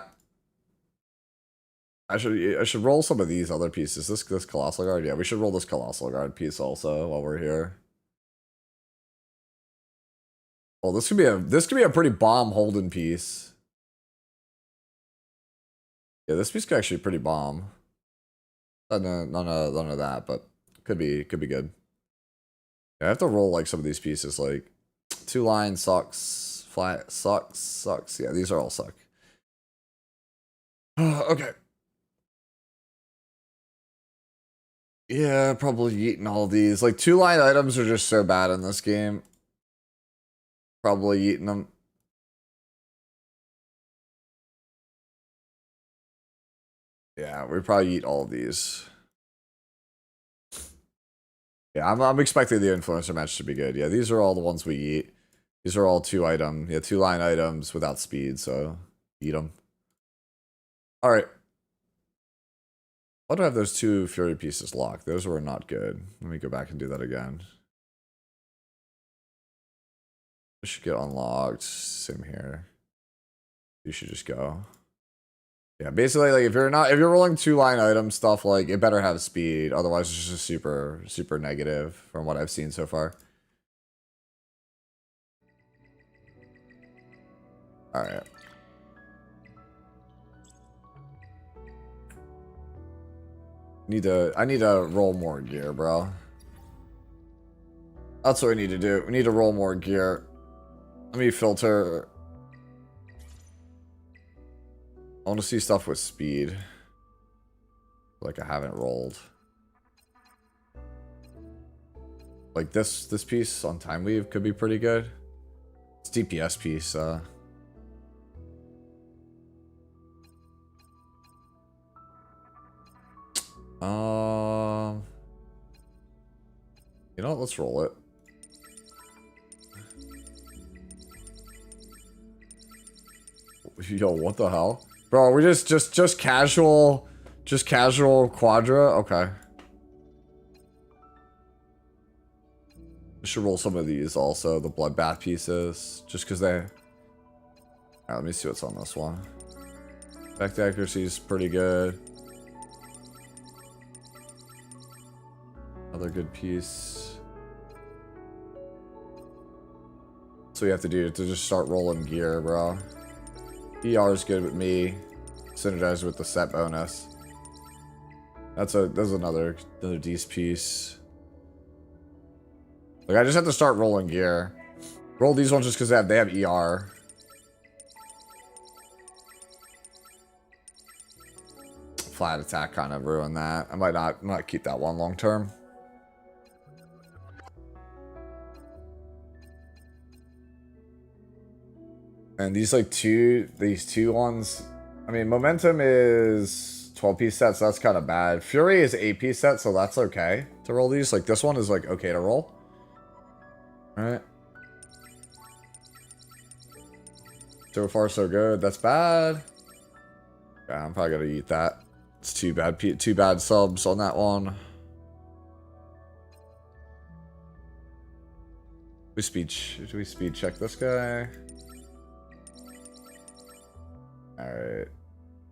I should roll some of these other pieces. This Colossal Guard. Yeah, we should roll this Colossal Guard piece also while we're here. Well, this could be a pretty bomb Holden piece. Yeah, this piece could actually be pretty bomb. None of that, but could be good. Yeah, I have to roll like some of these pieces, like 2 line sucks, flat sucks. Yeah, these are all suck. Okay. Yeah, probably eating all these. Like 2 line items are just so bad in this game. Probably eating them. Yeah, we probably eat all of these. Yeah, I'm expecting the influencer match to be good. Yeah, these are all the ones we eat. These are all 2 line items without speed, so eat them. All right. Why do I have those 2 Fury pieces locked? Those were not good. Let me go back and do that again. This should get unlocked. Same here. You should just go. Yeah, basically, like if you're rolling 2 line item stuff, like it better have speed. Otherwise, it's just super negative from what I've seen so far. All right. I need to roll more gear, bro. That's what we need to do. We need to roll more gear. Let me filter. I want to see stuff with speed. Like I haven't rolled. Like this piece on Time Weave could be pretty good. It's DPS piece, you know what, let's roll it. Yo, what the hell? Bro, we just casual quadra? Okay. We should roll some of these also, the bloodbath pieces, just because they... Alright, let me see what's on this one. Back to accuracy is pretty good. Another good piece. So we have to do to just start rolling gear, bro. ER is good with me. Synergized with the set bonus. That's another decent piece. Like I just have to start rolling gear. Roll these ones just because they have ER. Flat attack kind of ruined that. I might not keep that one long term. And these two ones, I mean, momentum is 12-piece sets, so that's kind of bad. Fury is 8-piece set, so that's okay to roll these. Like this one is like okay to roll. All right. So far so good. That's bad. Yeah, I'm probably gonna eat that. It's too bad subs on that one. Do we speed check this guy? Alright.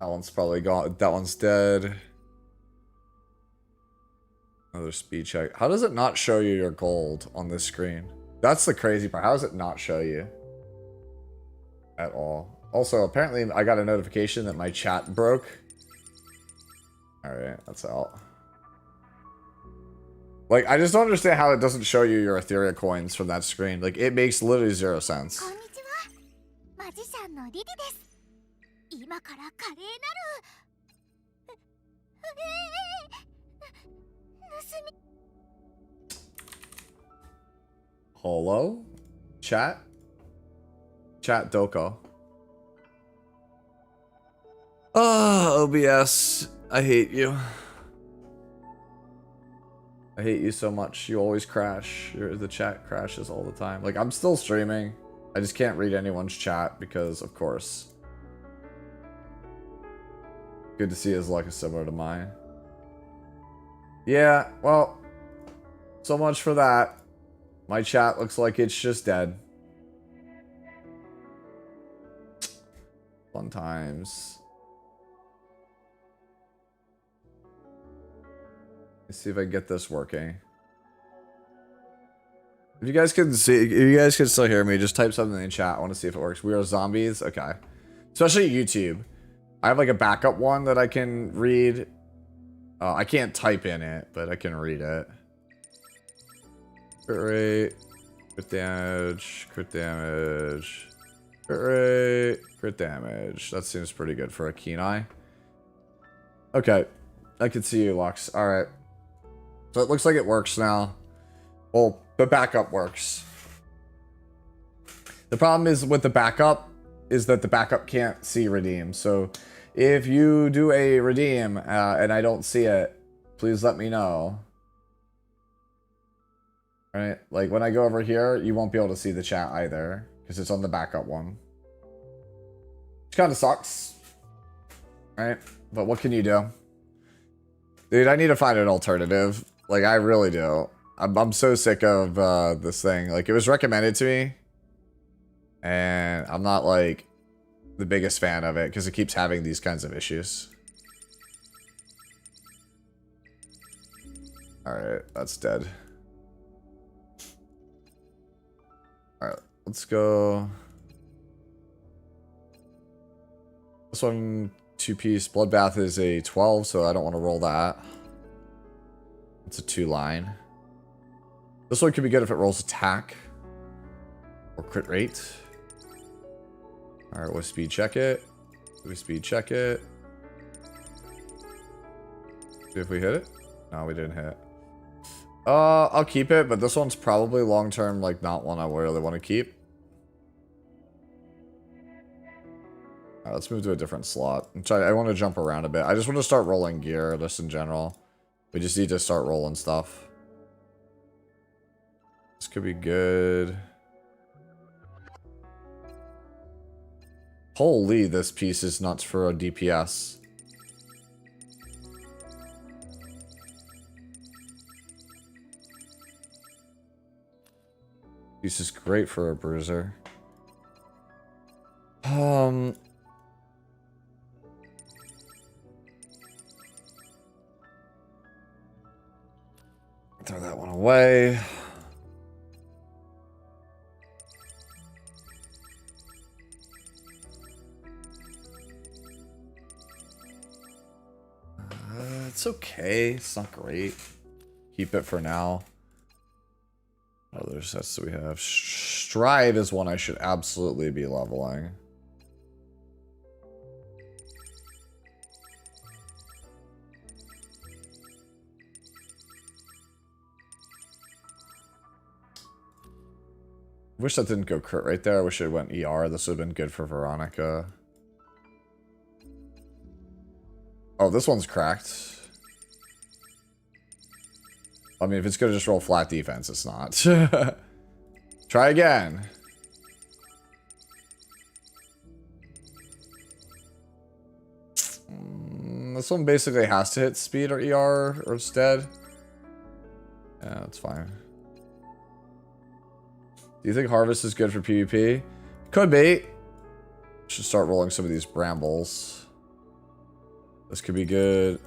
That one's probably gone. That one's dead. Another speed check. How does it not show you your gold on this screen? That's the crazy part. How does it not show you? At all. Also, apparently I got a notification that my chat broke. Alright, that's out. Like, I just don't understand how it doesn't show you your Etheria coins from that screen. Like, it makes literally 0 sense. Hello? Chat? Chat Doko. OBS. I hate you. I hate you so much. You always crash. The chat crashes all the time. Like, I'm still streaming. I just can't read anyone's chat because, of course. Good to see his luck is similar to mine. Yeah, well, so much for that. My chat looks like it's just dead. Fun times. Let's see if I can get this working. If you guys can see, if you guys can still hear me, just type something in chat. I want to see if it works. We are zombies. Okay. Especially YouTube. I have like a backup one that I can read. I can't type in it, but I can read it. Crit rate, crit damage, crit damage, crit rate, crit damage. That seems pretty good for a keen eye. Okay. I can see you, Lux. Alright. So it looks like it works now. Well, the backup works. The problem is with the backup is that the backup can't see redeem. So if you do a redeem and I don't see it, please let me know. Right? Like when I go over here, you won't be able to see the chat either because it's on the backup one. Which kind of sucks. Right? But what can you do? Dude, I need to find an alternative. Like, I really do. I'm so sick of this thing. Like, it was recommended to me. And I'm not, like, the biggest fan of it. Because it keeps having these kinds of issues. Alright, that's dead. Alright, let's go. This one, 2-piece. Bloodbath is a 12, so I don't want to roll that. It's a 2-line. This one could be good if it rolls attack. Or crit rate. Alright, we'll speed check it. We speed check it. See if we hit it. No, we didn't hit. I'll keep it, but this one's probably long-term, like, not one I really want to keep. Alright, let's move to a different slot. I want to jump around a bit. I just want to start rolling gear, just in general. We just need to start rolling stuff. This could be good. Holy, this piece is nuts for a DPS. Piece is great for a bruiser. Throw that one away. It's okay. It's not great. Keep it for now. Other sets that we have. Strive is one I should absolutely be leveling. Wish that didn't go crit right there. I wish it went ER. This would have been good for Veronica. Oh, this one's cracked. I mean, if it's gonna just roll flat defense, it's not. Try again. This one basically has to hit speed or ER or it's dead. Yeah, that's fine. Do you think Harvest is good for PvP? Could be. Should start rolling some of these brambles. This could be good.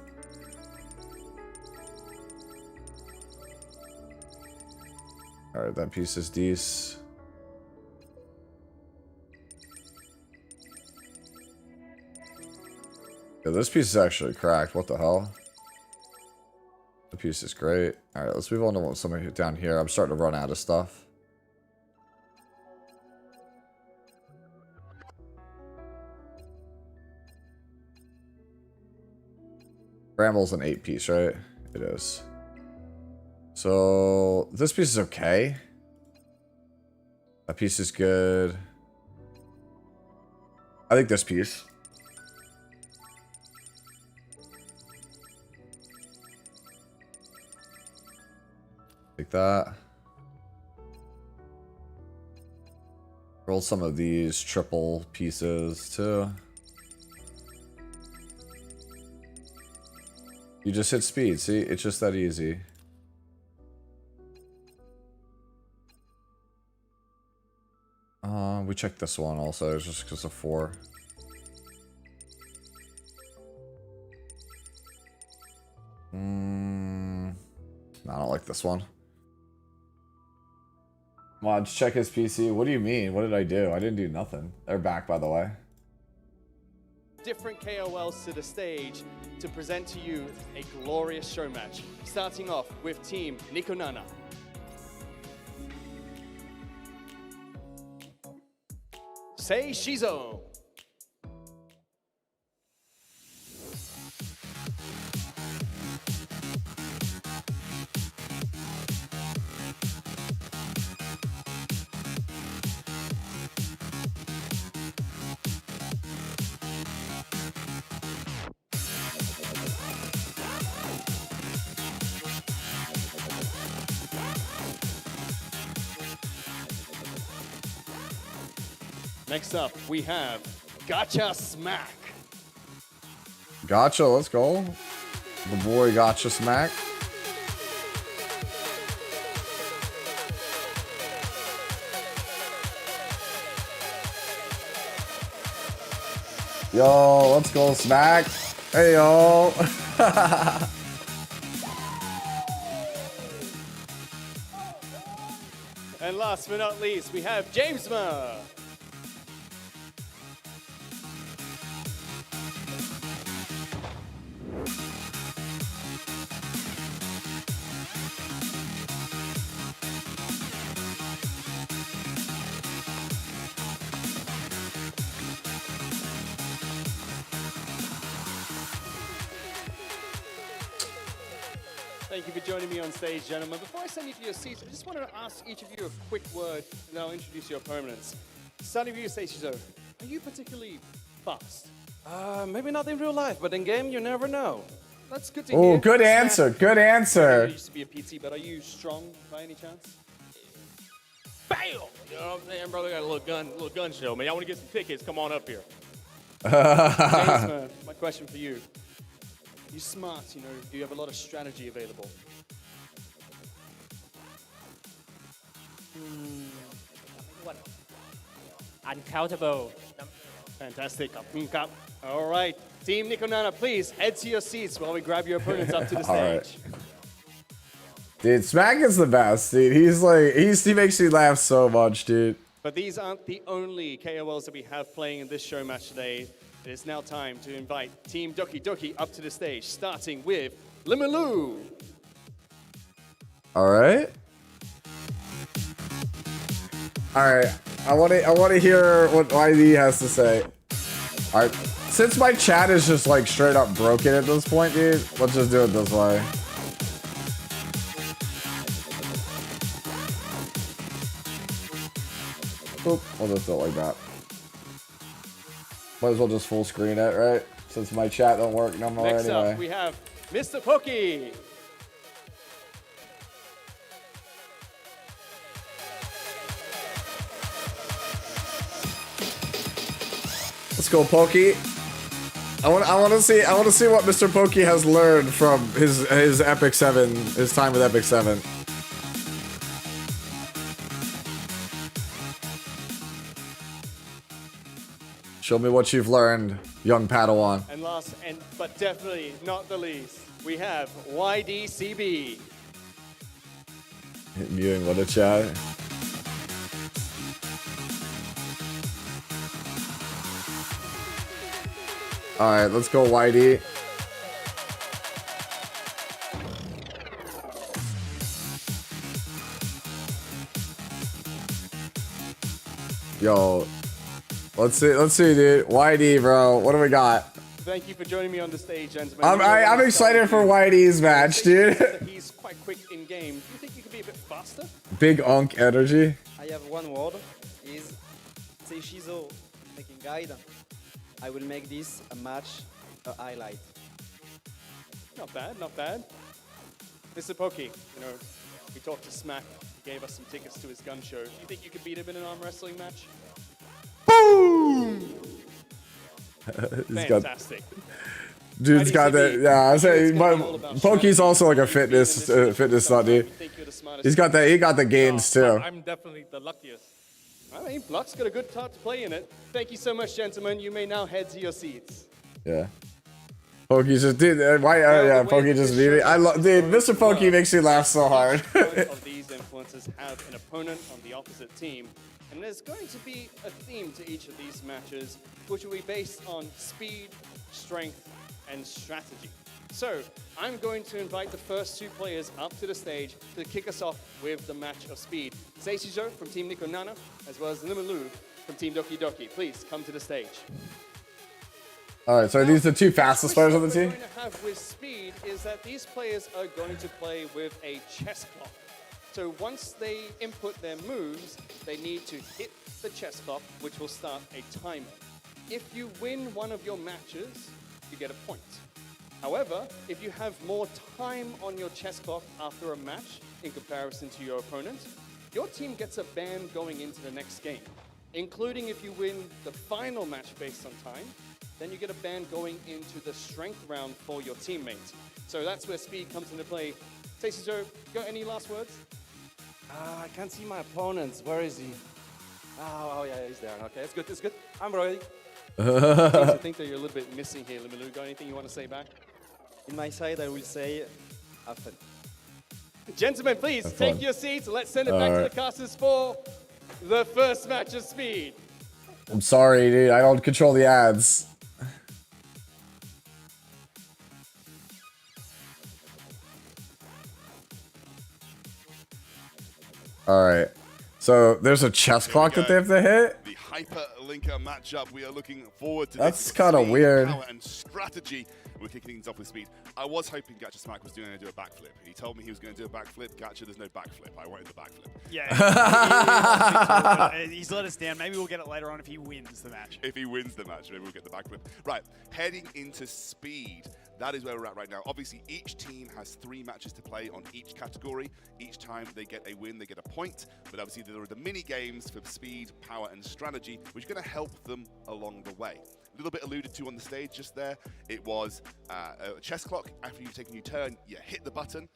Alright, that piece is decent. Yeah, this piece is actually cracked. What the hell? The piece is great. Alright, let's move on to something down here. I'm starting to run out of stuff. Bramble's an 8 piece, right? It is. So this piece is okay. That piece is good. I think this piece. Like that. Roll some of these triple pieces too. You just hit speed, see? It's just that easy. We checked this one also, it's just because of 4. No, I don't like this one. Mods, check his PC. What do you mean? What did I do? I didn't do nothing. They're back, by the way. Different KOLs to the stage to present to you a glorious show match. Starting off with Team Nikonana. Sei Shizo. Next up, we have Gotcha Smack. Gotcha, let's go. The boy Gotcha Smack. Yo, let's go Smack. Hey, yo. And last but not least, we have Jamesma. Thank you for joining me on stage, gentlemen. Before I send you to your seats, I just wanted to ask each of you a quick word, and then I'll introduce your opponents. Starting with you, Seishizo, are you particularly fast? Maybe not in real life, but in game, you never know. That's good to hear. Oh, good answer. Good I answer. used to be a PT, but are you strong by any chance? Bam! know what I'm saying, brother? Got a little gun show, man. Y'all want to get some tickets? Come on up here. James, my question for you. You smart, you know, do you have a lot of strategy available? Uncountable. Fantastic. All right. Team Nico Nana, please head to your seats while we grab your opponents up to the All stage. right. Dude, Smack is the best, dude. He makes me laugh so much, dude. But these aren't the only KOLs that we have playing in this show match today. It is now time to invite Team Doki Doki up to the stage, starting with Limilu. All right. All right. I want to hear what YD has to say. All right. Since my chat is just like straight up broken at this point, dude, let's just do it this way. Oop, we'll just do it like that. Might as well just full screen it, right? Since my chat don't work no more Next anyway. up, we have Mr. Pokey. Let's go, Pokey. I want to see what Mr. Pokey has learned from his Epic 7, his time with Epic 7. Show me what you've learned, young Padawan. And last, but definitely not the least, we have YDCB. Muting what a chat. All right, let's go, Whitey. Yo, let's see, dude. YD, bro. What do we got? Thank you for joining me on the stage, gentlemen. I'm excited for YD's match, dude. He's quite quick in game. Do you think you could be a bit faster? Big Unk energy. I have one word, is Seishizo making guide. I will make this a match, a highlight. Not bad, not bad. Mr. Pokey, you know, we talked to Smack. He gave us some tickets to his gun show. Do you think you could beat him in an arm wrestling match? Boom! Fantastic. Dude's got that. Yeah, I say, but Pokey's also like a fitness nut, dude. He got the gains too. I'm definitely the luckiest. I mean, Luck's got a good part to play in it. Thank you so much, gentlemen. You may now head to your seats. Yeah. Pokey's just, dude, yeah, Pokey just beat me. I love, dude, Mr. Pokey makes me laugh so hard. Both of these influencers have an opponent on the opposite team. And there's going to be a theme to each of these matches, which will be based on speed, strength, and strategy. So, I'm going to invite the first two players up to the stage to kick us off with the match of speed. Seishizo from Team Nico Nana, as well as Limilu from Team Doki Doki. Please come to the stage. All right, so are these the two fastest players on the team? What we're going to have with speed is that these players are going to play with a chess clock. So once they input their moves, they need to hit the chess clock, which will start a timer. If you win one of your matches, you get a point. However, if you have more time on your chess clock after a match in comparison to your opponent, your team gets a ban going into the next game, including if you win the final match based on time, then you get a ban going into the strength round for your teammates. So that's where speed comes into play. Seishizo, got any last words? I can't see my opponents. Where is he? Oh yeah, he's there. Okay, it's good, it's good. I'm ready. I think that you're a little bit missing here, Limilu. Got anything you want to say back? In my side, I will say, have fun. Gentlemen, please take your seats. Let's send it back to the casters for the first match of speed. I'm sorry, dude. I don't control the ads. All right. So there's a chess clock that they have to hit. The hyperlinker matchup. We are looking forward to That's this. kind of weird. Power and strategy. We're kicking things off with speed. I was hoping Gacha Smack was going to do a backflip. He told me he was going to do a backflip. Gacha, there's no backflip. I wanted the backflip. Yeah, he's let us down. Maybe we'll get it later on if he wins the match. If he wins the match, maybe we'll get the backflip. Right, heading into speed. that is where we're at right now. Obviously, each team has 3 matches to play on each category. Each time they get a win, they get a point. But obviously, there are the mini games for speed, power, and strategy, which are going to help them along the way. A little bit alluded to on the stage just there. It was a chess clock. After you've taken your turn, you hit the button.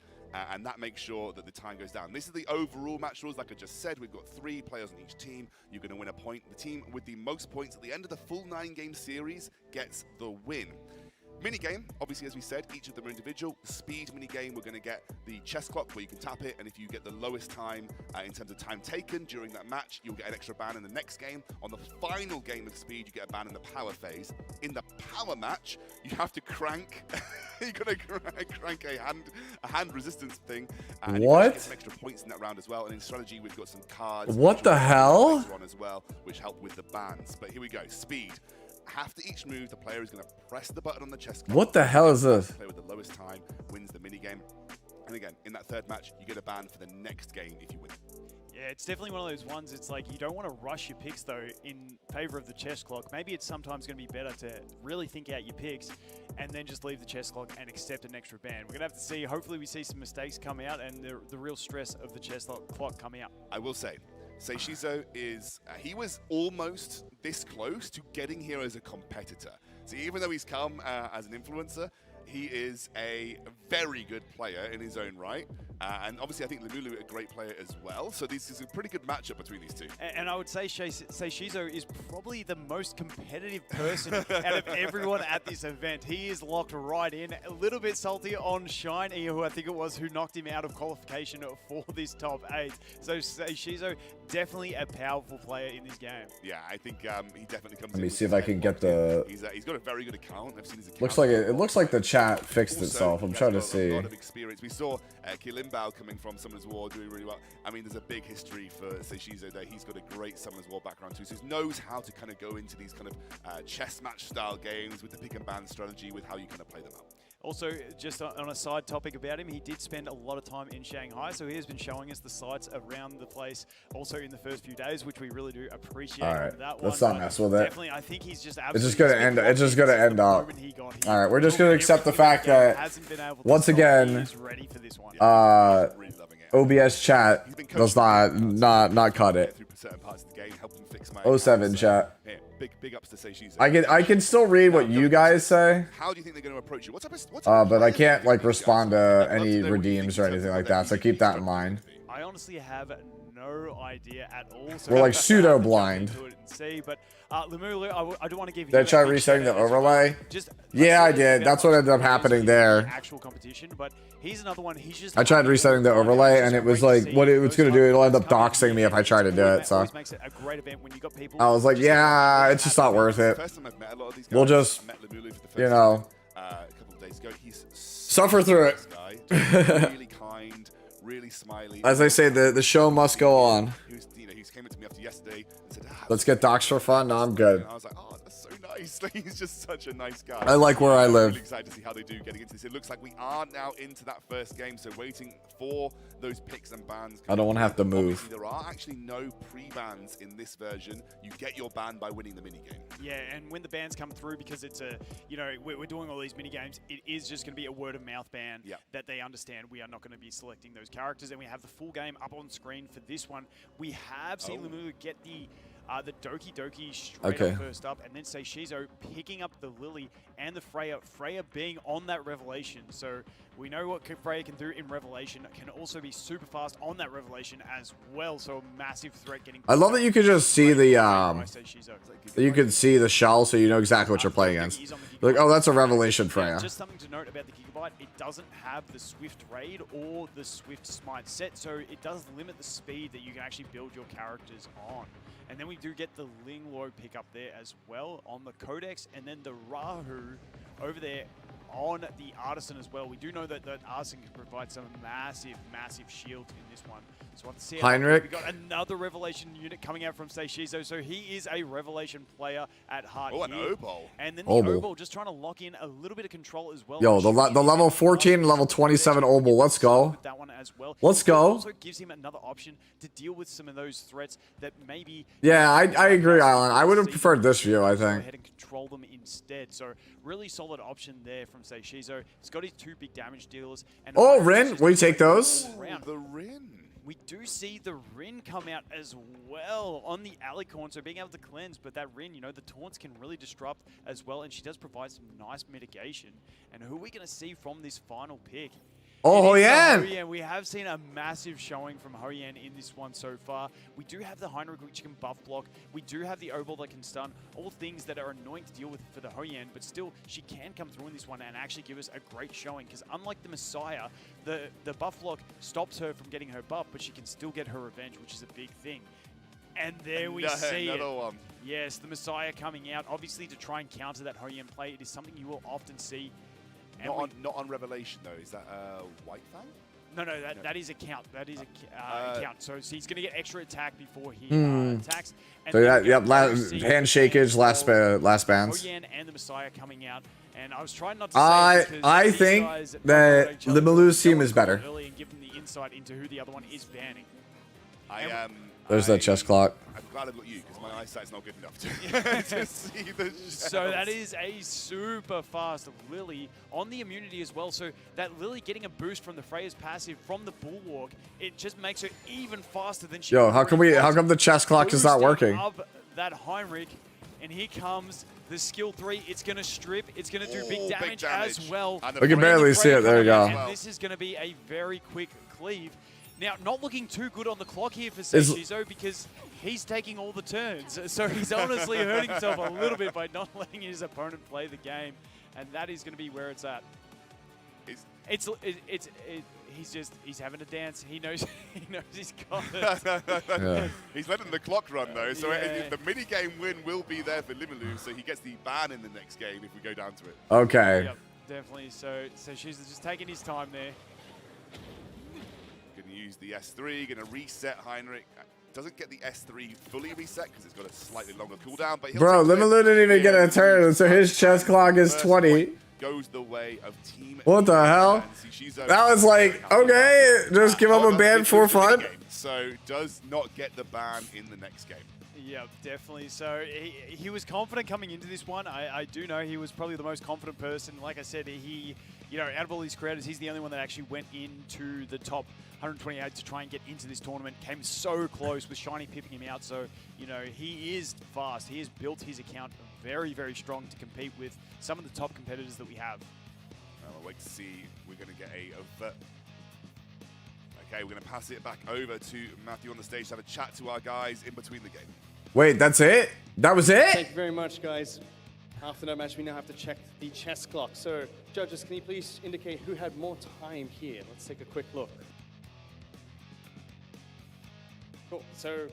And that makes sure that the time goes down. This is the overall match rules. Like I just said, we've got 3 players on each team. You're going to win a point. The team with the most points at the end of the full 9-game series gets the win. Minigame, obviously, as we said, each of them are individual. The speed minigame, we're going to get the chess clock where you can tap it, and if you get the lowest time in terms of time taken during that match, you'll get an extra ban in the next game. On the final game of speed, you get a ban in the power phase. In the power match, you have to crank. You're going to crank a hand resistance thing. And What? you get some extra points in that round as well. And in strategy, we've got some cards. What the hell? Later on as well, which help with the bans. But here we go. Speed. After each move, the player is going to press the button on the chess clock. What the hell is this? The player with the lowest time wins the minigame. And again, in that third match, you get a ban for the next game if you win. Yeah, it's definitely one of those ones. It's like you don't want to rush your picks, though, in favor of the chess clock. Maybe it's sometimes going to be better to really think out your picks and then just leave the chess clock and accept an extra ban. We're going to have to see. Hopefully, we see some mistakes come out and the real stress of the chess clock coming out. I will say, Seishizo is, he was almost this close to getting here as a competitor. So even though he's come as an influencer, he is a very good player in his own right. And obviously, I think Lemulu a great player as well. So this is a pretty good matchup between these two. And I would say Seishizo is probably the most competitive person out of everyone at this event. He is locked right in. A little bit salty on Shine, who I think it was, who knocked him out of qualification for this top 8. So Seishizo, definitely a powerful player in this game. Yeah, I think he definitely comes in. Let me with see if his I head can get locked in. the. He's got a very good account. I've seen his account. Looks like it looks like the chat fixed Also, itself. I'm he has trying to got see. A lot of experience. We saw Kilimbao coming from Summoners War doing really well. I mean, there's a big history for Seishizo there. He's got a great Summoners War background too, so he knows how to kind of go into these kind of chess match style games with the pick and ban strategy, with how you kind of play them out. Also, just on a side topic about him, he did spend a lot of time in Shanghai, so he has been showing us the sights around the place also in the first few days, which we really do appreciate. All right, that let's one. not mess with it. Definitely, I think he's just It's just gonna end. It's just gonna end up. All right, we're just gonna accept the fact that once again, OBS chat does not cut it. 07 chat. Big ups to Seishizo. I can still read what you guys say. How do you think they're going to approach you? But I can't like respond to any redeems or anything like that. So keep that in mind. I honestly have no idea at all. So We're like pseudo blind. But Lemulu, I do want to give you. Did I try resetting the overlay? Yeah, I did. That's what ended up happening there. Actual competition, but he's another one. He's just. I tried resetting the overlay, and it was like, what it was gonna do, it'll end up doxing me if I try to do it. So I was like, yeah, it's just not worth it. We'll just, you know, suffer through it. Really kind, really smiley. As I say, the show must go on. He came up to me after yesterday and said, let's get doxed for fun. No, I'm good. And I was like, oh, that's so nice. He's just such a nice guy. I like where I live. Really excited to see how they do getting into this. It looks like we are now into that first game, so waiting for those picks and bans. I don't want to have to move. Obviously, there are actually no pre-bans in this version. You get your ban by winning the minigame. Yeah, and when the bans come through, because it's a, we're doing all these minigames, it is just going to be a word of mouth ban that they understand. We are not going to be selecting those characters, and we have the full game up on screen for this one. We have seen Lemulu get the Doki Doki straight up first up, and then Seishizo picking up the Lily and the Freya. Freya being on that Revelation, so we know what Freya can do in Revelation. Can also be super fast on that Revelation as well, so a massive threat getting. I love that you could just see the you could see the shell, so you know exactly what you're playing against. Like, oh, that's a Revelation Freya. Just something to note about the Gigabyte, it doesn't have the Swift Raid or the Swift Smite set, so it does limit the speed that you can actually build your characters on. And then we do get the Linglo pick up there as well on the Codex, and then the Rahu over there on the Artisan as well. We do know that the Artisan can provide some massive shields in this one. So we'll have to see Heinrich. we got another revelation unit coming out from Seishizo, so he is a revelation player at heart. Oh, an here. Obol. And then the Obol. Obol just trying to lock in a little bit of control as well. Yo, the level 14, level 27 Obol. Let's go. With that one as well. Let's It go. also gives him another option to deal with some of those threats that maybe. Yeah, I agree, Alan. I would have preferred this view, I Go think. ahead and control them instead. So really solid option there from Seishizo. He's got his 2 big damage dealers. And Oh, Rin, will you take those? The Rin. We do see the Rin come out as well on the Alicorn, so being able to cleanse, but that Rin, you know, the taunts can really disrupt as well, and she does provide some nice mitigation. And who are we going to see from this final pick? Oh, It is the Hoyan. Hoyan. We have seen a massive showing from Hoyan in this one so far. We do have the Heinrich, which can buff block. We do have the Obol that can stun. All things that are annoying to deal with for the Hoyan, but still, she can come through in this one and actually give us a great showing. Because unlike the Messiah, the buff block stops her from getting her buff, but she can still get her revenge, which is a big thing. And there we see it. Another one. Yes, the Messiah coming out, obviously to try and counter that Hoyan play. It is something you will often see. And Not on Revelation, though. Is that White Fang? No, that is a count. That is a count. So he's going to get extra attack before he attacks. And So then yeah, we're yep, gonna see handshakeage, last bands. Hoyan and the Messiah coming out. And I was trying not to say this because I these think guys that know each other Limalu's team well is better. early and give them the insight into who the other one is banning. There's that chess clock. I'm glad I've got you because my eyesight's not good enough to see the shells. So that is a super fast Lily on the immunity as well. So that Lily getting a boost from the Freya's passive from the Bulwark, it just makes her even faster than she. Yo, how come the chess clock is not Boosting working? up that Heinrich, and here comes the skill 3. It's going to strip. It's going to do big damage as well. We can barely see it. There you go. And this is going to be a very quick cleave. Now, not looking too good on the clock here for Seishizo because he's taking all the turns. So he's honestly hurting himself a little bit by not letting his opponent play the game. And that is going to be where it's at. He's having a dance. He knows he's got it. Yeah. He's letting the clock run, though. So the mini-game win will be there for Limalu. So he gets the ban in the next game if we go down to it. Okay. Yep, definitely. So she's just taking his time there. Going to use the S3, going to reset Heinrich. Doesn't get the S3 fully reset because it's got a slightly longer cooldown. But Bro, Limalu didn't even get a turn, so his chess clock is 20. Goes the way of Team. What the hell? That was like, okay, just give him a ban for fun. So does not get the ban in the next game. Yeah, definitely. So he was confident coming into this one. I do know he was probably the most confident person. Like I said, out of all these creators, he's the only one that actually went into the top 128 to try and get into this tournament. Came so close with Shiny pipping him out. So, he is fast. He has built his account very, very strong to compete with some of the top competitors that we have. I'll wait to see. We're going to get Okay, we're going to pass it back over to Matthew on the stage to have a chat to our guys in between the game. Wait, that's it? That was it? Thank you very much, guys. After that match, we now have to check the chess clock. So, judges, can you please indicate who had more time here? Let's take a quick look. Cool. So,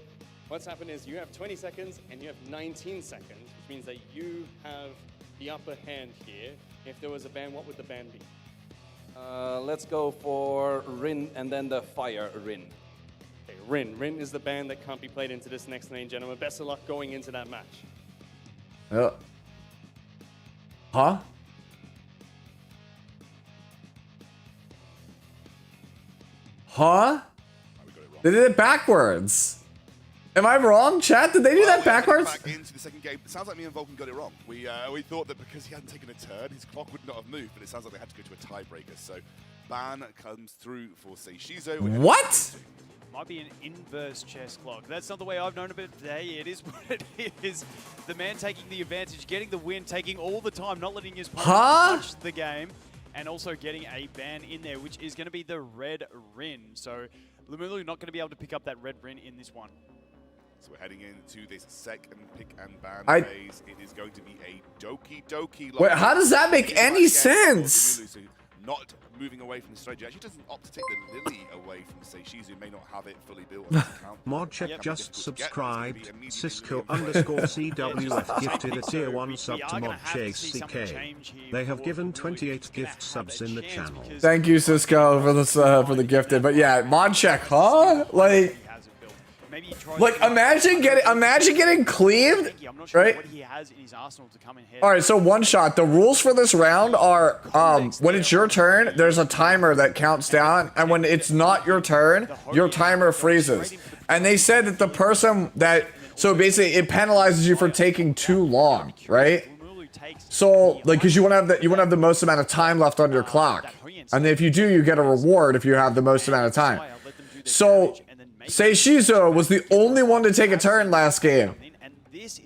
what's happened is you have 20 seconds and you have 19 seconds, which means that you have the upper hand here. If there was a ban, what would the ban be? Let's go for Rin and then the Fire Rin. Okay, Rin. Rin is the ban that can't be played into this next lane, gentlemen. Best of luck going into that match. Huh? Huh? They did it backwards. Am I wrong, chat? Did they do that backwards? Back into the second game. It sounds like me and Vulcan got it wrong. We thought that because he hadn't taken a turn, his clock would not have moved, but it sounds like they had to go to a tiebreaker. So ban comes through for Seishizo. What? Might be an inverse chess clock. That's not the way I've known of it today. It is what it is. The man taking the advantage, getting the win, taking all the time, not letting his opponent touch the game, and also getting a ban in there, which is going to be the red Rin. So Limalu not going to be able to pick up that red Rin in this one. So we're heading into this second pick and ban phase. It is going to be a doki. Wait, how does that make any sense? not moving away from the strategy. Actually doesn't opt to take the Lily away from Seishizu, who may not have it fully built on his account. Modcheck just subscribed. Cisco_CWF gifted a tier 1 sub to Modchase CK. They have given 28 gift subs in the channel. Thank you, Cisco, for this for the gifted. But yeah, mod check, huh? Like imagine getting cleaved, right? All right, so one shot. The rules for this round are when it's your turn, there's a timer that counts down, and when it's not your turn, your timer freezes. And they said that the person that so basically it penalizes you for taking too long, right? So like because you want to have the most amount of time left on your clock, and if you do, you get a reward if you have the most amount of time. So Seishizu was the only one to take a turn last game.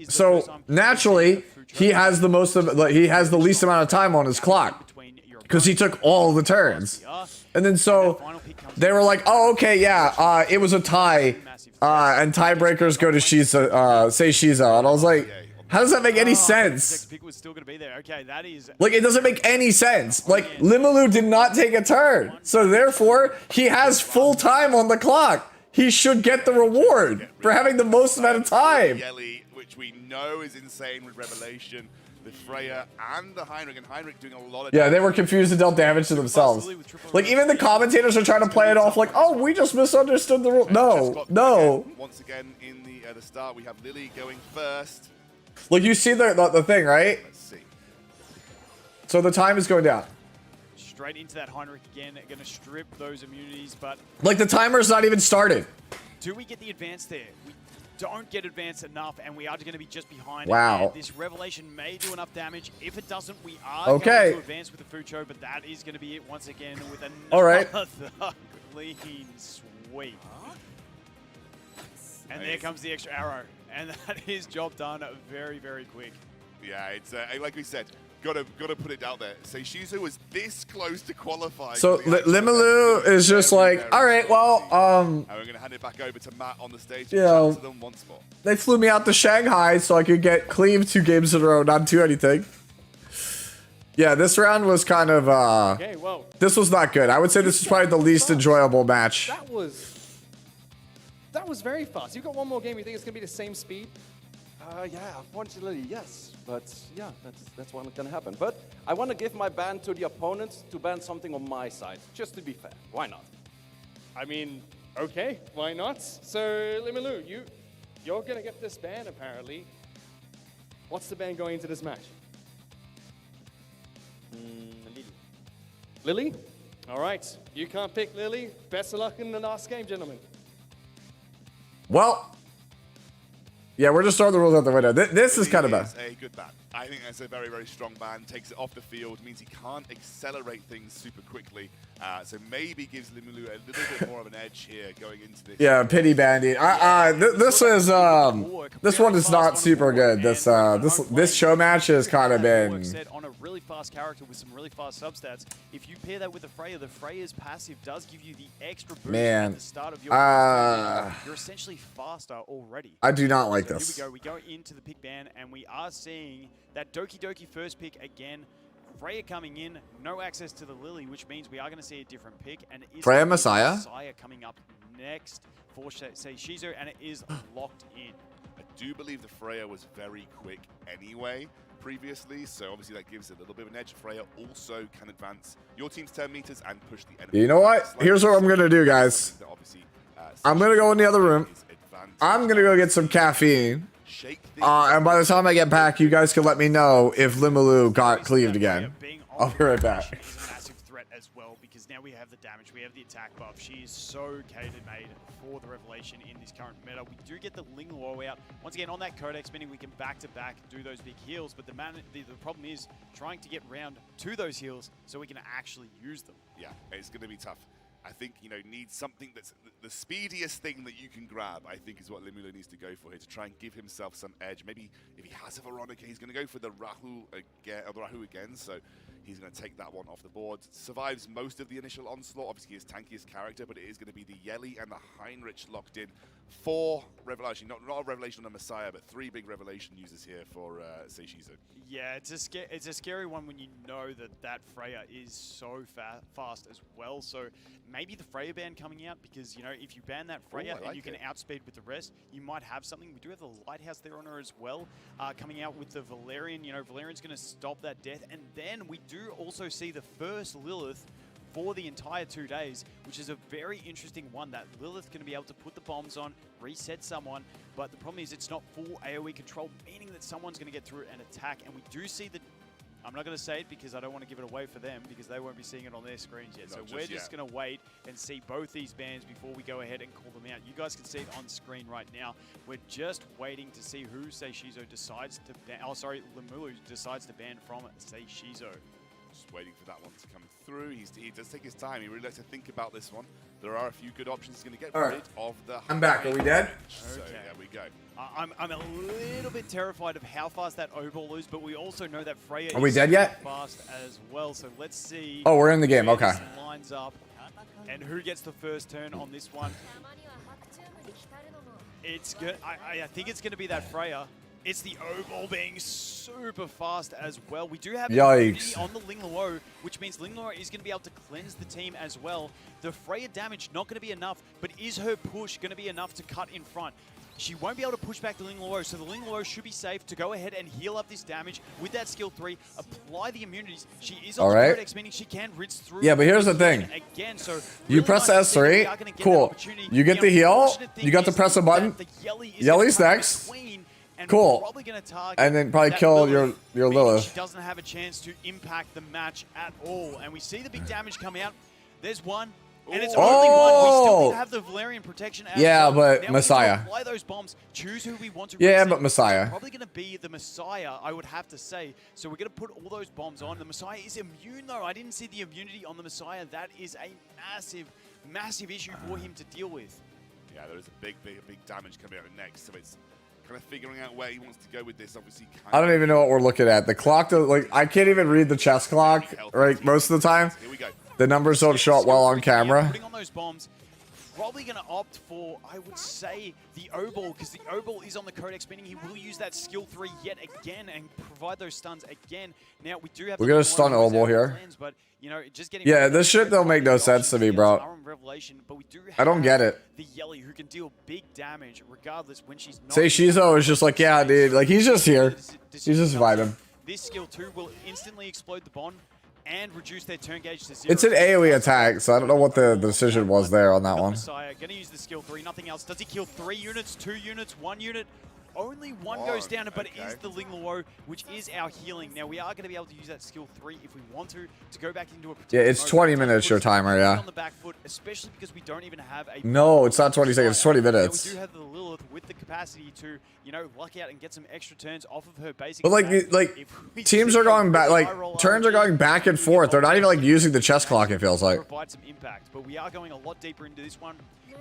So naturally, he has the least amount of time on his clock because he took all the turns. And then so they were like, "Oh, okay, yeah, it was a tie, and tiebreakers go to Seishizu." And I was like, "How does that make any sense?" Like, it doesn't make any sense. Like, Limulu did not take a turn, so therefore he has full time on the clock. He should get the reward for having the most amount of time. Yelly, which we know is insane with Revelation, the Freya and the Heinrich, and Heinrich doing a lot of they were confused and dealt damage to themselves. Like, even the commentators are trying to play it off like, oh, we just misunderstood the rule. No. Once again, in the start, we have Lily going first. Like, you see the thing, right? Let's see. So the time is going down. Straight into that Heinrich again, going to strip those immunities, but... Like, the timer's not even started. Do we get the advance there? We don't get advance enough, and we are going to be just behind. Wow. And this Revelation may do enough damage. If it doesn't, we are going to advance with the Fucho, but that is going to be it once again with another clean sweep. And there comes the extra arrow, and that is job done very, very quick. Yeah, it's like we said, gotta put it out there. Seishizu was this close to qualifying. So Limulu is just like, all right, well, and we're gonna hand it back over to Matt on the stage. You know, to them once more. They flew me out to Shanghai so I could get cleaved 2 games in a row, not do anything. Yeah, this round was kind of okay, well, this was not good. I would say this is probably the least enjoyable match. That was very fast. You've got one more game. You think it's gonna be the same speed? Yeah, unfortunately, yes. But yeah, that's what's gonna happen. But I want to give my ban to the opponent to ban something on my side, just to be fair. Why not? I mean, okay, why not? So, Limulu, you're gonna get this ban apparently. What's the ban going into this match? Lily. Lily? All right, you can't pick Lily. Best of luck in the last game, gentlemen. Well, yeah, we're just throwing the rules out the window. This is kind of a good ban. I think that's a very, very strong ban. Takes it off the field, means he can't accelerate things super quickly. So maybe gives Limulu a little bit more of an edge here going into this. Yeah, pity bandit. This one is not super good. This show match has kind of been on a really fast character with some really fast substats. If you pair that with the Freya's passive does give you the extra boost at the start of your you're essentially faster already. I do not like this. Here we go. We go into the pick ban, and we are seeing that Doki Doki first pick again. Freya coming in, no access to the Lily, which means we are going to see a different pick. And it is Freya Messiah coming up next for Seishizu, and it is locked in. I do believe the Freya was very quick anyway previously, so obviously that gives it a little bit of an edge. Freya also can advance your team's 10 meters and push the enemy. You know what? Here's what I'm going to do, guys. I'm going to go in the other room. I'm going to go get some caffeine. And by the time I get back, you guys can let me know if Limulu got cleaved again. I'll be right back. She's a massive threat as well, because now we have the damage, we have the attack buff. She is so cater-made for the Revelation in this current meta. We do get the Ling Luo out. Once again, on that Codex, meaning we can back-to-back do those big heals, but the problem is trying to get round to those heals so we can actually use them. Yeah, it's going to be tough. I think, need something that's the speediest thing that you can grab, I think is what Limulu needs to go for here to try and give himself some edge. Maybe if he has a Veronica, he's going to go for the Rahu again, so, He's going to take that one off the board. Survives most of the initial onslaught. Obviously, his tankiest character, but it is going to be the Yeli and the Heinrich locked in. 4 revelation, not a revelation on a Messiah, but 3 big revelation users here for Seishizo. Yeah, it's a scary one when you know that Freya is so fast as well. So maybe the Freya ban coming out, because, you know, if you ban that Freya and you can outspeed with the rest, you might have something. We do have the Lighthouse there on her as well, coming out with the Valerian. You know, Valerian's going to stop that death. And then we do also see the first Lilith for the entire 2 days, which is a very interesting one. That Lilith going to be able to put the bombs on, reset someone, but the problem is it's not full AoE control, meaning that someone's going to get through and attack. And we do see the... I'm not going to say it because I don't want to give it away for them, because they won't be seeing it on their screens yet. So we're just going to wait and see both these bans before we go ahead and call them out. You guys can see it on screen right now. We're just waiting to see who Seishizo decides to ban. Oh, sorry, Lemulu decides to ban from Seishizo. Just waiting for that one to come through. He does take his time. He really likes to think about this one. There are a few good options he's going to get rid of the... I'm back. Are we dead? So there we go. I'm a little bit terrified of how fast that O-ball is, but we also know that Freya Are we dead yet? fast as well. So let's see. Oh, we're in the game. Okay. Lines up, and who gets the first turn on this one? It's good. I think it's going to be that Freya. It's the O-ball being super fast as well. We do have Yikes. on the Ling Luo, which means Ling Luo is going to be able to cleanse the team as well. The Freya damage not going to be enough, but is her push going to be enough to cut in front? She won't be able to push back the Ling Luo, so the Ling Luo should be safe to go ahead and heal up this damage with that skill 3, apply the immunities. She is on the Codex, meaning she can rinse through. Yeah, but here's the thing. Again, so you press S3, cool. You get the heal, you got to press a button. Yeli's next. Cool. And then probably kill your Lilith. She doesn't have a chance to impact the match at all. And we see the big damage come out. There's one. And it's only one. We still need to have the Valerian protection as well. But now Messiah. We apply those bombs, choose who we want to Yeah, reset. but Messiah. It's probably going to be the Messiah, I would have to say. So we're going to put all those bombs on. The Messiah is immune, though. I didn't see the immunity on the Messiah. That is a massive, massive issue for him to deal with. Yeah, there is a big damage coming out next. So it's kind of figuring out where he wants to go with this. Obviously, I don't even know what we're looking at. The clock, I can't even read the chess clock, right? Most of the time. Here we go. The numbers don't show up well on camera. Putting on those bombs, probably going to opt for, I would say, the O-ball, because the O-ball is on the Codex, meaning he will use that skill 3 yet again and provide those stuns again. Now, we do have... We're going to stun O-ball here. But, you know, just getting this shit don't make no sense to me, bro. I don't get it. The Yeli, who can deal big damage regardless when she's not... Seishizo is just like, yeah, dude. Like, he's just here. He's just vibing. This skill 2 will instantly explode the bond and reduce their turn gauge to 0. It's an AoE attack, so I don't know what the decision was there on that one. Messiah going to use the skill 3, nothing else. Does he kill 3 units, 2 units, 1 unit? Only one goes down, but it is the Ling Luo, which is our healing. Now, we are going to be able to use that skill 3 if we want to go back into a... Yeah, it's 20 minutes your timer, yeah. On the back foot, especially because we don't even have a... No, it's not 20 seconds, it's 20 minutes. Now, we do have the Lilith with the capacity to, you know, luck out and get some extra turns off of her basic... But, like teams are going back, like, turns are going back and forth. They're not even, like, using the chess clock, it feels like. Provide some impact, but we are going a lot deeper into this one.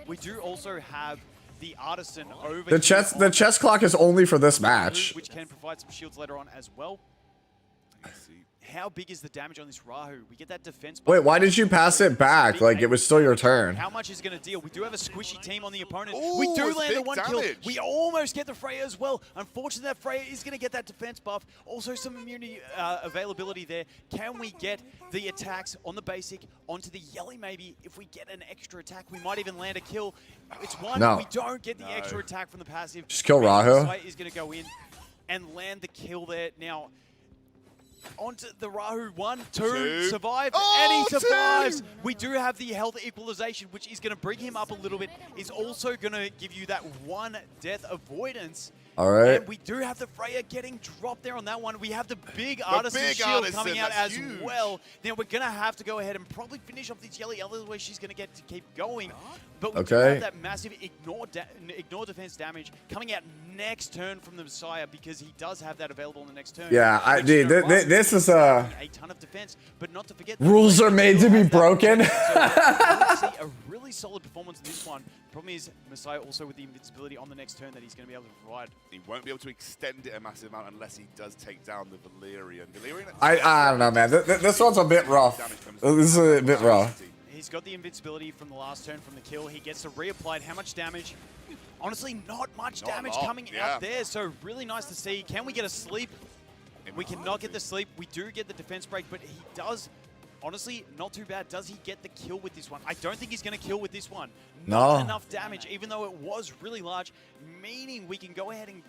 We do also have the Artisan over the chess clock is only for this match, which can provide some shields later on as well. How big is the damage on this Rahu? We get that defense. Wait, why did you pass it back? Like, it was still your turn. How much is it going to deal? We do have a squishy team on the opponent. We do land the 1 kill. We almost get the Freya as well. Unfortunately, that Freya is going to get that defense buff. Also, some immunity availability there. Can we get the attacks on the basic onto the Yeli maybe? If we get an extra attack, we might even land a kill. It's one. No. We don't get the extra attack from the passive. Just kill Rahu. Messiah is going to go in and land the kill there. Now, onto the Rahu, 1, 2, survive, and he survives. 2. We do have the health equalization, which is going to bring him up a little bit. Is also going to give you that 1 death avoidance. All right. And we do have the Freya getting dropped there on that one. We have the big Artisan shield coming out as well. Now we're going to have to go ahead and probably finish off this Yeli, otherwise she's going to get to keep going. But we do have that massive ignore defense damage coming out next turn from the Messiah, because he does have that available on the next turn. Yeah, which, dude, this is a ton of defense, but not to forget rules are made to be broken. So we'll see a really solid performance in this one. The problem is Messiah also with the invincibility on the next turn that he's going to be able to provide. He won't be able to extend it a massive amount unless he does take down the Valerian. I don't know, man. This one's a bit rough. This is a bit rough. He's got the invincibility from the last turn from the kill. He gets to reapply. How much damage? Honestly, not much damage coming out there. So really nice to see. Can we get a sleep? We cannot get the sleep. We do get the defense break, but he does. Honestly, not too bad. Does he get the kill with this one? I don't think he's going to kill with this one. Not enough damage, even though it was really large, meaning we can go ahead and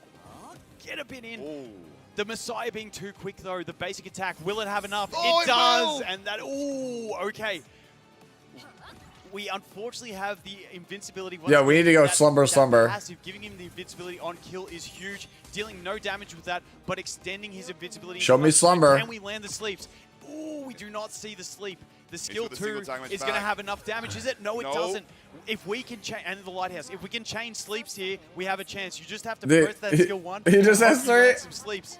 get a bit in. Ooh. The Messiah being too quick, though. The basic attack, will it have enough? It does. And that, okay. We unfortunately have the invincibility. Yeah, we need to go slumber. Passive, giving him the invincibility on kill is huge. Dealing no damage with that, but extending his invincibility. Show me slumber. Can we land the sleeps? Ooh, we do not see the sleep. The skill 2 is going to have enough damage, is it? No, it doesn't. If we can change, and the lighthouse, if we can change sleeps here, we have a chance. You just have to press that skill 1. He just has 3. Some sleeps.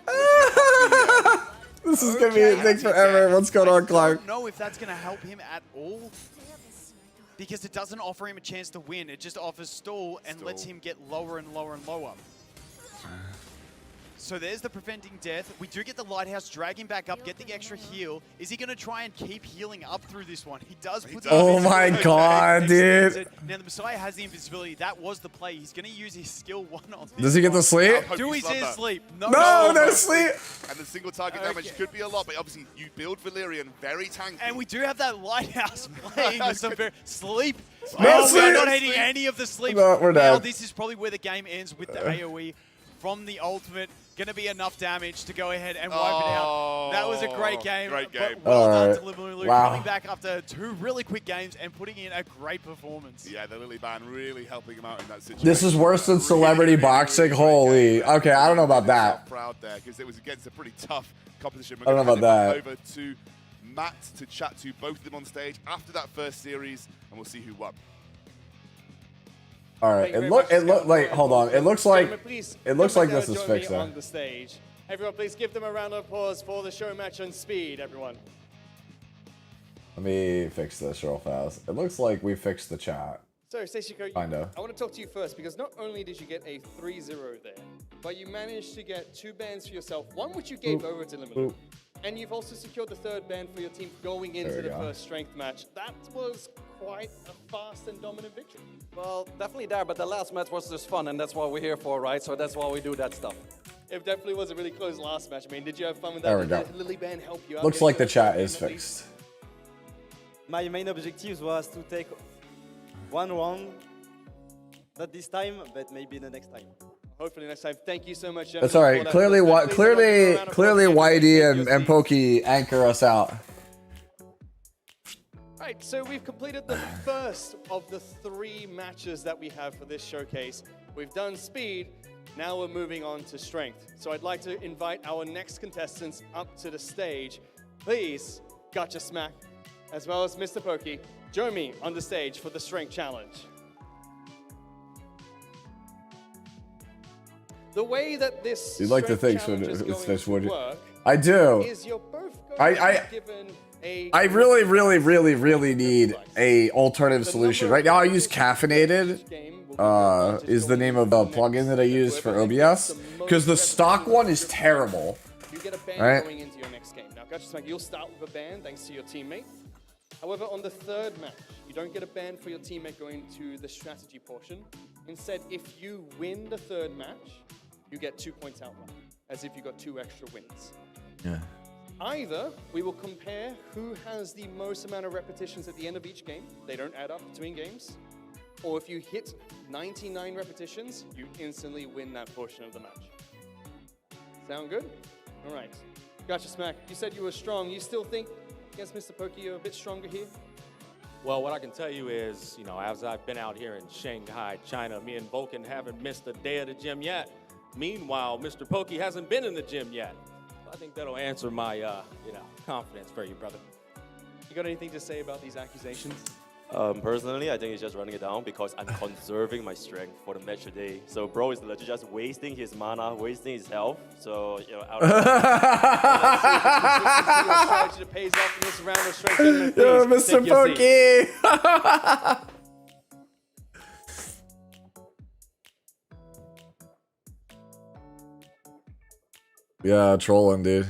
This is going to be a thing forever. What's going on, Clark? I don't know if that's going to help him at all, because it doesn't offer him a chance to win. It just offers stall and lets him get lower and lower and lower. So there's the preventing death. We do get the lighthouse, drag him back up, get the extra heal. Is he going to try and keep healing up through this one? He does. Oh my god, dude. Now the Messiah has the invincibility. That was the play. He's going to use his skill 1 on this. Does he get the sleep? Do his sleep? No sleep. And the single target damage could be a lot, but obviously you build Valerian very tanky. And we do have that lighthouse playing with some very sleep. No sleep. We're not hitting any of the sleep. No, we're now dead. This is probably where the game ends with the AoE from the ultimate. Going to be enough damage to go ahead and wipe it out. That was a great game. Great game. But well done to Lulu. Coming back after 2 really quick games and putting in a great performance. Yeah, the Lily Band really helping him out in that situation. This is worse than celebrity boxing. Holy. Okay, I don't know about that. Proud there because it was against a pretty tough competition. I don't know about that. Over to Matt to chat to both of them on stage after that first series, and we'll see who won. All right. It looked like. Hold on. It looks like this is fixed. On the stage. Everyone, please give them a round of applause for the show match on speed. Everyone. Let me fix this real fast. It looks like we fixed the chat. So, Seishiko, Kinda. I want to talk to you first because not only did you get a 3-0 there, but you managed to get 2 bans for yourself. One which you gave over to Limited. And you've also secured the 3rd ban for your team going into the first strength match. That was quite a fast and dominant victory. Well, definitely there, but the last match was just fun, and that's what we're here for, right? So that's why we do that stuff. It definitely was a really close last match. I mean, did you have fun with There that? we go. Did Lily Band help you out? Looks like the chat is fixed. My main objective was to take 1 round. Not this time, but maybe the next time. Hopefully next time. Thank you so much, gentlemen. That's all right. Clearly, Whitey and Pokey anchor us out. Right, so we've completed the first of the 3 matches that we have for this showcase. We've done speed, now we're moving on to strength. So I'd like to invite our next contestants up to the stage. Please, Gotcha Smack, as well as Mr. Pokey, join me on the stage for the strength challenge. The way that this You'd like to think it's fish, would you? Work I do. is you're both going to be given I really need a alternative solution. Right now I use Caffeinated, is the name of the plugin that I use for OBS, because the stock one is terrible. You get a ban going into your next game. Now, Gotcha Smack, you'll start with a ban thanks to your teammate. However, on the 3rd match, you don't get a ban for your teammate going to the strategy portion. Instead, if you win the 3rd match, you get 2 points outright, as if you got 2 extra wins. Yeah. Either we will compare who has the most amount of repetitions at the end of each game. They don't add up between games. Or if you hit 99 repetitions, you instantly win that portion of the match. Sound good? All right. Gotcha Smack, you said you were strong. You still think against Mr. Pokey you're a bit stronger here? Well, what I can tell you is, you know, as I've been out here in Shanghai, China, me and Vulcan haven't missed a day at the gym yet. Meanwhile, Mr. Pokey hasn't been in the gym yet. I think that'll answer my, confidence for you, brother. You got anything to say about these accusations? Personally, I think he's just running it down because I'm conserving my strength for the match today. So bro is legit just wasting his mana, wasting his health. So, you know, strategy pays off in this round of strength. Gentlemen, Yo, please Mr. take your seat. Pokey! Yeah, trolling, dude.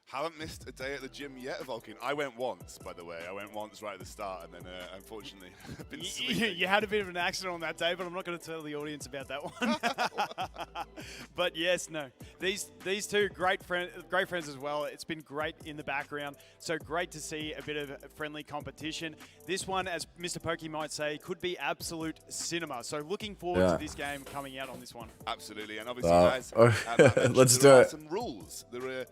Haven't missed a day at the gym yet, Vulcan. I went once, by the way. I went once right at the start, and then unfortunately, I've been sleeping. You had a bit of an accident on that day, but I'm not going to tell the audience about that one. But yes, no. These two great friends as well. It's been great in the background. So great to see a bit of friendly competition. This one, as Mr. Pokey might say, could be absolute cinema. So looking forward to this game coming out on this one. Absolutely, and obviously, guys, let's do there are it. some rules. There are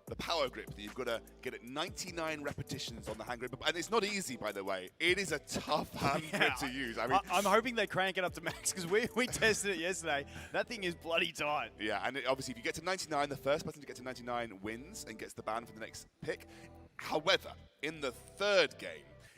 the power grip that you've got to get at 99 repetitions on the hand grip. And it's not easy, by the way. It is a tough hand grip to use. I mean, I'm hoping they crank it up to max because we tested it yesterday. That thing is bloody tight. Yeah, and obviously if you get to 99, the first person to get to 99 wins and gets the ban for the next pick. However, in the third game,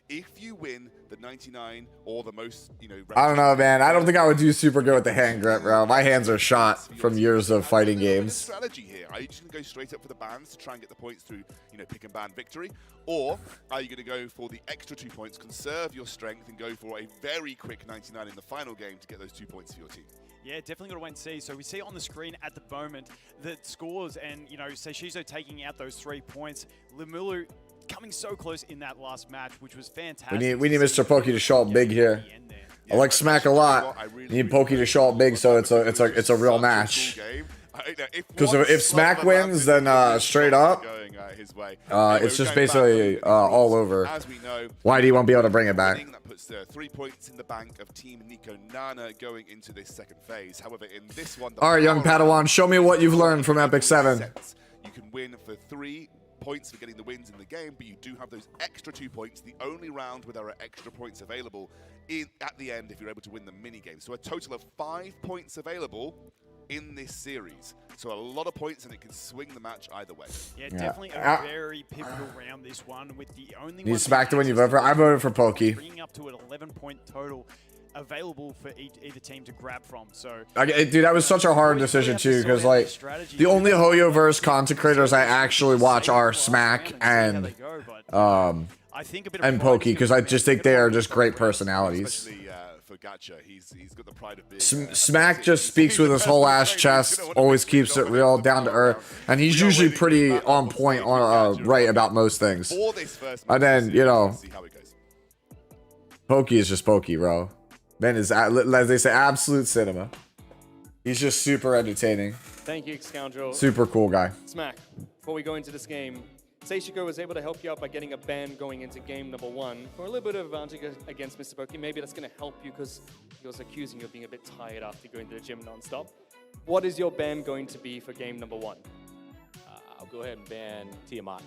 if you win the 99 or the most, I don't know, man. I don't think I would do super good with the hand grip, bro. My hands are shot from years of fighting games. Strategy here. Are you just going to go straight up for the bans to try and get the points through, pick and ban victory? Or are you going to go for the extra 2 points, conserve your strength, and go for a very quick 99 in the final game to get those 2 points for your team? Yeah, definitely got to wait and see. So we see on the screen at the moment the scores and, Seishizo taking out those 3 points. Limulu coming so close in that last match, which was fantastic. We need Mr. Pokey to show up big here. I like Smack a lot. You need Pokey to show up big, so it's a real match. Because if Smack wins, then straight up, it's just basically all over. Why do you want to be able to bring it back? That puts 3 points in the bank of Team Nico Nana going into this second phase. However, in this one, all right, young Padawan, show me what you've learned from Epic 7. You can win for 3 points for getting the wins in the game, but you do have those extra 2 points, the only round where there are extra points available at the end if you're able to win the mini game. So a total of 5 points available in this series. So a lot of points, and it can swing the match either way. Yeah, definitely a very pivotal round, this one, with the only Need Smack to win, you vote for? I voted for Pokey. Bringing up to an 11-point total available for either team to grab from. So, dude, that was such a hard decision too, because like the only Hoyoverse content creators I actually watch are Smack and Pokey, because I just think they are just great personalities. For Gacha, he's got the pride of being Smack just speaks with his whole ass chest, always keeps it real, down to earth, and he's usually pretty on point, right about most things. And then Pokey is just Pokey, bro. Man is, as they say, absolute cinema. He's just super entertaining. Thank you, Scoundrel. Super cool guy. Smack, before we go into this game, Seishiko was able to help you out by getting a ban going into game number 1 for a little bit of advantage against Mr. Pokey. Maybe that's going to help you because he was accusing you of being a bit tired after going to the gym non-stop. What is your ban going to be for game number 1? I'll go ahead and ban Tiamat.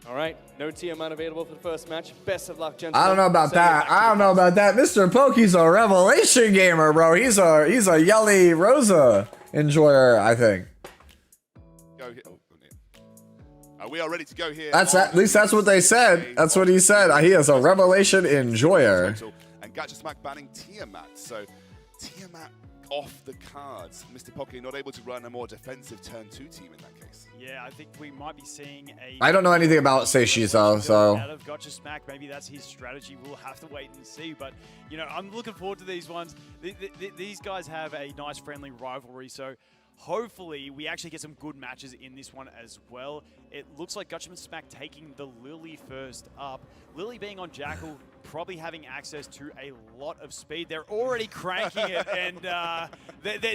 All right, no Tiamat available for the first match. Best of luck, gentlemen. I don't know about that. I don't know about that. Mr. Pokey's a revelation gamer, bro. He's a Yelly Rosa enjoyer, I think. We are ready to go here. At least that's what they said. That's what he said. He is a revelation enjoyer. And Gacha Smack banning Tiamat. So Tiamat off the cards. Mr. Pokey not able to run a more defensive turn 2 team in that case. Yeah, I think we might be seeing a... I don't know anything about Seishizo, so... Out of Gacha Smack, maybe that's his strategy. We'll have to wait and see. But, I'm looking forward to these ones. These guys have a nice friendly rivalry, so... Hopefully, we actually get some good matches in this one as well. It looks like Gacha Smack taking the Lily first up. Lily being on Jackal, probably having access to a lot of speed. They're already cranking it, and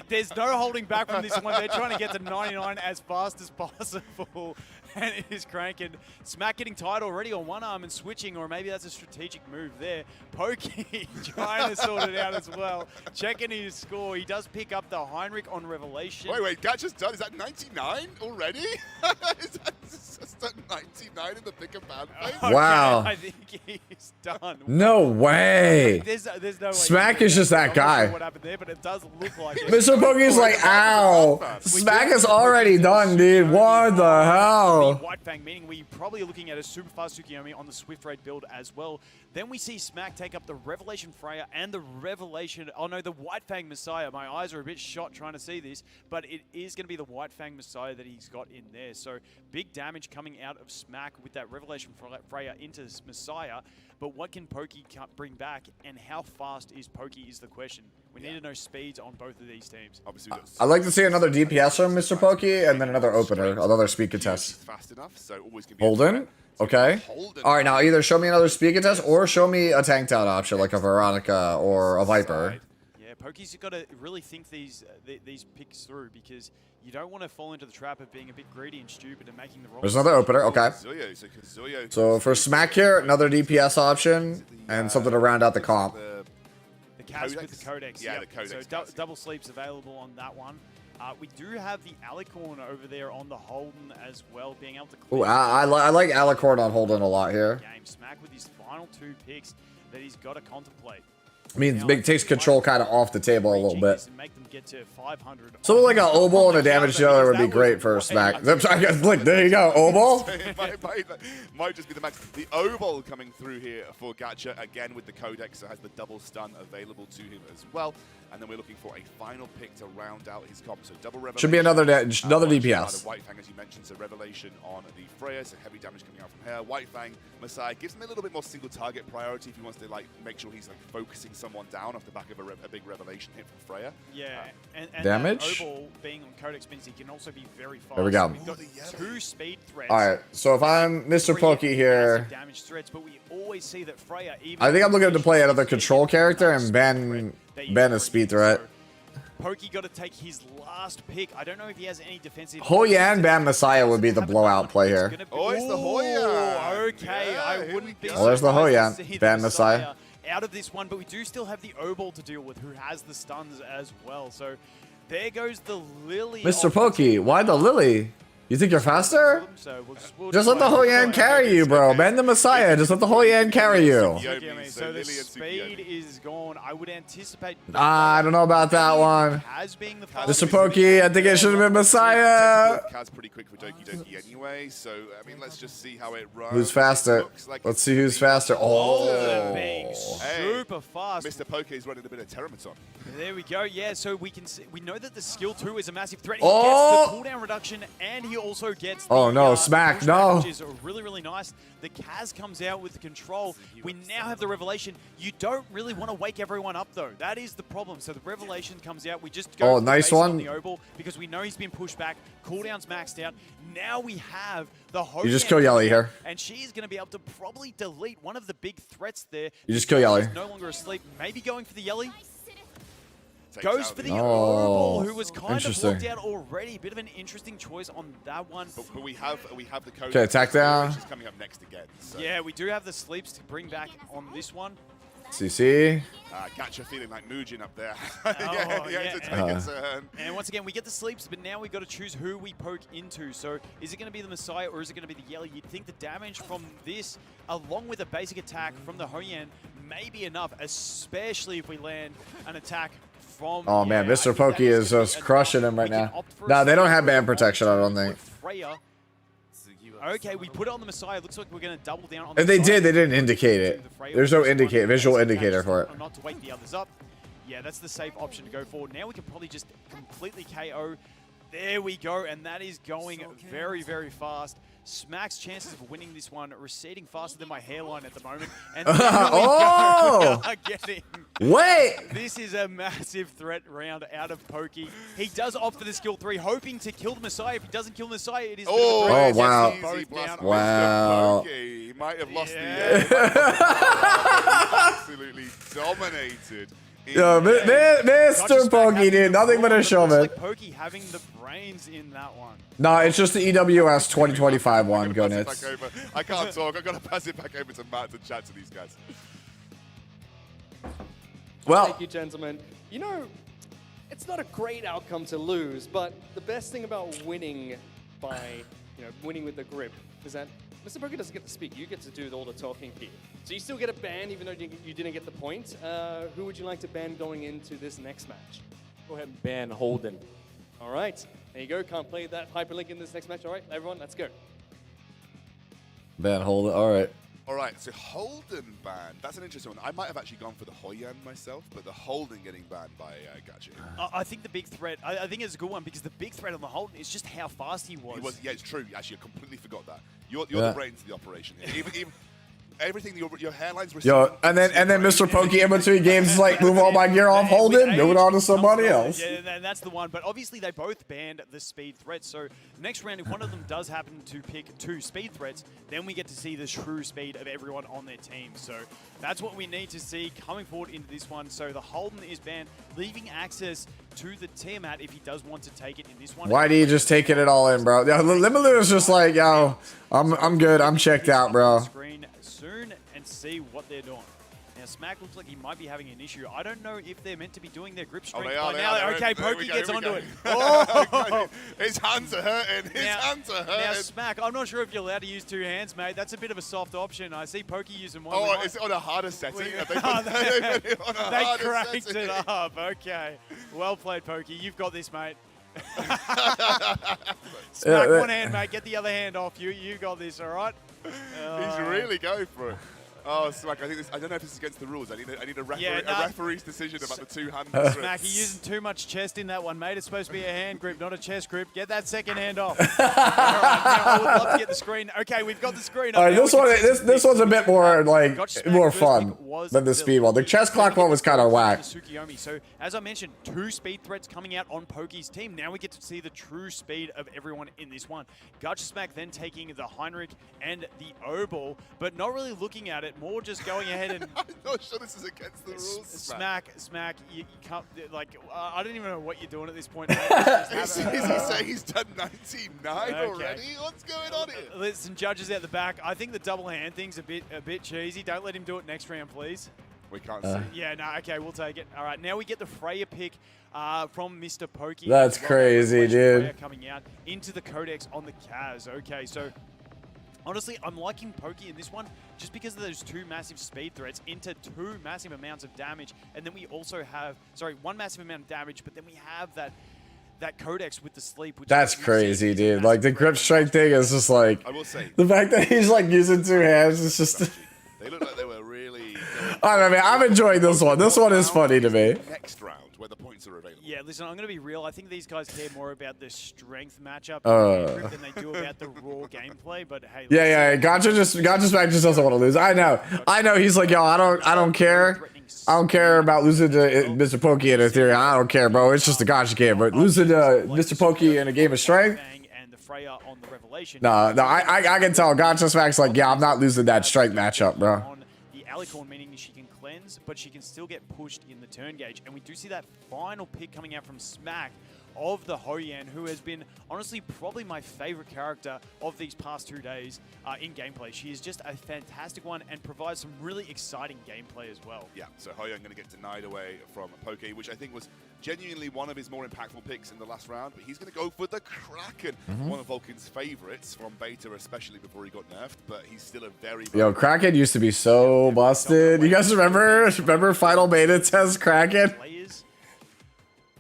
there's no holding back from this one. They're trying to get to 99 as fast as possible, and it is cranking. Smack getting tired already on one arm and switching, or maybe that's a strategic move there. Pokey trying to sort it out as well. Checking his score. He does pick up the Heinrich on Revelation. Wait, Gacha's done. Is that 99 already? just at 99 in the pick and ban phase. Wow. I think he's done. No way. There's no way. Smack is just that I'm not sure guy. what happened there, but it does look like it. Mr. Pokey's like, ow. Smack is already done, dude. What the hell? White Fang, meaning we're probably looking at a super fast Tsukiyomi on the Swift Raid build as well. Then we see Smack take up the Revelation Freya and the Revelation, oh no, the White Fang Messiah. My eyes are a bit shot trying to see this, but it is going to be the White Fang Messiah that he's got in there. So big damage coming out of Smack with that Revelation Freya into Messiah. But what can Pokey bring back, and how fast is Pokey is the question. We need to know speeds on both of these teams. Obviously, I'd like to see another DPS from Mr. Pokey and then another opener, another speed contest. Fast enough, so always can be Holden? Okay. All right, now either show me another speed contest or show me a tank down option like a Veronica or a Viper. Yeah, Pokey's got to really think these picks through, because you don't want to fall into the trap of being a bit greedy and stupid and making the wrong. There's another opener, okay. Kazuya, So for Smack here, another DPS option and something to round out the comp. The Kaz with the Codex. Yeah, yep. the Codex. So double sleeps available on that one. We do have the Alicorn over there on the Holden as well, being able to Ooh, clear I like Alicorn on Holden a lot here. game. Smack with his final 2 picks that he's got to contemplate. I mean, it takes control kind of off the table a little bit. Make them get to 500. Something like an Obol and a damage dealer would be great for Smack. Look, there you go, Obol. might just be the max. The Obol coming through here for Gacha, again with the Codex, so has the double stun available to him as well. And then we're looking for a final pick to round out his comp. So double Revelation. Should be another DPS. White Fang, as you mentioned, so Revelation on the Freya, so heavy damage coming out from here. White Fang, Messiah, gives him a little bit more single target priority if he wants to like make sure he's like focusing someone down off the back of a big Revelation hit from Freya. Yeah, and damage? Obol being on Codex means he can also be very fast. There we go. So we've got 2 speed threats. All right, so if I'm Mr. Pokey here, Damage threats, but we always see that Freya, even I think I'm looking to play another control character and Ben a speed threat. Pokey got to take his last pick. I don't know if he has any defensive. Hoyan Ban Messiah would be the blowout play here. Oh, it's the Hoyan. Okay, Yeah, I wouldn't be. Oh, there's the surprised to Hoyan see the Ban Messiah. out of this one, but we do still have the Obol to deal with, who has the stuns as well. So there goes the Lily. Mr. Pokey, why the Lily? You think you're faster? So we'll Just let the Hoyan carry you, bro. Ben the Messiah, just let the Hoyan carry you. So the speed is gone. I would anticipate. I don't know about that one. Mr. Pokey, I think it should have been Messiah. Kaz pretty quick for Doki Doki anyway, so I mean, let's just see how it runs. Who's faster? Let's see who's faster. Oh, super fast. Mr. Pokey is running a bit of Terramaton. There we go. Yeah, so we can see, we know that the skill 2 is a massive threat. He Oh! gets the cooldown reduction, and he also gets the, Oh, no, Smack, pushback, no. which is really, really nice. The Kaz comes out with the control. We now have the Revelation. You don't really want to wake everyone up, though. That is the problem. So the Revelation comes out. We just go Oh, for the nice base on one. the Obol because we know he's been pushed back. Cooldown's maxed out. Now we have the Hogan. You just kill Yelly here. And she's going to be able to probably delete one of the big threats there. You just kill Yelly. He's no longer asleep. Maybe going for the Yelly. Takes Goes out for the- the Oh, Obol, who was kind of interesting. locked out already. Bit of an interesting choice on that one. But we have the Codex. Okay, attack down. Which is coming up next again. So. Yeah, we do have the sleeps to bring back on this one. CC. Gacha feeling like Muujin up there. Oh, yeah, to take a turn. And once again, we get the sleeps, but now we've got to choose who we poke into. So is it going to be the Messiah or is it going to be the Yelly? You'd think the damage from this, along with a basic attack from the Hoyan, may be enough, especially if we land an attack from... Oh man, Mr. Pokey is just crushing him right now. No, they don't have band protection, I don't think. Freya. Okay, we put it on the Messiah. Looks like we're going to double down on If the they did, they didn't indicate it. There's no visual indicator for it. Not to wake the others up. Yeah, that's the safe option to go forward. Now we can probably just completely KO. There we go, and that is going very, very fast. Smack's chances of winning this one receding faster than my hairline at the moment. And there we Oh! go. We are getting... Wait! This is a massive threat round out of Pokey. He does opt for the skill 3, hoping to kill the Messiah. If he doesn't kill the Messiah, it is... Oh, wow. Both down. Wow. He might have lost the absolutely dominated. Yo, Mr. Pokey, dude, nothing but a showman. Like Pokey having the brains in that one. No, it's just the EWS 2025 one. Go Nets. I can't talk. I've got to pass it back over to Matt to chat to these guys. Well, thank you, gentlemen. You know, it's not a great outcome to lose, but the best thing about winning by, winning with the grip is that Mr. Pokey doesn't get to speak. You get to do all the talking here. So you still get a ban even though you didn't get the point. Who would you like to ban going into this next match? Go ahead and ban Holden. All right. There you go. Can't play that hyperlink in this next match. All right, everyone, let's go. Ban Holden. All right. All right, so Holden banned. That's an interesting one. I might have actually gone for the Hoyan myself, but the Holden getting banned by Gachi. I think the big threat, I think it's a good one because the big threat on the Holden is just how fast he was. Yeah, it's true. Actually, I completely forgot that. You're the brains of the operation here. Even everything, your hairline's Yo, and then Mr. Pokey in between games is like, move all my gear off Holden, move it on to somebody else. Yeah, and that's the one. But obviously they both banned the speed threats. So next round, if one of them does happen to pick 2 speed threats, then we get to see the true speed of everyone on their team. So that's what we need to see coming forward into this one. So the Holden is banned, leaving access to the Tiamat if he does want to take it in this one. Why do you just taking it all in, bro? Yo, Limalu is just like, yo, I'm good. I'm checked out, bro. Screen soon and see what they're doing. Now, Smack looks like he might be having an issue. I don't know if they're meant to be doing their grip strength by now. Okay, Pokey gets onto it. Oh! His hands are hurting. His hands are hurting. Now, Smack, I'm not sure if you're allowed to use 2 hands, mate. That's a bit of a soft option. I see Pokey using one. Oh, is it on a harder setting? They cranked it up. Okay. Well played, Pokey. You've got this, mate. Smack one hand, mate. Get the other hand off. You got this, all right? He's really going for it. Oh, Smack, I don't know if this is against the rules. I need a referee's decision about the 2-hand strips. Smack, you're using too much chest in that one, mate. It's supposed to be a hand grip, not a chest grip. Get that second hand off. All right, now I would love to get the screen. Okay, we've got the screen. All right, this one's a bit more like more fun than the speed one. The chest clock one was kind of whack. So as I mentioned, 2 speed threats coming out on Pokey's team. Now we get to see the true speed of everyone in this one. Gotcha Smack then taking the Heinrich and the O-ball, but not really looking at it. More just going ahead and... I'm not sure this is against the rules, Smack, you can't... Like, I don't even know what you're doing at this point. Is he saying he's done 99 already? What's going on here? Listen, judges out the back. I think the double hand thing's a bit cheesy. Don't let him do it next round, please. We can't see. Yeah, no, okay, we'll take it. All right, now we get the Freya pick from Mr. Pokey. That's crazy, dude. Freya coming out into the Codex on the Kaz. Okay, so... Honestly, I'm liking Pokey in this one just because of those 2 massive speed threats into 2 massive amounts of damage. And then we also have, 1 massive amount of damage, but then we have that Codex with the sleep. Which That's crazy, dude. Like, the grip strength thing is just like... I will say... The fact that he's, like, using 2 hands is just... They look like they were really... I mean, I'm enjoying this one. This one is funny to me. Next round, where the points are available. Yeah, listen, I'm going to be real. I think these guys care more about the strength matchup than they do about the raw gameplay. But hey, yeah. Gotcha Smack just doesn't want to lose. I know. He's like, yo, I don't care. I don't care about losing to Mr. Pokey in Etheria. I don't care, bro. It's just a gotcha game. But losing to Mr. Pokey in a game of strength. And the Freya on the Revelation. No, I can tell. Gotcha Smack's like, yeah, I'm not losing that strength matchup, bro. On the Alicorn, meaning she can cleanse, but she can still get pushed in the turn gauge. And we do see that final pick coming out from Smack of the Hoyan, who has been, honestly, probably my favorite character of these past 2 days in gameplay. She is just a fantastic one and provides some really exciting gameplay as well. Yeah, so Hoyan going to get denied away from Poke, which I think was genuinely one of his more impactful picks in the last round, but he's going to go for the Kraken, one of Vulcan's favorites from beta, especially before he got nerfed, but he's still a very... Yo, Kraken used to be so busted. You guys remember Final Beta Test Kraken?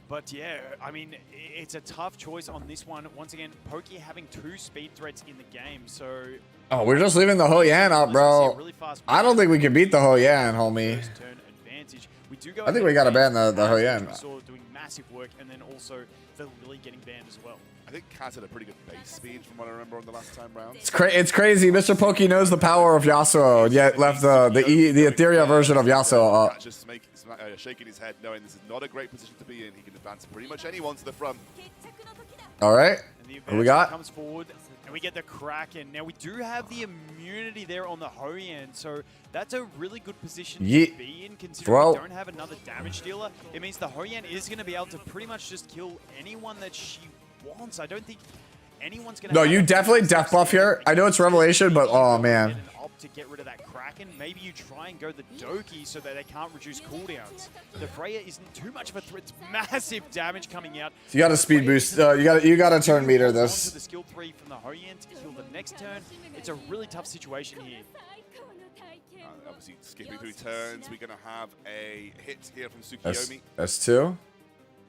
But yeah, I mean, it's a tough choice on this one. Once again, Pokey having 2 speed threats in the game, so... Oh, we're just leaving the Hoyan out, bro. I don't think we can beat the Hoyan, homie. I think we gotta ban the Hoyan. We saw doing massive work, and then also the Lily getting banned as well. I think Kaz had a pretty good base speed from what I remember on the last time round. It's crazy. Mr. Pokey knows the power of Yasuo, and yet left the Etheria version of Yasuo up. Just shaking his head, knowing this is not a great position to be in. He can advance pretty much anyone to the front. All right. Who we got? Comes forward, and we get the Kraken. Now we do have the immunity there on the Hoyan, so that's a really good position to be in, considering we don't have another damage dealer. It means the Hoyan is going to be able to pretty much just kill anyone that she wants. I don't think anyone's going to... No, you definitely death buff here. I know it's Revelation, but oh man. to get rid of that Kraken, maybe you try and go the Doki so that they can't reduce cooldowns. The Freya isn't too much of a threat. It's massive damage coming out. You got to speed boost. You got to turn meter this. Onto the skill 3 from the Hoyan to kill the next turn. It's a really tough situation here. Obviously, skipping through turns, we're going to have a hit here from Tsukiyomi. S2.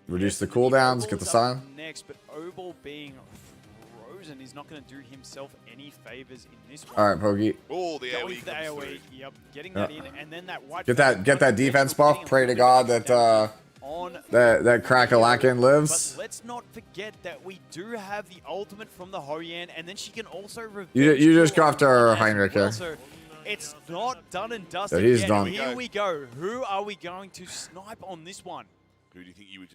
Reduce the cooldowns. Get the sign. Next, but Obol being frozen is not going to do himself any favors in this one. All right, Pokey. Oh, the Going AoE for the comes AoE. through. Yep, getting that in, and then that white. Get that defense buff. Pray to God that that Crackalakin lives. But let's not forget that we do have the ultimate from the Hoyan, and then she can also revenge. You just dropped our Heinrich here. So it's not done and dusted Yeah, he's yet. done. Here we go. Who are we going to snipe on this one? Who do you think you would?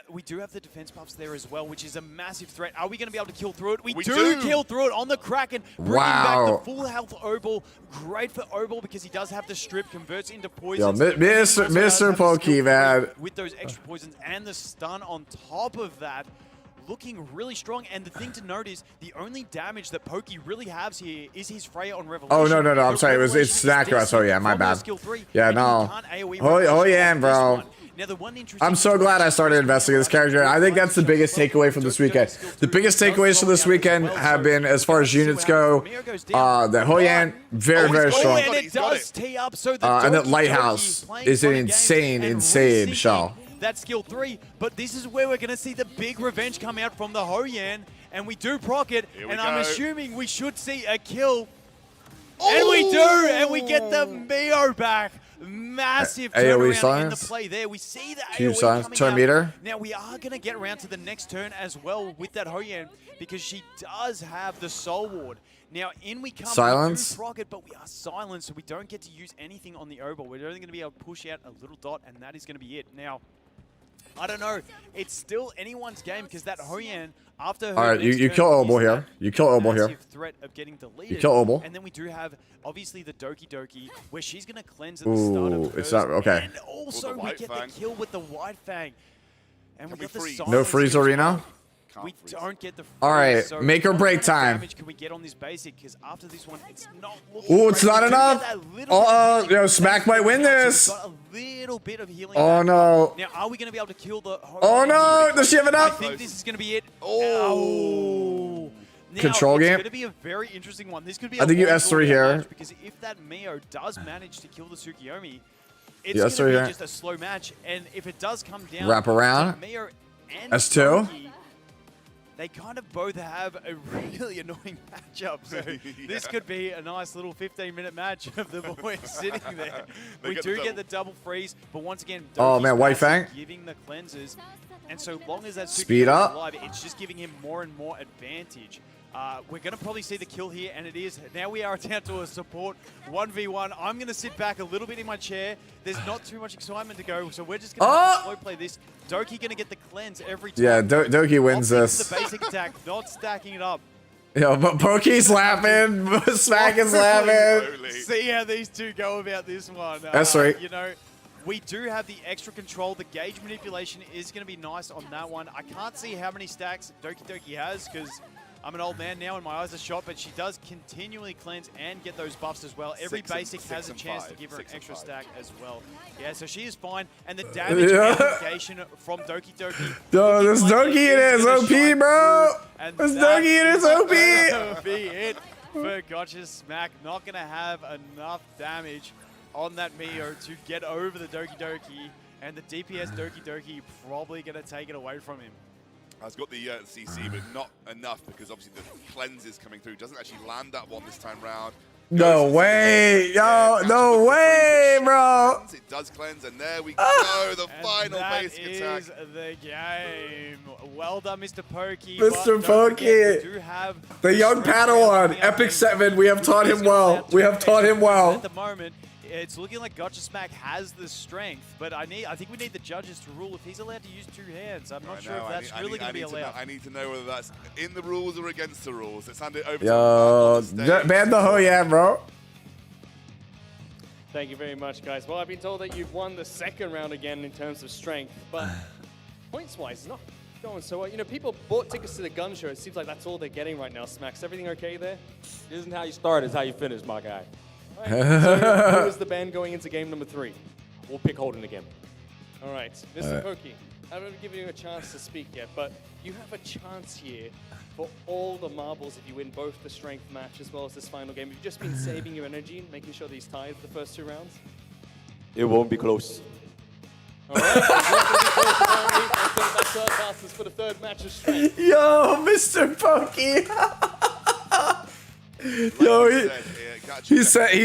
We do have the defense buffs there as well, which is a massive threat. Are we going to be able to kill through it? We do. do kill through it on the Kraken, bringing Wow. back the full health Obol. Great for Obol because he does have the strip, converts into Yo, poison. Mr. Pokey, man. With those extra poisons and the stun on top of that, looking really strong. And the thing to note is the only damage that Pokey really has here is his Freya on Revelation. Oh, no. I'm But sorry. It's Revelation snack is us. Oh, yeah, my from the bad. skill 3, Yeah, and you no. can't AoE Oh, Revelation yeah, on this bro. one. Now, the one interesting I'm so glad I started investing in this character. I think that's the biggest takeaway from this weekend. The biggest takeaways from this weekend have been, as far as units go, the Hoyan, very strong. And it does tee up, so the And that Doki Lighthouse Doki playing is an fun games insane and shell. rethinking that skill 3, but this is where we're going to see the big revenge come out from the Hoyan, and we do proc it, and I'm assuming we should see a kill. And we do, and we get the Mio back. Massive AoE turnaround in the signs. play there. We see the Huge AoE signs. coming Turn out. meter. Now we are going to get around to the next turn as well with that Hoyan because she does have the Soul Ward. Now in we come. Silence. We do proc it, but we are silent, so we don't get to use anything on the Obol. We're only going to be able to push out a little dot, and that is going to be it. Now, I don't know. It's still anyone's game because that Hoyan, after her All right, you next kill turn, Obol is here. that You kill Obol here. massive threat of getting deleted. You kill Obol. And then we do have, obviously, the Doki Doki, where she's going to cleanse at the start Ooh, of it's hers. not okay. And also, the we White get Fang. the kill with the White Fang. And we we got the freeze? silence No freeze here as arena? well. We don't get the freeze. All right, so make or what break kind of time. damage can we get on this basic? Because after this one, it's not looking Ooh, it's great. not We do enough. get that little bit of healing. Yo, Smack might win So this. we've got a little bit of healing. Oh, back. no. Now, are we going to be able to kill the? Oh, no. Does she have I enough? think this is going to be it. Oh. Now, Control it's game. going to be a very interesting one. This could be. I think you one S3 short here. match because if that Mio does manage to kill the Tsukiyomi, it's Yeah, going S3 to be here. just a slow match. And if it does come down, Wrap around. to Mio and S2. Doki, they kind of both have a really annoying matchup. So this could be a nice little 15-minute match of the boys sitting there. They We get do the get the double freeze, but once again, Oh, Doki's man, White passive Fang. giving the cleanses. And so long as that Speed Tsukiyomi up. is alive, it's just giving him more and more advantage. We're going to probably see the kill here, and it is. Now we are down to a support 1v1. I'm going to sit back a little bit in my chair. There's not too much excitement to go, so we're just going to have to slow play this. Doki going to get the cleanse every time. Yeah, Doki wins Opting this. for the basic attack, not stacking it up. Yo, but Pokey's laughing. Smack is laughing. See how these two go about this one. That's right. You know, we do have the extra control. The gauge manipulation is going to be nice on that one. I can't see how many stacks Doki Doki has because I'm an old man now and my eyes are shot, but she does continually cleanse and get those buffs as well. Every basic has a chance to give her an extra stack as well. Yeah, so she is fine. And the damage application from Doki Doki. Yo, this Doki it is OP, bro. This Doki it is OP. Be it for Gotcha's Smack. Not going to have enough damage on that Mio to get over the Doki Doki. And the DPS Doki Doki probably going to take it away from him. Has got the CC, but not enough because obviously the cleanse is coming through. Doesn't actually land that one this time round. No way. Yo, no way, bro. It does cleanse, and there we go. The final that basic attack. is the game. Well done, Mr. Pokey. Mr. But don't Pokey. forget, we do have The young Padawan, Epic 7. We have taught him well. We have taught him At well. the moment, it's looking like Gotcha Smack has the strength, but I think we need the judges to rule if he's allowed to use two hands. I'm not sure if that's really going to be allowed. I need to know whether that's in the rules or against the rules. Let's hand it over Yo, ban the Hoyan, bro. Thank you very much, guys. Well, I've been told that you've won the second round again in terms of strength, but points-wise, it's not going so well. You know, people bought tickets to the gun show. It seems like that's all they're getting right now. Smacks, everything okay there? This isn't how you start, it's how you finish, my guy. So who is the ban going into game number 3? We'll pick Holden again. All right, Mr. Pokey, I haven't given you a chance to speak yet, but you have a chance here for all the marbles if you win both the strength match as well as this final game. You've just been saving your energy and making sure these tied the first 2 rounds. It won't be close. All right, that's our passes for the 3rd match of strength. Yo, Mr. Pokey. Yo, he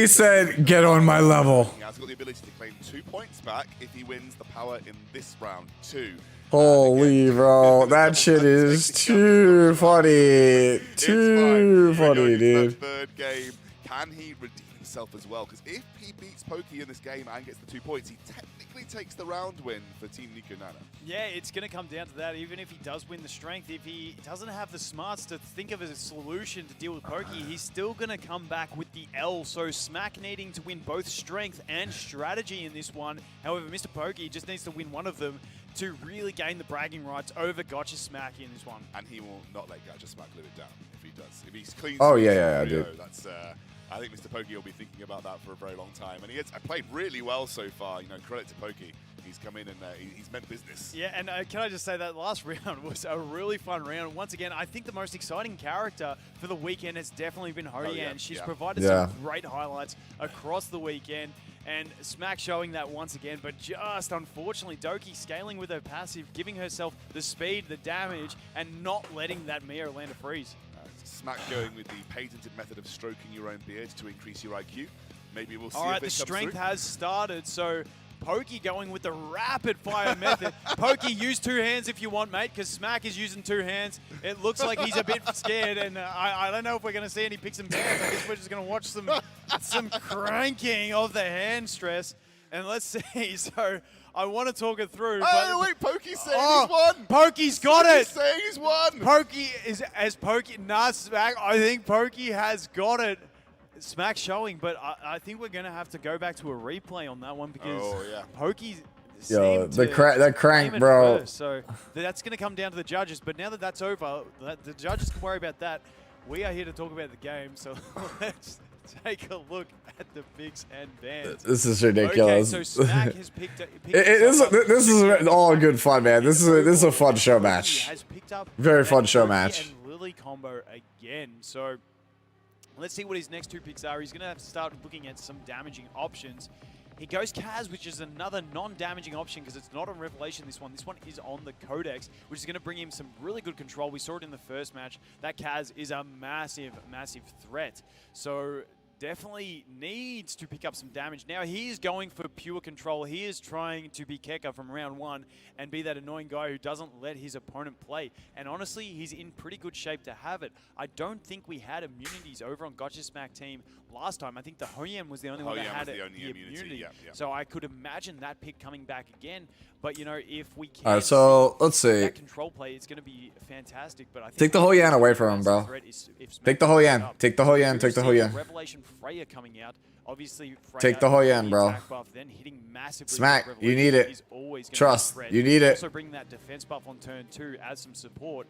said, get on my level. He has got the ability to claim 2 points back if he wins the power in this round 2. Holy bro, that shit is too funny. Too funny, dude. 3rd game, can he redeem himself as well? Because if he beats Pokey in this game and gets the 2 points, he technically takes the round win for Team Nico Nana. Yeah, it's going to come down to that. Even if he does win the strength, if he doesn't have the smarts to think of as a solution to deal with Pokey, he's still going to come back with the L. So Smack needing to win both strength and strategy in this one. However, Mr. Pokey just needs to win one of them to really gain the bragging rights over Gotcha Smack in this one. And he will not let Gotcha Smack live it down if he does. If he's clean, oh yeah, dude. That's I think Mr. Pokey will be thinking about that for a very long time. And he has played really well so far. You know, credit to Pokey. He's come in and he's meant business. Yeah, and can I just say that last round was a really fun round. Once again, I think the most exciting character for the weekend has definitely been Ho Yan. She's provided some great highlights across the weekend. And Smack showing that once again, but just unfortunately, Doki scaling with her passive, giving herself the speed, the damage, and not letting that Mio land a freeze. Smack going with the patented method of stroking your own beard to increase your IQ. Maybe we'll see. All right, the strength has started, so Pokey going with the rapid fire method. Pokey, use 2 hands if you want, mate, because Smack is using 2 hands. It looks like he's a bit scared, and I don't know if we're going to see any picks and pans. I guess we're just going to watch some cranking of the hand stress. And let's see. So I want to talk it through. Oh, wait, Pokey's saying he's won. Pokey's got it. He's saying he's won. Pokey is as Pokey. Nah, Smack. I think Pokey has got it. Smack showing, but I think we're going to have to go back to a replay on that one because Pokey that crank, bro. First, so that's going to come down to the judges. But now that that's over, the judges can worry about that. We are here to talk about the game, so let's take a look at the picks and bans. This is ridiculous. Okay, so Smack has picked this is all good fun, man. This is a fun show match. Has picked up very fun show match. And Lily combo again. So let's see what his next 2 picks are. He's going to have to start looking at some damaging options. He goes Kaz, which is another non-damaging option because it's not on Revelation, this one. This one is on the Codex, which is going to bring him some really good control. We saw it in the first match. That Kaz is a massive, massive threat. So definitely needs to pick up some damage. Now he is going for pure control. He is trying to be Kekker from round 1 and be that annoying guy who doesn't let his opponent play. And honestly, he's in pretty good shape to have it. I don't think we had immunities over on Gotcha Smack team last time. I think the Hoyam was the only one that had the immunity. Yeah. So I could imagine that pick coming back again. But you know, if we can, all right, so let's see. That control play, it's going to be fantastic. But I think take the Hoyan away from him, bro. Take the Hoyan. Take the Hoyan. Take the Hoyan. Revelation Freya coming out. Obviously, Freya take the Hoyan, bro. Buff, then hitting massively. Smack, you need it. Trust, you need it. Also bring that defense buff on turn 2 as some support.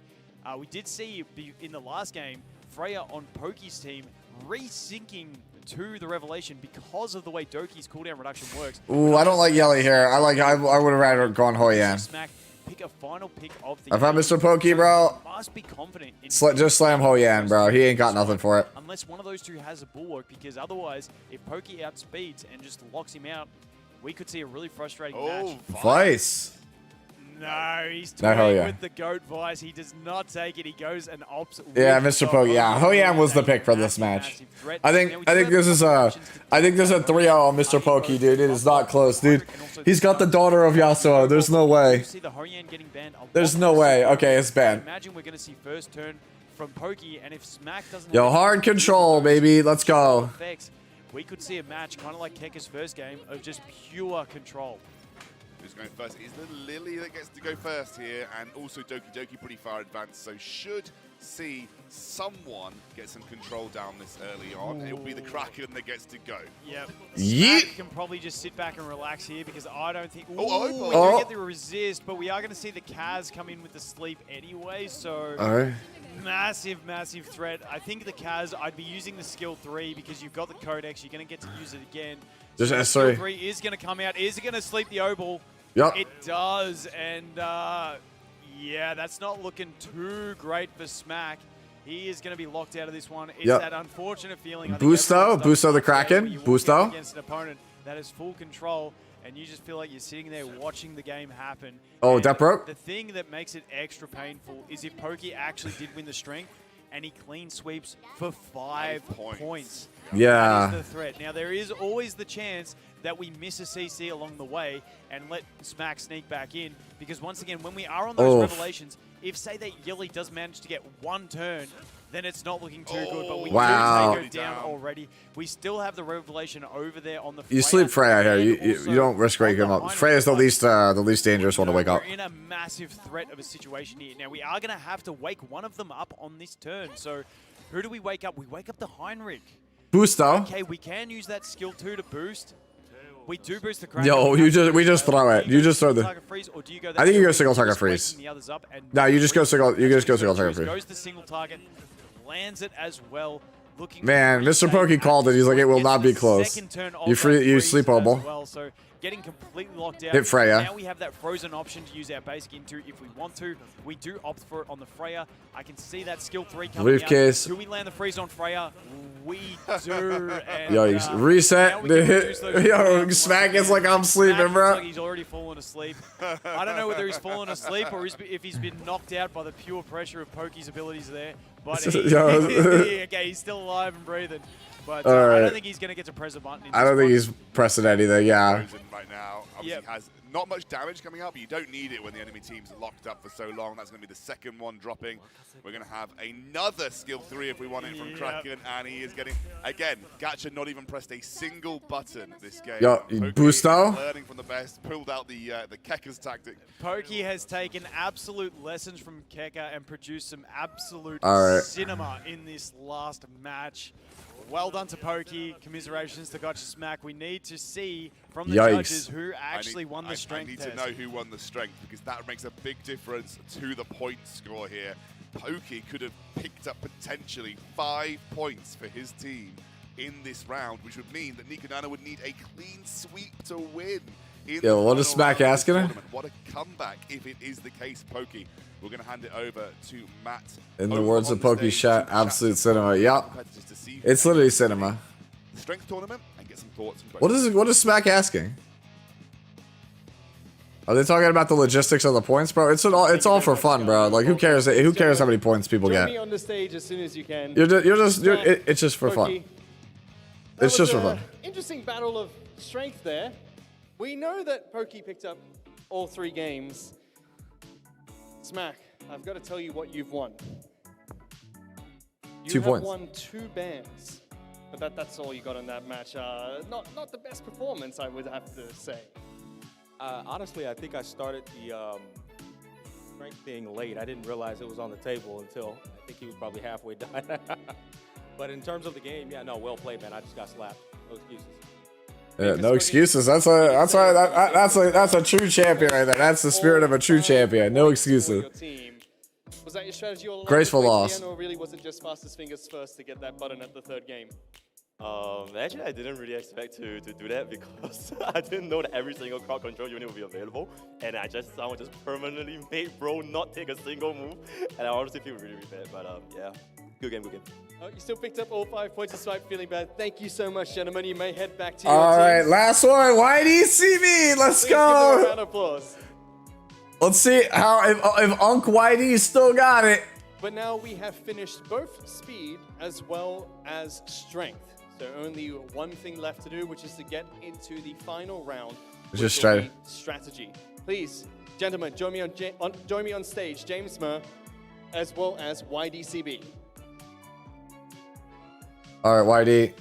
We did see in the last game, Freya on Pokey's team resyncing to the Revelation because of the way Doki's cooldown reduction works. Ooh, I don't like Yelly here. I would have rather gone Hoyan. Smack, pick a final pick of the If I'm Mr. Pokey, bro, must be confident in just slam Hoyan, bro. He ain't got nothing for it. Unless one of those 2 has a bulwark, because otherwise, if Pokey outspeeds and just locks him out, we could see a really frustrating match. Vice. No, he's toying with the GOAT Vice. He does not take it. He goes and opts. Yeah, Mr. Pokey. Yeah, Hoyan was the pick for this match. I think this is a 3-0 on Mr. Pokey, dude. It is not close, dude. He's got the daughter of Yasuo. There's no way. There's no way. Okay, it's banned. Imagine we're gonna see first turn from Pokey, and if Smack doesn't. Yo, hard control, baby. Let's go. We could see a match kind of like Kekker's first game of just pure control. Who's going first? Is the Lily that gets to go first here, and also Doki pretty far advanced, so should see someone get some control down this early on. It will be the Kraken that gets to go. Yep. Yeet. Smack can probably just sit back and relax here because I don't think. We oh. don't get the resist, but we are going to see the Kaz come in with the sleep anyway. So Massive, massive threat. I think the Kaz, I'd be using the skill 3 because you've got the Codex. You're going to get to use it again. There's So an skill S3. 3 is going to come out. Is it going to sleep the Obel? Yup. It does. And yeah, that's not looking too great for Smack. He is going to be locked out of this one. It's that unfortunate feeling. Busto the Kraken. Busto. Against an opponent that has full control, and you just feel like you're sitting there watching the game happen. Oh, And that broke. The thing that makes it extra painful is if Pokey actually did win the strength and he clean sweeps for 5 points. Yeah. That is the threat. Now, there is always the chance that we miss a CC along the way and let Smack sneak back in, because once again, when we are on those revelations, if, say, that Yili does manage to get 1 turn, then it's not looking too good, but we do take her down already. We still have the revelation over there on the You sleep Freya here. You don't risk waking him up. Freya's the least dangerous one to wake up. We're in a massive threat of a situation here. Now, we are going to have to wake one of them up on this turn. So, who do we wake up? We wake up the Heinrich. Busto. Okay, we can use that skill 2 to boost. We do boost the Kraken. Yo, we just throw it. You just throw the. I think you go single target freeze. No, you just go single. You just go single target freeze. Goes the single target, lands it as well. Man, Mr. Pokey called it. He's like, it will not be close. You sleep Obel. Well, so getting completely locked out. Hit Freya. Now we have that frozen option to use our basic into if we want to. We do opt for it on the Freya. I can see that skill 3 coming Briefcase. out. Do we land the freeze on Freya? We do. And, Yo, reset the hit. Yo, Smack is like, I'm sleeping, Smack bro. looks like he's already fallen asleep. I don't know whether he's fallen asleep or if he's been knocked out by the pure pressure of Pokey's abilities there. But okay, he's still alive and breathing. But I don't think he's going to get to press a button. I don't think he's pressing anything, yeah. Right now, obviously has not much damage coming out, but you don't need it when the enemy team's locked up for so long. That's going to be the second one dropping. We're going to have another skill 3 if we want it from Kraken, and he is getting, again, Gacha not even pressed a single button this game. Yo, Busto. Learning from the best, pulled out the Kekker's tactic. Pokey has taken absolute lessons from Kekker and produced some absolute cinema in this last match. Well done to Pokey. Commiserations to Gotcha Smack. We need to see from the judges who actually won the strength I need test. to know who won the strength, because that makes a big difference to the point score here. Pokey could have picked up potentially 5 points for his team in this round, which would mean that Nikonana would need a clean sweep to win. Yo, what is Smack asking her? What a comeback if it is the case, Pokey. We're going to hand it over to Matt. In the words of Pokey Chat, absolute cinema. Yep. It's literally cinema. Strength tournament and get some thoughts from both. What is Smack asking? Are they talking about the logistics of the points, bro? It's all for fun, bro. Like, who cares? Who cares how many points people Join get? me on the stage as soon as you can. It's just for fun. It's just for fun. Interesting battle of strength there. We know that Pokey picked up all 3 games. Smack, I've got to tell you what you've won. You 2 points. won 2 bans, but that's all you got in that match. Not the best performance, I would have to say. Honestly, I think I started the strength thing late. I didn't realize it was on the table until I think he was probably halfway done. But in terms of the game, yeah, no, well played, man. I just got slapped. No excuses. Yeah, no excuses. That's a true champion right there. That's the spirit of a true champion. No excuses. Was that your strategy all along? Graceful loss. Or really was it just fastest fingers first to get that button at the 3rd game? Actually, I didn't really expect to do that because I didn't know that every single crowd control unit would be available, and someone just permanently made bro not take a single move, and I honestly feel really, really bad. But yeah, good game. Oh, you still picked up all 5 points despite feeling bad. Thank you so much, gentlemen. You may head back to your All right, teams. last one. YDCB. Let's Please give them a go. round of applause. Let's see how if Unc YD still got it. But now we have finished both speed as well as strength. So only one thing left to do, which is to get into the final round. Just strategy. Please, gentlemen, join me on stage. James Murr, as well as YDCB. All right, YD.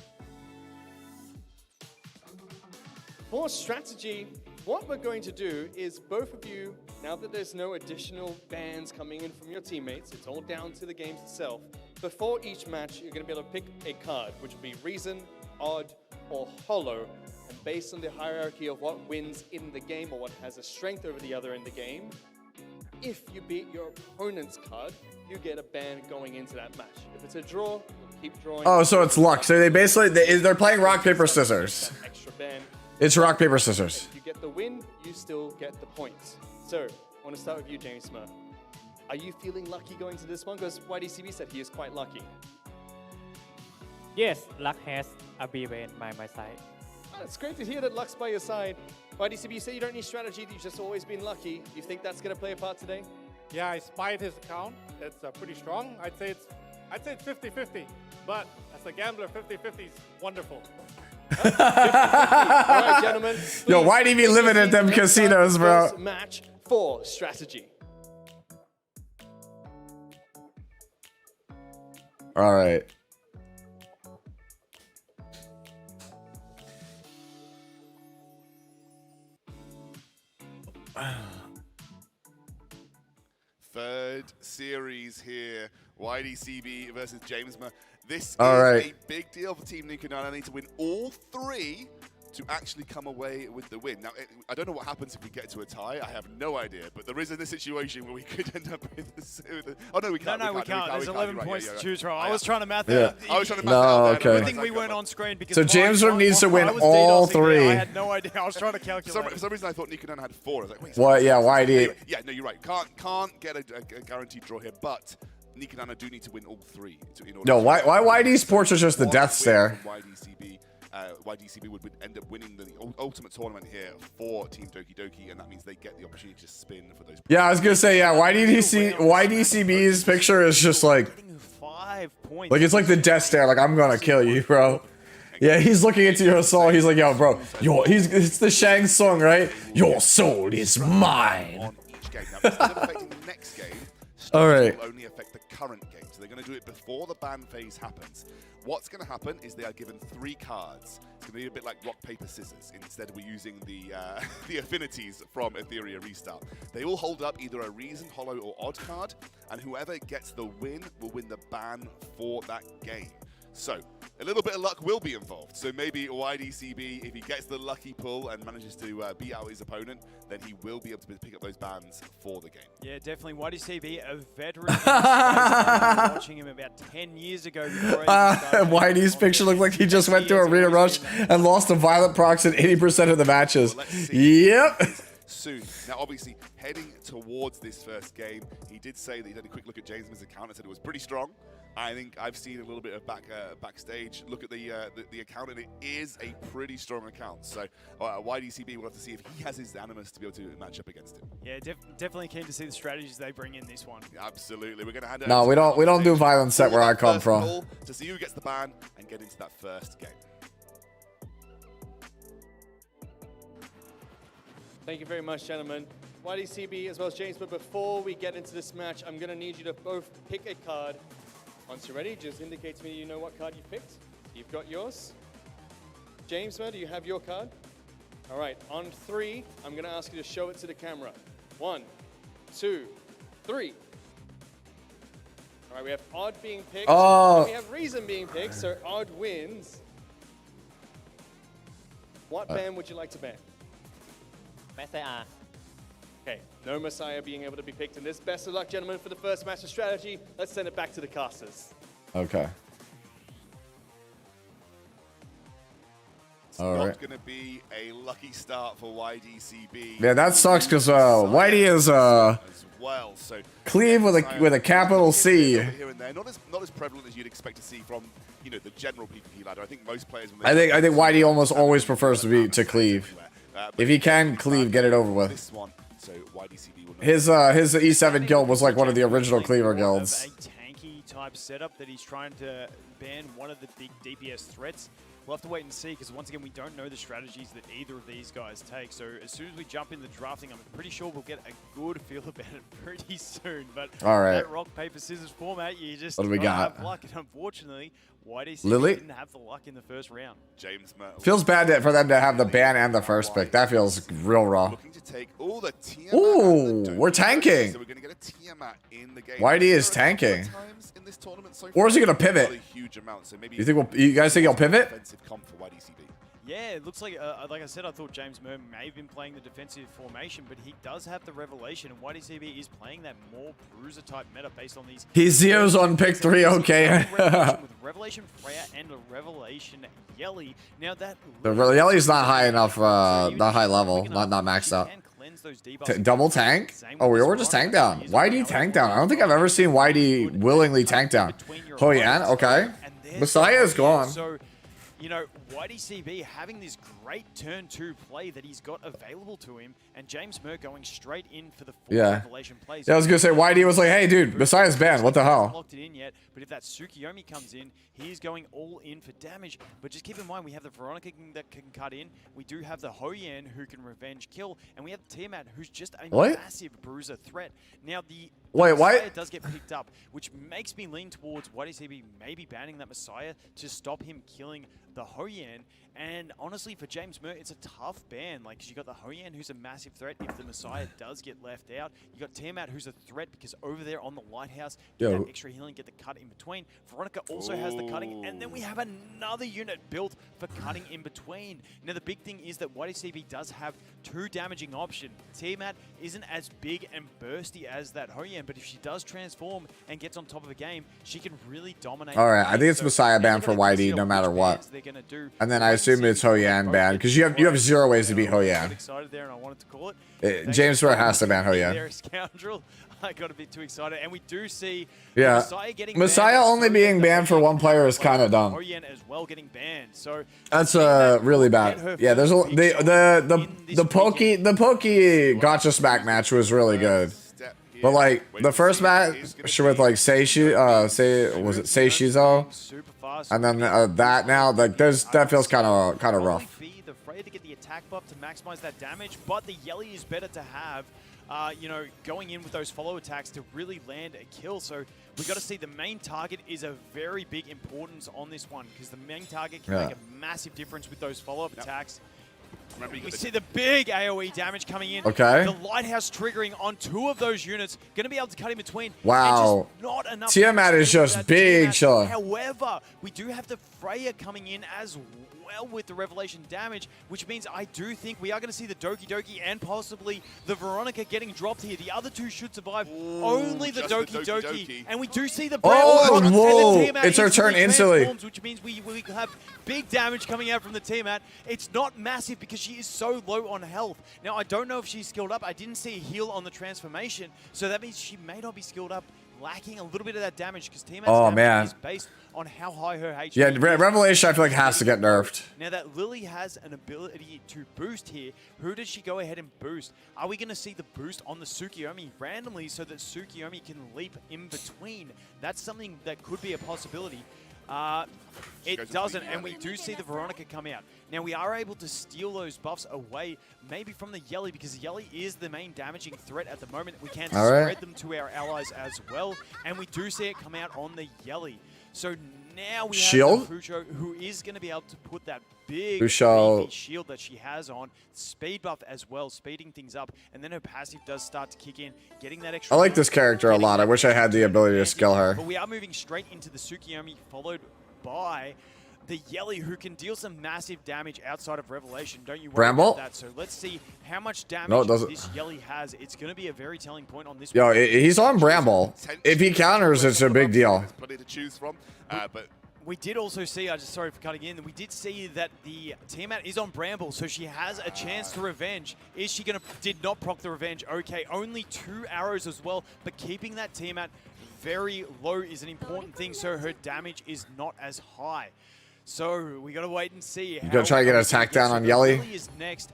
For strategy, what we're going to do is both of you, now that there's no additional bans coming in from your teammates, it's all down to the games itself. Before each match, you're going to be able to pick a card, which will be Reason, Odd, or Hollow. And based on the hierarchy of what wins in the game or what has a strength over the other in the game, if you beat your opponent's card, you get a ban going into that match. If it's a draw, you'll keep drawing. Oh, so it's luck. So they basically they're playing rock paper scissors. Extra ban. It's rock paper scissors. If you get the win, you still get the points. So I want to start with you, James Smurf. Are you feeling lucky going to this one? Because YDCB said he is quite lucky. Yes, luck has a been by my side. Oh, it's great to hear that luck's by your side. YDCB, you say you don't need strategy, you've just always been lucky. You think that's going to play a part today? Yeah, I spied his account. It's pretty strong. I'd say it's 50-50. But as a gambler, 50-50 is wonderful. 50-50. All right, gentlemen. Yo, why do you be living at them casinos, bro? First match for strategy. All right. Third series here. YDCB versus Jamesma. This All is right. a big deal for Team Nuke. I need to win all three to actually come away with the win. Now, I don't know what happens if we get to a tie. I have no idea. But there is a situation where we could end up with the... Oh, no, we can't. No, we can't. There's 11 points to choose from. I was trying to math Yeah. out. I was trying to math out. Okay. Good thing we weren't on screen because So James needs to win all three. I had no idea. I was trying to calculate. For some reason, I thought Nuke and Han had 4. I was like, wait. What? Yeah, YD. Anyway, yeah, no, you're right. Can't get a guaranteed draw here, but Nick and Anna do need to win all three. In order No, to why YD Sports is just the death stare? YDCB would end up winning the ultimate tournament here for Team Doki Doki, and that means they get the opportunity to spin for those. Yeah, I was gonna say, yeah, YDCB's picture is just like 5 points. it's like the death stare, like I'm gonna kill you, bro. Yeah, he's looking into your soul. He's like, yo, bro, it's the Shang Tsung, right? Your soul is mine. On each game. Now, instead of affecting the next game, All right. will only affect the current game. So they're going to do it before the ban phase happens. What's going to happen is they are given 3 cards. It's going to be a bit like rock, paper, scissors. Instead, we're using the the affinities from Etheria Restart. They will hold up either a reason, hollow, or odd card, and whoever gets the win will win the ban for that game. So, a little bit of luck will be involved. So maybe YDCB, if he gets the lucky pull and manages to beat out his opponent, then he will be able to pick up those bans for the game. Yeah, definitely. YDCB, a veteran. I was watching him about 10 years ago. YD's picture looked like he just went through Arena Rush and lost to Violent Prox in 80% of the matches. Yep. Soon. Now, obviously, heading towards this first game, he did say that he had a quick look at James's account and said it was pretty strong. I think I've seen a little bit of backstage look at the account, and it is a pretty strong account. So YDCB will have to see if he has his animus to be able to match up against him. Yeah, definitely keen to see the strategies they bring in this one. Absolutely, we're going to hand it. No, we don't do violent set where I come from. To see who gets the ban and get into that first game. Thank you very much, gentlemen. YDCB as well as James, but before we get into this match, I'm going to need you to both pick a card. Once you're ready, just indicate to me you know what card you picked. You've got yours. James, do you have your card? All right, on 3, I'm going to ask you to show it to the camera. 1, 2, 3. All right, we have odd being picked. Oh. We have reason being picked, so odd wins. What ban would you like to ban? Messiah. Okay, no Messiah being able to be picked in this. Best of luck, gentlemen, for the first match of strategy. Let's send it back to the casters. Okay. It's All not right. going to be a lucky start for YDCB. Yeah, that sucks because Whitey is as well. So cleave with a capital C. Here and there, not as prevalent as you'd expect to see from the general PvP ladder. I think most players. I think Whitey almost always prefers to cleave. If he can cleave, get it over with. This one, so YDCB will His E7 guild was like one of the original cleaver guilds. A tanky type setup that he's trying to ban one of the big DPS threats. We'll have to wait and see because once again we don't know the strategies that either of these guys take. So as soon as we jump in the drafting, I'm pretty sure we'll get a good feel about it pretty soon. But all right, that rock paper scissors format, you just what do we got? have luck, and unfortunately, YDC Lily? didn't have the luck in the first round. James feels bad for them to have the ban and the first pick. That feels real raw. looking to take all the Tiamat. Ooh, we're tanking. So we're going to get a Tiamat in the game. YD is tanking. Or is he gonna pivot? Not a huge amount, so maybe You guys think he'll pivot? Offensive comp for YDCB. Yeah, it looks like I said, I thought James Murr may have been playing the defensive formation, but he does have the Revelation, and YDCB is playing that more Bruiser type meta based on these. He zeros on pick 3, okay. With Revelation Freya and a Revelation Yelly. Now that The Yelly's not high enough, not high level, not maxed out. Double tank? Oh, we were just tank down. YD tank down. I don't think I've ever seen YD willingly tank down. Oh, yeah? Okay. Messiah is gone. So, you know, YDCB having this great turn 2 play that he's got available to him, and James Murr going straight in for the full Revelation plays. Yeah, I was gonna say YD was like, hey, dude, Messiah's banned. What the hell? Locked it in yet, but if that Tsukiyomi comes in, he's going all in for damage. But just keep in mind, we have the Veronica that can cut in. We do have the Hoyan who can revenge kill, and we have Tiamat who's just a massive bruiser threat. Now the Messiah does get picked up, which makes me lean towards YDCB maybe banning that Messiah to stop him killing the Hoyan. And honestly, for James Murr, it's a tough ban. Like, 'cause you got the Hoyan, who's a massive threat if the Messiah does get left out. You got Tiamat, who's a threat because over there on the Lighthouse, get that extra healing, get the cut in between. Veronica also has the cutting, and then we have another unit built for cutting in between. Now, the big thing is that YDCB does have 2 damaging options. Tiamat isn't as big and bursty as that Hoyan, but if she does transform and gets on top of a game, she can really dominate. All right, I think it's Messiah ban for YD no matter what. And then I assume it's Hoyan ban because you have 0 ways to beat Hoyan. Excited there, and I wanted to call it. James Murr has to ban Hoyan. They're a scoundrel. I got a bit too excited, and we do see Messiah only being banned for 1 player is kind of dumb. Hoyan as well getting banned, so that's really bad. Yeah, there's the pokey gotcha smack match was really good. But like the first match with like Seishizo, and then that now like that feels kind of rough. The Freya to get the attack buff to maximize that damage, but the Yelly is better to have. You know, going in with those follow attacks to really land a kill. So we got to see the main target is a very big importance on this one because the main target can make a massive difference with those follow-up attacks. We see the big AoE damage coming in. Okay. The Lighthouse triggering on 2 of those units. Going to be able to cut in between. Wow. Not enough. Tiamat is just big, Chilla. However, we do have the Freya coming in as well with the Revelation damage, which means I do think we are going to see the Doki Doki and possibly the Veronica getting dropped here. The other 2 should survive. Only the Doki Doki. And we do see the whoa! It's her turn instantly. Which means we have big damage coming out from the Tiamat. It's not massive because she is so low on health. Now, I don't know if she's skilled up. I didn't see a heal on the transformation, so that means she may not be skilled up, lacking a little bit of that damage because Tiamat's damage is based on how high her HP is. Revelation I feel like has to get nerfed. Now that Lily has an ability to boost here, who does she go ahead and boost? Are we going to see the boost on the Tsukiyomi randomly so that Tsukiyomi can leap in between? That's something that could be a possibility. It doesn't, and we do see the Veronica come out. Now, we are able to steal those buffs away, maybe from the Yelly, because Yelly is the main damaging threat at the moment. We can spread them to our allies as well, and we do see it come out on the Yelly. So now we have Fusho, who is going to be able to put that big shield that she has on, speed buff as well, speeding things up, and then her passive does start to kick in, getting that extra. I like this character a lot. I wish I had the ability to skill her. But we are moving straight into the Tsukiyomi, followed by the Yelly, who can deal some massive damage outside of Revelation. Don't you worry about that. So let's see how much damage this Yelly has. It's going to be a very telling point on this. Yo, he's on Bramble. If he counters, it's a big deal. Plenty to choose from, but we did also see, sorry for cutting in, we did see that the Tiamat is on Bramble, so she has a chance to revenge. Is she going to, did not proc the revenge. Okay, only 2 arrows as well, but keeping that Tiamat very low is an important thing, so her damage is not as high. So we got to wait and see. You got to try to get an attack down on Yelly. Yelly is next,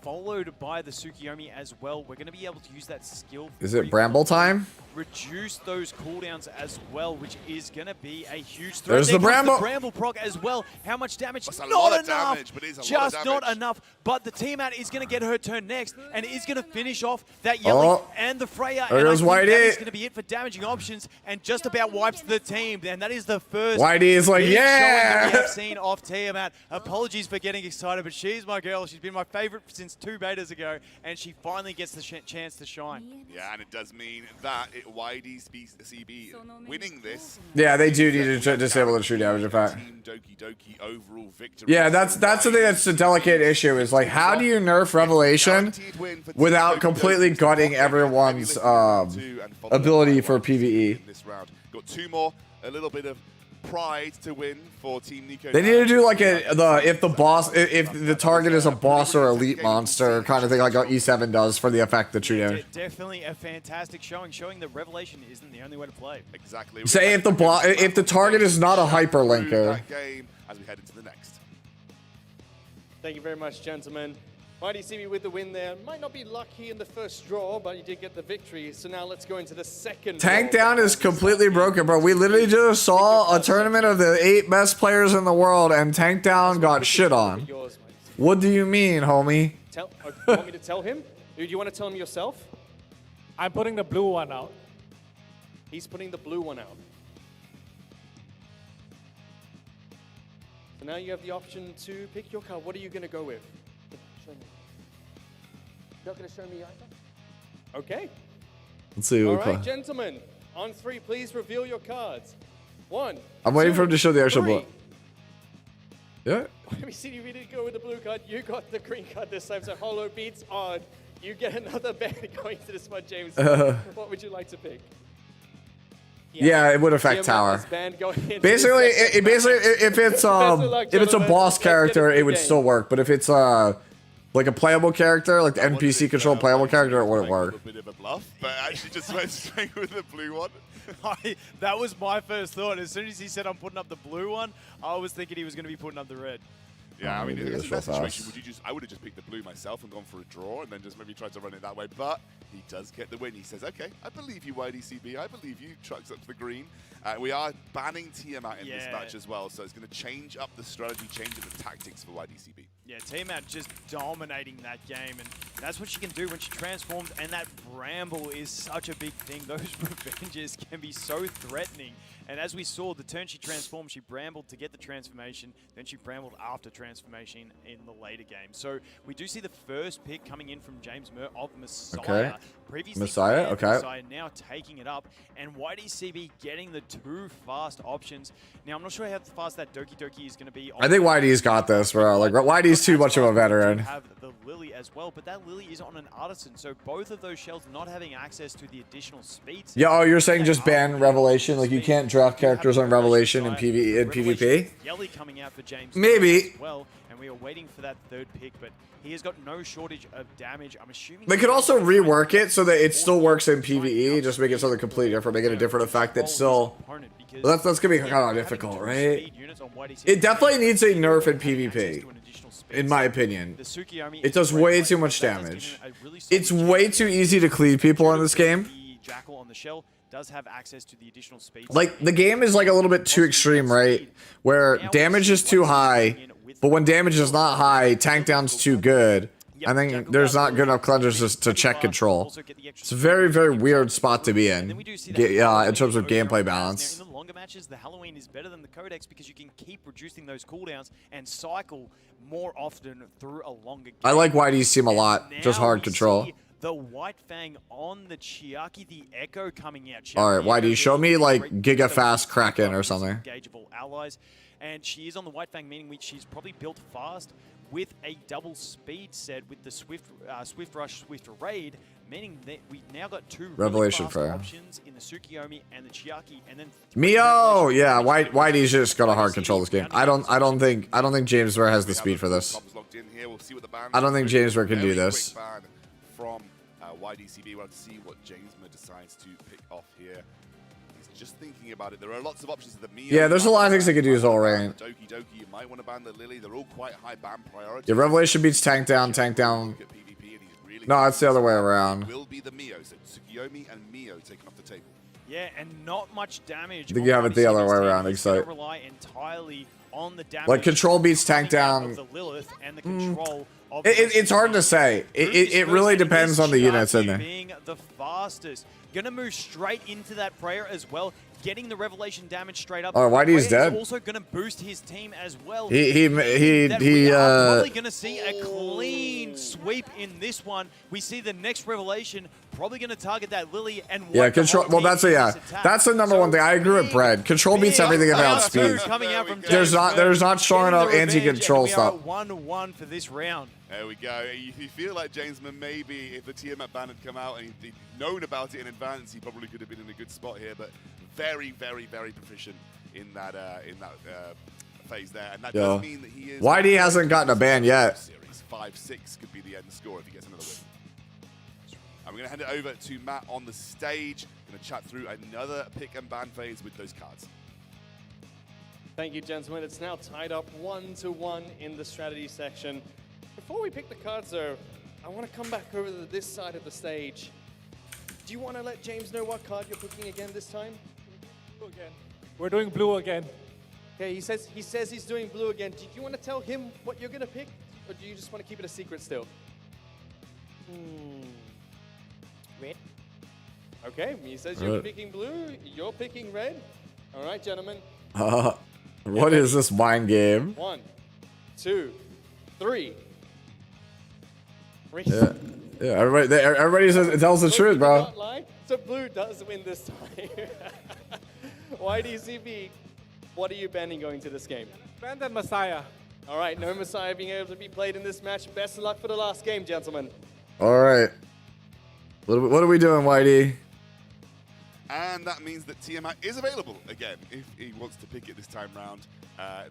followed by the Tsukiyomi as well. We're going to be able to use that skill. Is it Bramble time? Reduce those cooldowns as well, which is going to be a huge threat. There's the Bramble. The Bramble proc as well. How much damage? That's not enough. Just not enough. But the Tiamat is going to get her turn next and is going to finish off that Yelly and the Freya. There goes YD. That is going to be it for damaging options and just about wipes the team. And that is the first YD is like, yeah, we have seen off Tiamat. Apologies for getting excited, but she's my girl. She's been my favorite since 2 betas ago, and she finally gets the chance to shine. Yeah, and it does mean that YDCB winning this. Yeah, they do need to disable the true damage effect. Team Doki Doki overall victory. Yeah, that's the thing that's a delicate issue is like how do you nerf Revelation without completely gutting everyone's ability for PvE? In this round. Got 2 more, a little bit of pride to win for Team Nico. They need to do like if the target is a boss or elite monster kind of thing like E7 does for the effect the true damage. Definitely a fantastic showing that Revelation isn't the only way to play. Exactly. Say if the target is not a hyperlinker. That game as we head into the next. Thank you very much, gentlemen. YDCB with the win there. Might not be lucky in the first draw, but you did get the victory. So now let's go into the second. Tank Down is completely broken, bro. We literally just saw a tournament of the 8 best players in the world, and Tank Down got shit on. What do you mean, homie? You want me to tell him? Do you want to tell him yourself? I'm putting the blue one out. He's putting the blue one out. So now you have the option to pick your card. What are you going to go with? Show me. You're not going to show me either? Okay. Let's see All what right, gentlemen. On 3, please reveal your cards. 1. I'm waiting for him to show the actual 3. book. Yeah. Let me see. You didn't go with the blue card. You got the green card this time. So Holo beats odd. You get another band going to this one, James. What would you like to pick? Yeah, it would affect tower. Basically, if it's a boss character, it would still work. But if it's like a playable character, like the NPC controlled playable character, it wouldn't work. A bit of a bluff, but actually just went straight with the blue one. That was my first thought. As soon as he said I'm putting up the blue one, I was thinking he was going to be putting up the red. Yeah, I mean, in that situation, I would have just picked the blue myself and gone for a draw and then just maybe tried to run it that way. But he does get the win. He says, okay, I believe you, YDCB. I believe you, trucks up to the green. We are banning Tiamat in this match as well, so it's going to change up the strategy, change up the tactics for YDCB. Yeah, Tiamat just dominating that game, and that's what she can do when she transforms, and that Bramble is such a big thing. Those revenges can be so threatening. And as we saw, the turn she transformed, she brambled to get the transformation, then she brambled after transformation in the later game. So we do see the first pick coming in from James Murr of Messiah. Okay. Previously Messiah, okay. Messiah now taking it up, and YDCB getting the 2 fast options. Now, I'm not sure how fast that Doki Doki is going to be. I think YD's got this, bro. Like, YD's too much of a veteran. Have the Lily as well, but that Lily is on an Artisan, so both of those shells not having access to the additional speeds. Yeah, oh, you're saying just ban Revelation? Like, you can't draft characters on Revelation in PvP? Yelly coming out for James. Maybe. Well, and we are waiting for that 3rd pick, but he has got no shortage of damage. I'm assuming They could also rework it so that it still works in PvE, just make it something completely different, make it a different effect that still... Well, that's gonna be kind of difficult, right? It definitely needs a nerf in PvP, in my opinion. It does way too much damage. It's way too easy to cleave people in this game. Jackal on the shell does have access to the additional speed. Like, the game is like a little bit too extreme, right? Where damage is too high, but when damage is not high, tank down's too good. I think there's not good enough cleansers to check control. It's a very, very weird spot to be in. In terms of gameplay balance. In the longer matches, the Halloween is better than the Codex because you can keep reducing those cooldowns and cycle more often through a longer game. I like YD's team a lot, just hard control. The White Fang on the Chiaki, the Echo coming out. Alright, YD, show me like Giga Fast Kraken or something. Engageable allies. And she is on the White Fang, meaning she's probably built fast with a double speed set with the Swift Rush, Swift Raid, meaning that we've now got 2 Revelation really fast options in the Tsukiyomi and the Chiaki, and then Mio, yeah, YD's just gotta hard control this game. I don't think James Ware has the speed for this. I don't think James Ware can do this. From YDCB, we'll have to see what James Ware decides to pick off here. Just thinking about it, there are lots of options. Yeah, there's a lot of things they could do as all right. Doki Doki, you might want to ban the Lily. They're all quite high ban priority. Yeah, Revelation beats tank down. No, it's the other way around. Will be the Mio, so Tsukiyomi and Mio taken off the table. Yeah, and not much damage. I think you have it the other way around. Excited. Rely entirely on the damage. Like control beats tank down. The Lilith and the control of it's hard to say. It really depends on the units in there. Being the fastest. Gonna move straight into that prayer as well. getting the Revelation damage straight up. Oh, Whitey's dead. Also going to boost his team as well. He probably going to see a clean sweep in this one. We see the next Revelation probably going to target that Lily and yeah, control. Well, that's that's the number one thing. I agree with Brad. Control beats everything about speed. There's not strong enough anti-control stuff. 1-1 for this round. There we go. You feel like Jamesman, maybe if the Tiamat ban had come out and he'd known about it in advance, he probably could have been in a good spot here. But very, very, very proficient in that phase there, and that does mean that he is. Whitey hasn't gotten a ban yet. Series 5-6 could be the end score if he gets another win. And we're going to hand it over to Matt on the stage. Going to chat through another pick and ban phase with those cards. Thank you, gentlemen. It's now tied up 1-1 in the strategy section. Before we pick the cards, though, I want to come back over to this side of the stage. Do you want to let James know what card you're picking again this time? Blue again. We're doing blue again. Okay, he says he's doing blue again. Did you want to tell him what you're going to pick, or do you just want to keep it a secret still? Red. Okay, he says you're picking blue, you're picking red. All right, gentlemen. What is this mind game? 1, 2, 3. Yeah, everybody says it tells the truth, bro. Not lie. So blue does win this time. YDCB, what are you banning going to this game? Ban that Messiah. All right, no Messiah being able to be played in this match. Best of luck for the last game, gentlemen. All right. What are we doing, Whitey? And that means that Tiamat is available again if he wants to pick it this time round.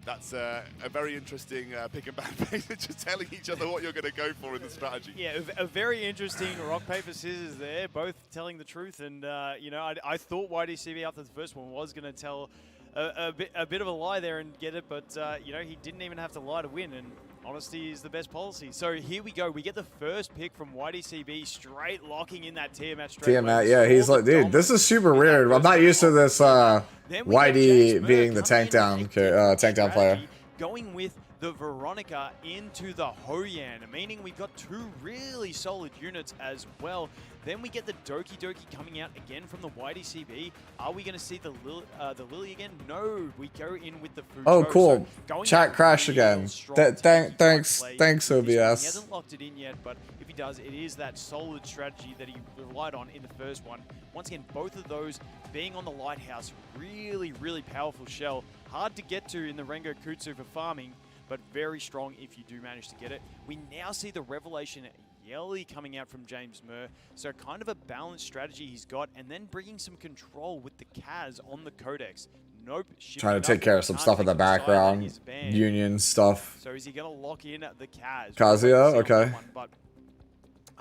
That's a very interesting pick and ban phase, just telling each other what you're going to go for in the strategy. Yeah, a very interesting rock, paper, scissors there, both telling the truth. And, you know, I thought YDCB after the first one was going to tell a bit of a lie there and get it, but, you know, he didn't even have to lie to win. And honesty is the best policy. So here we go. We get the first pick from YDCB, straight locking in that Tiamat straight Tiamat, yeah, he's like, dude, this is super weird. I'm not used to this YD being the tank down player. Going with the Veronica into the Hoyan, meaning we've got two really solid units as well. Then we get the Doki Doki coming out again from the YDCB. Are we going to see the Lily again? No, we go in with the Fujo. Oh, cool. So chat crashed again. Thanks, OBS. He hasn't locked it in yet, but if he does, it is that solid strategy that he relied on in the first one. Once again, both of those being on the Lighthouse, really, really powerful shell. Hard to get to in the Rengo Kutsu for farming, but very strong if you do manage to get it. We now see the Revelation Yelly coming out from James Murr, so kind of a balanced strategy he's got, and then bringing some control with the Kaz on the Codex. Nope. Trying to take care of some stuff in the background. Union stuff. So is he going to lock in the Kaz? Kazio? Okay.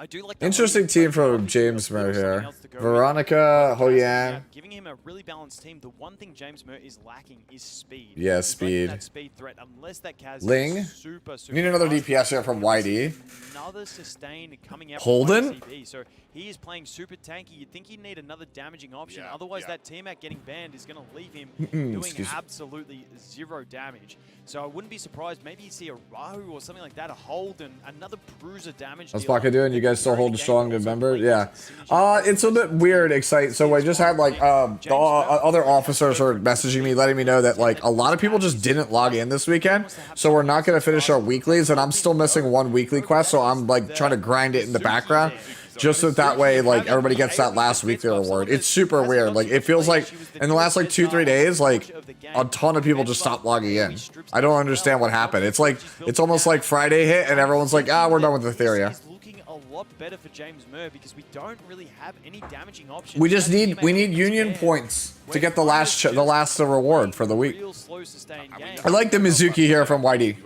I do like interesting team from James Murr here. Veronica, Hoyan. Giving him a really balanced team. The one thing James Murr is lacking is speed. Yeah, speed. That speed threat, unless that Kaz Ling. Is super need another DPS here from YD. Another sustain coming out Holden. From YCB. So he is playing super tanky. You'd think he'd need another damaging option. Otherwise, that Tiamat getting banned is going to leave him doing absolutely zero damage. So I wouldn't be surprised. Maybe you see a Rahu or something like that, a Holden, another bruiser damage. How's Baka doing? You guys still holding strong, remember? Yeah. It's a bit weird, exciting. So I just had like the other officers are messaging me, letting me know that like a lot of people just didn't log in this weekend. So we're not going to finish our weeklies, and I'm still missing one weekly quest. So I'm like trying to grind it in the background. Just so that way, like, everybody gets that last weekly reward. It's super weird. Like, it feels like in the last, like, 2-3 days, like, a ton of people just stopped logging in. I don't understand what happened. It's like, it's almost like Friday hit, and everyone's like, we're done with Etheria. It's looking a lot better for James Murr because we don't really have any damaging options. We just need, union points to get the last reward for the week. I like the Mizuki here from YD.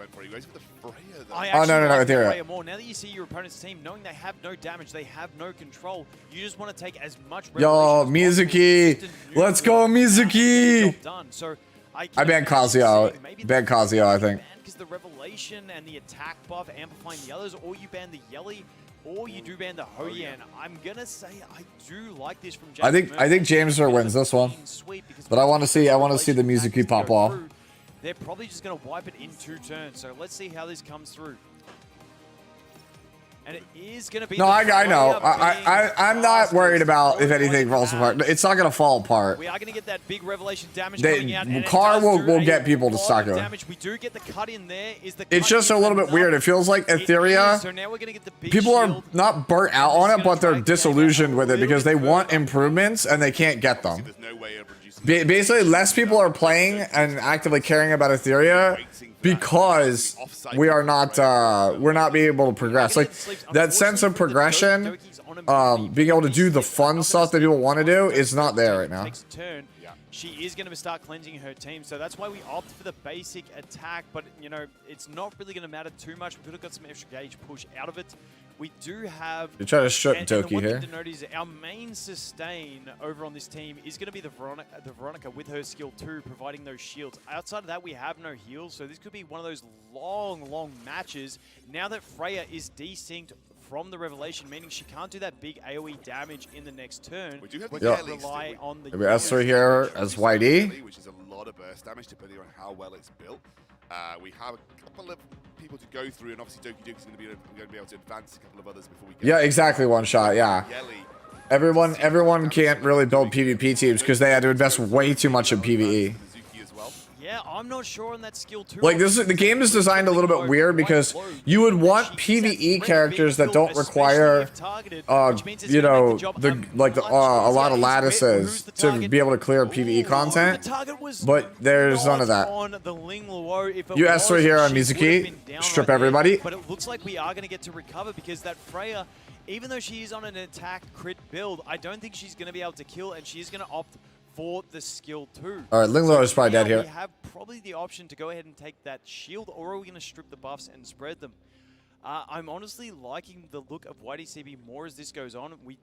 Oh, no, Etheria. More. Now that you see your opponent's team, knowing they have no damage, they have no control, you just want to take as much. Yo, Mizuki! Let's go, Mizuki! So I banned Kazio. Banned Kazio, I think. Because the Revelation and the attack buff amplifying the others, or you ban the Yelly, or you do ban the Hoyan. I'm gonna say I do like this from James. I think James Murr wins this one, but I want to see the Mizuki pop off. They're probably just going to wipe it in 2 turns. So let's see how this comes through. And it is going to be. No, I know. I'm not worried about if anything falls apart. It's not going to fall apart. We are going to get that big revelation damage coming out. Car will get people to suck it. Damage. We do get the cut in there. It's just a little bit weird. It feels like Etheria. So now we're going to get the big people shield. are not burnt out on it, but they're disillusioned with it because they want improvements and they can't get them. Basically, less people are playing and actively caring about Etheria because we're not being able to progress. Like that sense of progression, being able to do the fun stuff that people want to do is not there right now. She is going to start cleansing her team, so that's why we opt for the basic attack, but, you know, it's not really going to matter too much. We could have got some extra gauge push out of it. We do have... You try to shut Doki here. One thing to note is our main sustain over on this team is going to be the Veronica with her skill 2, providing those shields. Outside of that, we have no heals, so this could be one of those long matches. Now that Freya is desynced from the Revelation, meaning she can't do that big AoE damage in the next turn. We do have We're the going to rely on the S3 here as YD. Which is a lot of burst damage depending on how well it's built. We have a couple of people to go through, and obviously Doki Doki's going to be able to advance a couple of others before we get. Yeah, exactly. One shot. Yeah. Everyone can't really build PvP teams because they had to invest way too much in PvE. Yeah, I'm not sure on that skill too. Like the game is designed a little bit weird because you would want PvE characters that don't require, you know, a lot of lattices to be able to clear PvE content. But there's none of that. You S3 here on Mizuki, strip everybody. But it looks like we are going to get to recover because that Freya, even though she is on an attack crit build, I don't think she's going to be able to kill, and she's going to opt for the skill 2. All right, Linglo is probably dead here. We have probably the option to go ahead and take that shield, or are we going to strip the buffs and spread them? I'm honestly liking the look of YDCB more as this goes on. We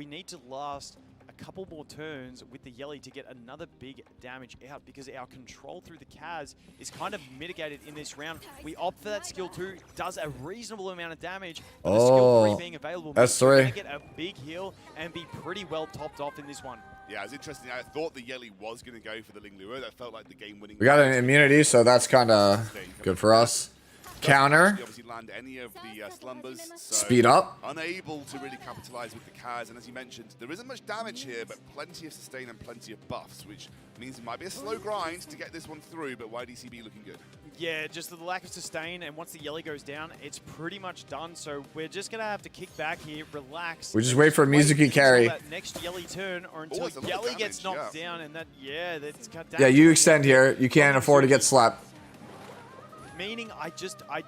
need to last a couple more turns with the Yelly to get another big damage out because our control through the Kaz is kind of mitigated in this round. We opt for that skill 2, does a reasonable amount of damage, but the skill 3 being available means we're going to get a big heal and be pretty well topped off in this one. Yeah, it's interesting. I thought the Yelly was going to go for the Ling Luo. That felt like the game-winning. We got an immunity, so that's kind of good for us. Counter. Obviously land any of the slumbers. So Speed up. Unable to really capitalize with the Kaz, and as you mentioned, there isn't much damage here, but plenty of sustain and plenty of buffs, which means it might be a slow grind to get this one through, but YDCB looking good. Yeah, just the lack of sustain, and once the Yelly goes down, it's pretty much done. So we're just gonna have to kick back here, relax. We just wait for Mizuki carry. That next Yelly turn, or until Yelly gets knocked down, and that that's cut down. Yeah, you extend here. You can't afford to get slapped. Meaning, I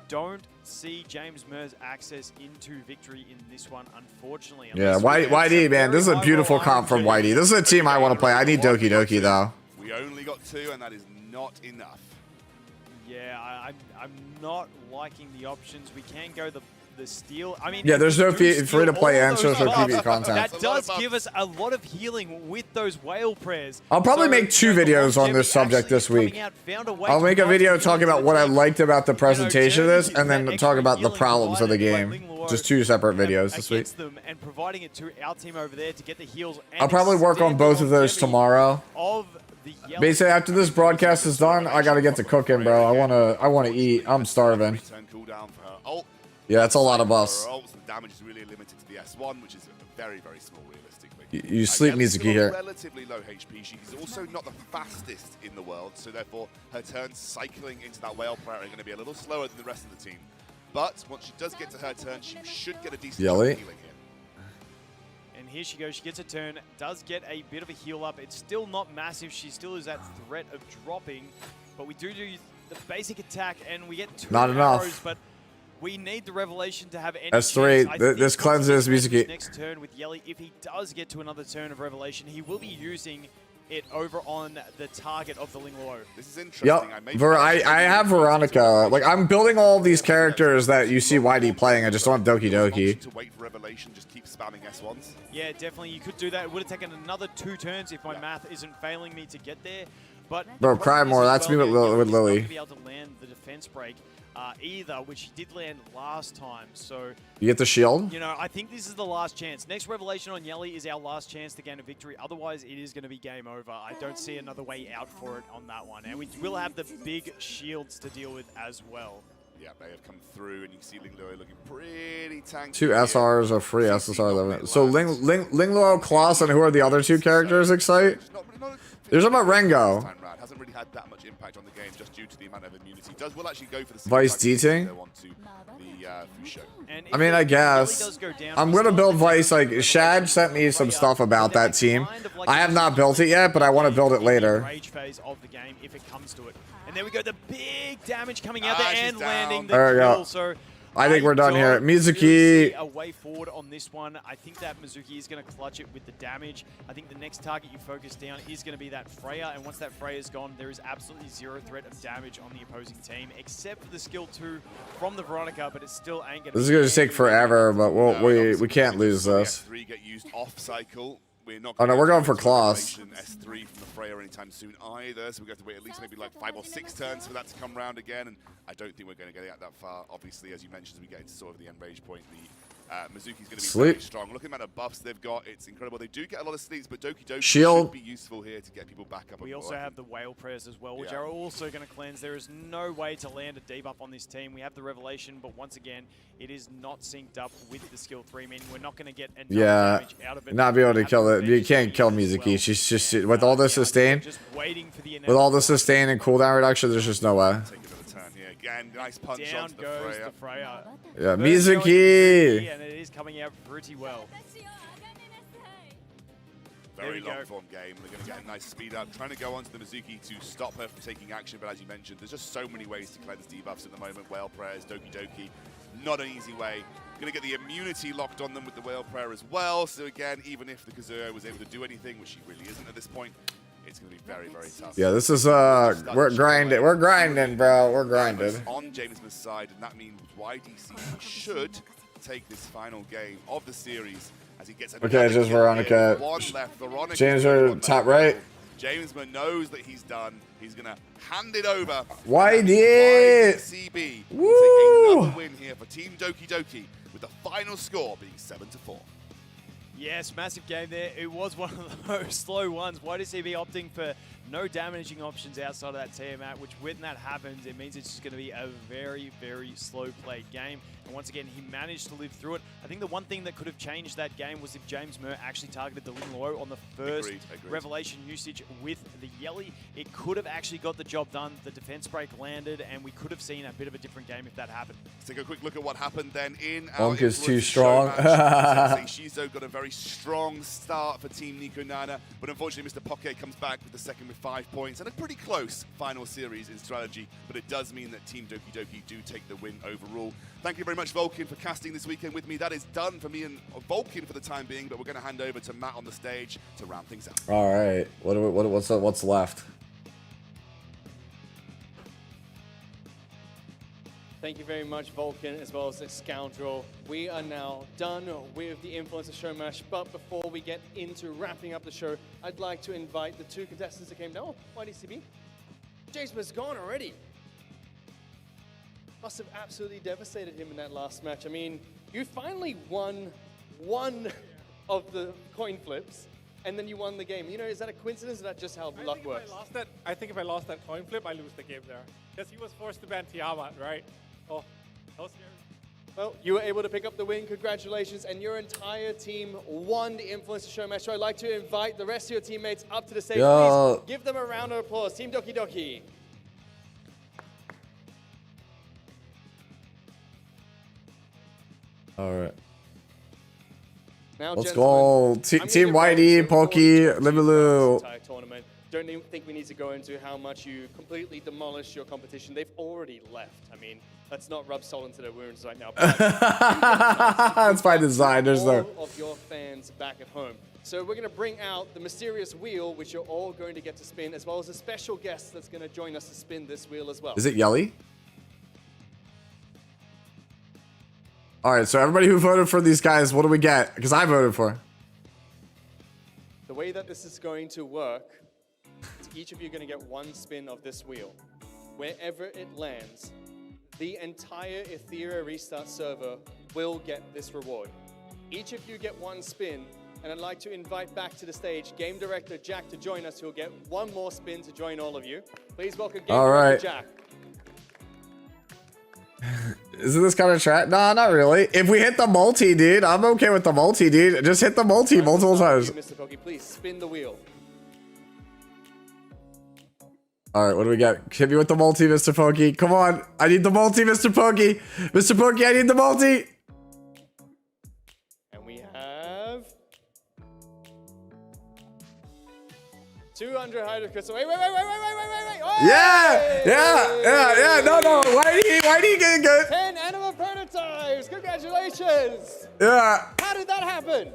don't see James Mers access into victory in this one, unfortunately. Yeah, YD, man, this is a beautiful comp from YD. This is a team I want to play. I need Doki Doki, though. We only got 2, and that is not enough. Yeah, I'm not liking the options. We can go the steal. I mean, yeah, there's no free-to-play answers for PvP content. That does give us a lot of healing with those whale prayers. I'll probably make 2 videos on this subject this week. I'll make a video talking about what I liked about the presentation of this, and then talk about the problems of the game. Just 2 separate videos this week. And providing it to our team over there to get the heals. I'll probably work on both of those tomorrow. Basically, after this broadcast is done, I gotta get to cooking, bro. I wanna eat. I'm starving. Yeah, that's a lot of buffs. The damage is really limited to the S1, which is very, very small, realistically. You sleep Mizuki here. Relatively low HP. She's also not the fastest in the world, so therefore her turns cycling into that whale prayer are going to be a little slower than the rest of the team. But once she does get to her turn, she should get a decent amount of healing here. And here she goes. She gets a turn, does get a bit of a heal up. It's still not massive. She still is that threat of dropping, but we do the basic attack, and we get 2 not arrows, enough. But we need the Revelation to have any S3, this cleanses Mizuki. Next turn with Yelly, if he does get to another turn of Revelation, he will be using it over on the target of the Ling Luo. This is interesting. Yep. I have Veronica. Like, I'm building all these characters that you see YD playing. I just don't have Doki Doki. To wait for Revelation, just keep spamming S1s. Yeah, definitely. You could do that. It would have taken another 2 turns if my math isn't failing me to get there. But bro, cry more. That's me with Lily. To be able to land the defense break either, which he did land last time. So you get the shield. You know, I think this is the last chance. Next Revelation on Yelly is our last chance to gain a victory. Otherwise, it is going to be game over. I don't see another way out for it on that one. And we will have the big shields to deal with as well. Yeah, they have come through, and you can see Ling Luo looking pretty tanky. 2 SRs, a free SSR limit. So Ling Luo, Klaus, and who are the other 2 characters? Excite. There's about Rengo. Hasn't really had that much impact on the game just due to the amount of immunity. Will actually go for the Vice DT. And I mean, I guess I'm gonna build Vice. Like Shad sent me some stuff about that team. I have not built it yet, but I want to build it later. Rage phase of the game if it comes to it. And there we go, the big damage coming out there and landing the There we kill. go. So I think we're done here. really Mizuki. see a way forward on this one. I think that Mizuki is going to clutch it with the damage. I think the next target you focus down is going to be that Freya, and once that Freya is gone, there is absolutely zero threat of damage on the opposing team, except for the skill 2 from the Veronica, but it still ain't going to. This is gonna take forever, but we can't lose this. S3 get used off cycle. We're not Oh no, we're going for Klaus. S3 from the Freya anytime soon either, so we're going to have to wait at least maybe like 5 or 6 turns for that to come round again, and I don't think we're going to get it that far. Obviously, as you mentioned, as we get into sort of the end rage point, the Mizuki's going to be very strong. Looking at the buffs they've got, it's incredible. They do get a lot of sleeps, but Doki Doki should be useful here to get people back up. We also have the whale prayers as well, which are also going to cleanse. There is no way to land a debuff on this team. We have the revelation, but once again, it is not synced up with the skill 3, meaning we're not going to get enough damage out of it. Not be able to kill it. You can't kill Mizuki. She's just with all the sustain. With all the sustain and cooldown reduction, there's just no way. Again, nice punch Down onto goes the Freya. Yeah, Mizuki. And it is coming out pretty well. Very long form game. They're going to get a nice speed up. Trying to go onto the Mizuki to stop her from taking action, but as you mentioned, there's just so many ways to cleanse debuffs at the moment. Whale prayers, Doki Doki, not an easy way. Going to get the immunity locked on them with the whale prayer as well. So again, even if the Kazuo was able to do anything, which she really isn't at this point, it's going to be very, very tough. Yeah, this is we're grinding. We're grinding, bro. We're grinding. On Jamesman's side, and that means YDC should take this final game of the series as he gets another Okay, just Veronica. One left. Veronica James are top right. Jamesman knows that he's done. He's going to hand it over. YD. CB Woo! will take another win here for Team Doki Doki with the final score being 7-4. Yes, massive game there. It was one of those slow ones. YDCB opting for no damaging options outside of that TMAT, which when that happens, it means it's just going to be a very, very slow played game. And once again, he managed to live through it. I think the one thing that could have changed that game was if James Murr actually targeted the Ling Luo on the first revelation usage with the Yelly. It could have actually got the job done. The defense break landed, and we could have seen a bit of a different game if that happened. Let's take a quick look at what happened then in our Monk is too Influencer strong. show match. Shizo got a very strong start for Team Nico Nana, but unfortunately Mr. Poke comes back with the second with 5 points and a pretty close final series in strategy, but it does mean that Team Doki Doki do take the win overall. Thank you very much, Vulcan, for casting this weekend with me. That is done for me and Vulcan for the time being, but we're going to hand over to Matt on the stage to round things out. All right. What's left? Thank you very much, Vulcan, as well as the Scoundrel. We are now done with the Influencer Show match, but before we get into wrapping up the show, I'd like to invite the 2 contestants that came down. Oh, YDCB. Jaceman's gone already. Must have absolutely devastated him in that last match. I mean, you finally won one of the coin flips, and then you won the game. You know, is that a coincidence, or is that just how luck works? I think if I lost that coin flip, I lose the game there. Because he was forced to ban Tiamat, right? Oh, that was scary. Well, you were able to pick up the win. Congratulations. And your entire team won the Influencer Show match. So I'd like to invite the rest of your teammates up to the stage. Yo. Please give them a round of applause. Team Doki Doki. All right. Now, let's go. Team YD, Pokey, Livilu. Entire tournament. Don't even think we need to go into how much you completely demolished your competition. They've already left. I mean, let's not rub salt into their wounds right now. That's by design. There's no. All of your fans back at home. So we're going to bring out the mysterious wheel, which you're all going to get to spin, as well as a special guest that's going to join us to spin this wheel as well. Is it Yelly? All right, so everybody who voted for these guys, what do we get? Because I voted for. The way that this is going to work is each of you are going to get 1 spin of this wheel. Wherever it lands, the entire Etheria restart server will get this reward. Each of you get 1 spin, and I'd like to invite back to the stage Game Director Jack to join us, who'll get 1 more spin to join all of you. Please welcome Game Director Jack. Isn't this kind of trash? Nah, not really. If we hit the multi, dude, I'm okay with the multi, dude. Just hit the multi multiple times. Mr. Pokey, please spin the wheel. All right, what do we got? Hit me with the multi, Mr. Pokey. Come on. I need the multi, Mr. Pokey. Mr. Pokey, I need the multi. And we have 200 Hydro Crystal. Wait. Oh, Yeah. No. Why do you get good? 10 Anima prototypes. Congratulations. Yeah. How did that happen?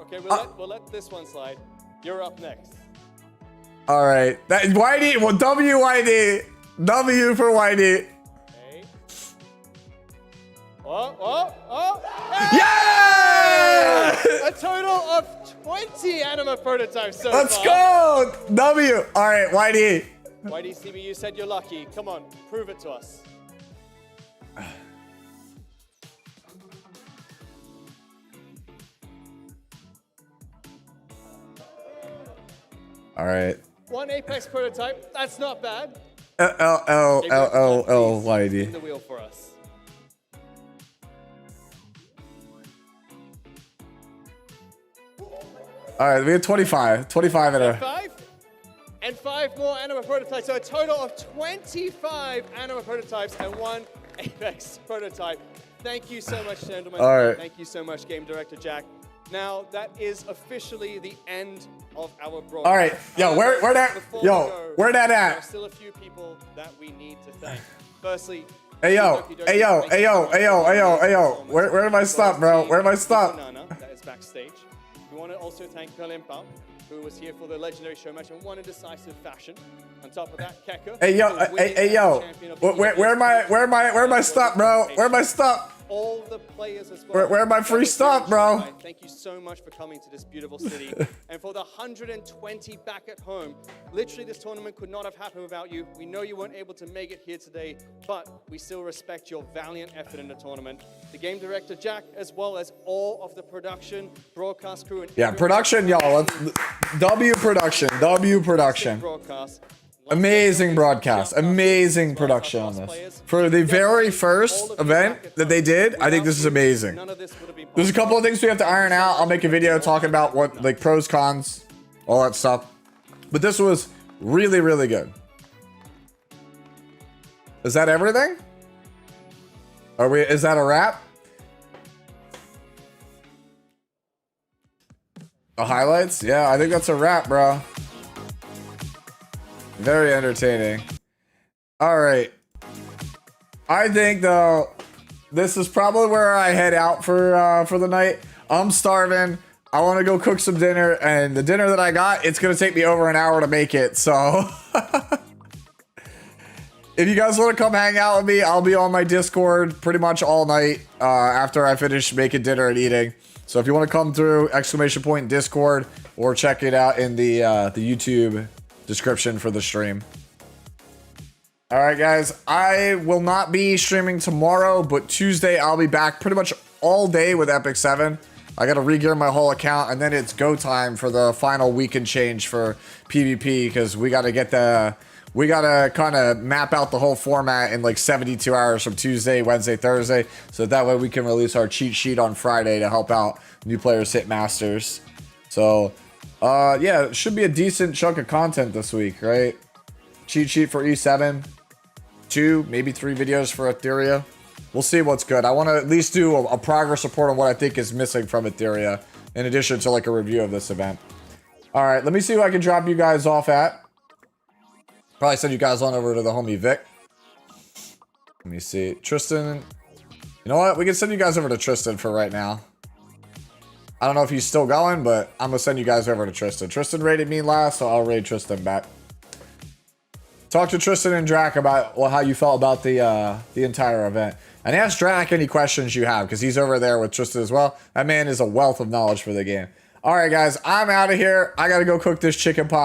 Okay, we'll let this one slide. You're up next. All right. That YD. Well, WYD. W for YD. Okay. Oh. Yeah! A total of 20 Anima prototypes so Let's far. go. W. All right, YD. YDCB, you said you're lucky. Come on, prove it to us. All right. One Apex prototype. That's not bad. YD. Spin the wheel for us. All right, we have 25. 25 in a. 5 more Anima prototypes. So a total of 25 Anima prototypes and 1 Apex prototype. Thank you so much, gentlemen. All right. Thank you so much, Game Director Jack. Now, that is officially the end of our broadcast. All right. Yo, where that? Where that There are at? still a few people that we need to thank. Firstly, Hey yo. Where am I stop, bro? Where am I stop? that is backstage. We want to also thank Pao, who was here for the legendary show match and won in decisive fashion. On top of that, Kekker. Hey yo. Where am I stop, bro? Where am I stop? All the players as well. Where my free stop, bro? Thank you so much for coming to this beautiful city. And for the 120 back at home, literally this tournament could not have happened without you. We know you weren't able to make it here today, but we still respect your valiant effort in the tournament. The game director, Jack, as well as all of the production, broadcast crew, and Yeah, production, y'all. W production. broadcast. Amazing broadcast. Amazing production on this. For the very first event that they did, I think this is amazing. There's a couple of things we have to iron out. I'll make a video talking about what, like, pros, cons, all that stuff. But this was really, really good. Is that everything? Is that a wrap? The highlights? Yeah, I think that's a wrap, bro. Very entertaining. All right. I think though, this is probably where I head out for the night. I'm starving. I want to go cook some dinner, and the dinner that I got, it's gonna take me over an hour to make it. So, if you guys want to come hang out with me, I'll be on my Discord pretty much all night after I finish making dinner and eating. So if you want to come through, ! Discord, or check it out in the YouTube description for the stream. All right, guys, I will not be streaming tomorrow, but Tuesday I'll be back pretty much all day with Epic 7. I got to re-gear my whole account, and then it's go time for the final week and change for PvP, because we got to kind of map out the whole format in like 72 hours from Tuesday, Wednesday, Thursday, so that way we can release our cheat sheet on Friday to help out new players hit Masters. So yeah, it should be a decent chunk of content this week, right? Cheat sheet for E7, 2, maybe 3 videos for Etheria. We'll see what's good. I want to at least do a progress report on what I think is missing from Etheria, in addition to like a review of this event. All right, let me see who I can drop you guys off at. Probably send you guys on over to the homie Vic. Let me see. Tristan. You know what? We can send you guys over to Tristan for right now. I don't know if he's still going, but I'm going to send you guys over to Tristan. Tristan rated me last, so I'll raid Tristan back. Talk to Tristan and Drac about how you felt about the entire event. And ask Drac any questions you have, because he's over there with Tristan as well. That man is a wealth of knowledge for the game. All right, guys, I'm out of here. I got to go cook this chicken pot.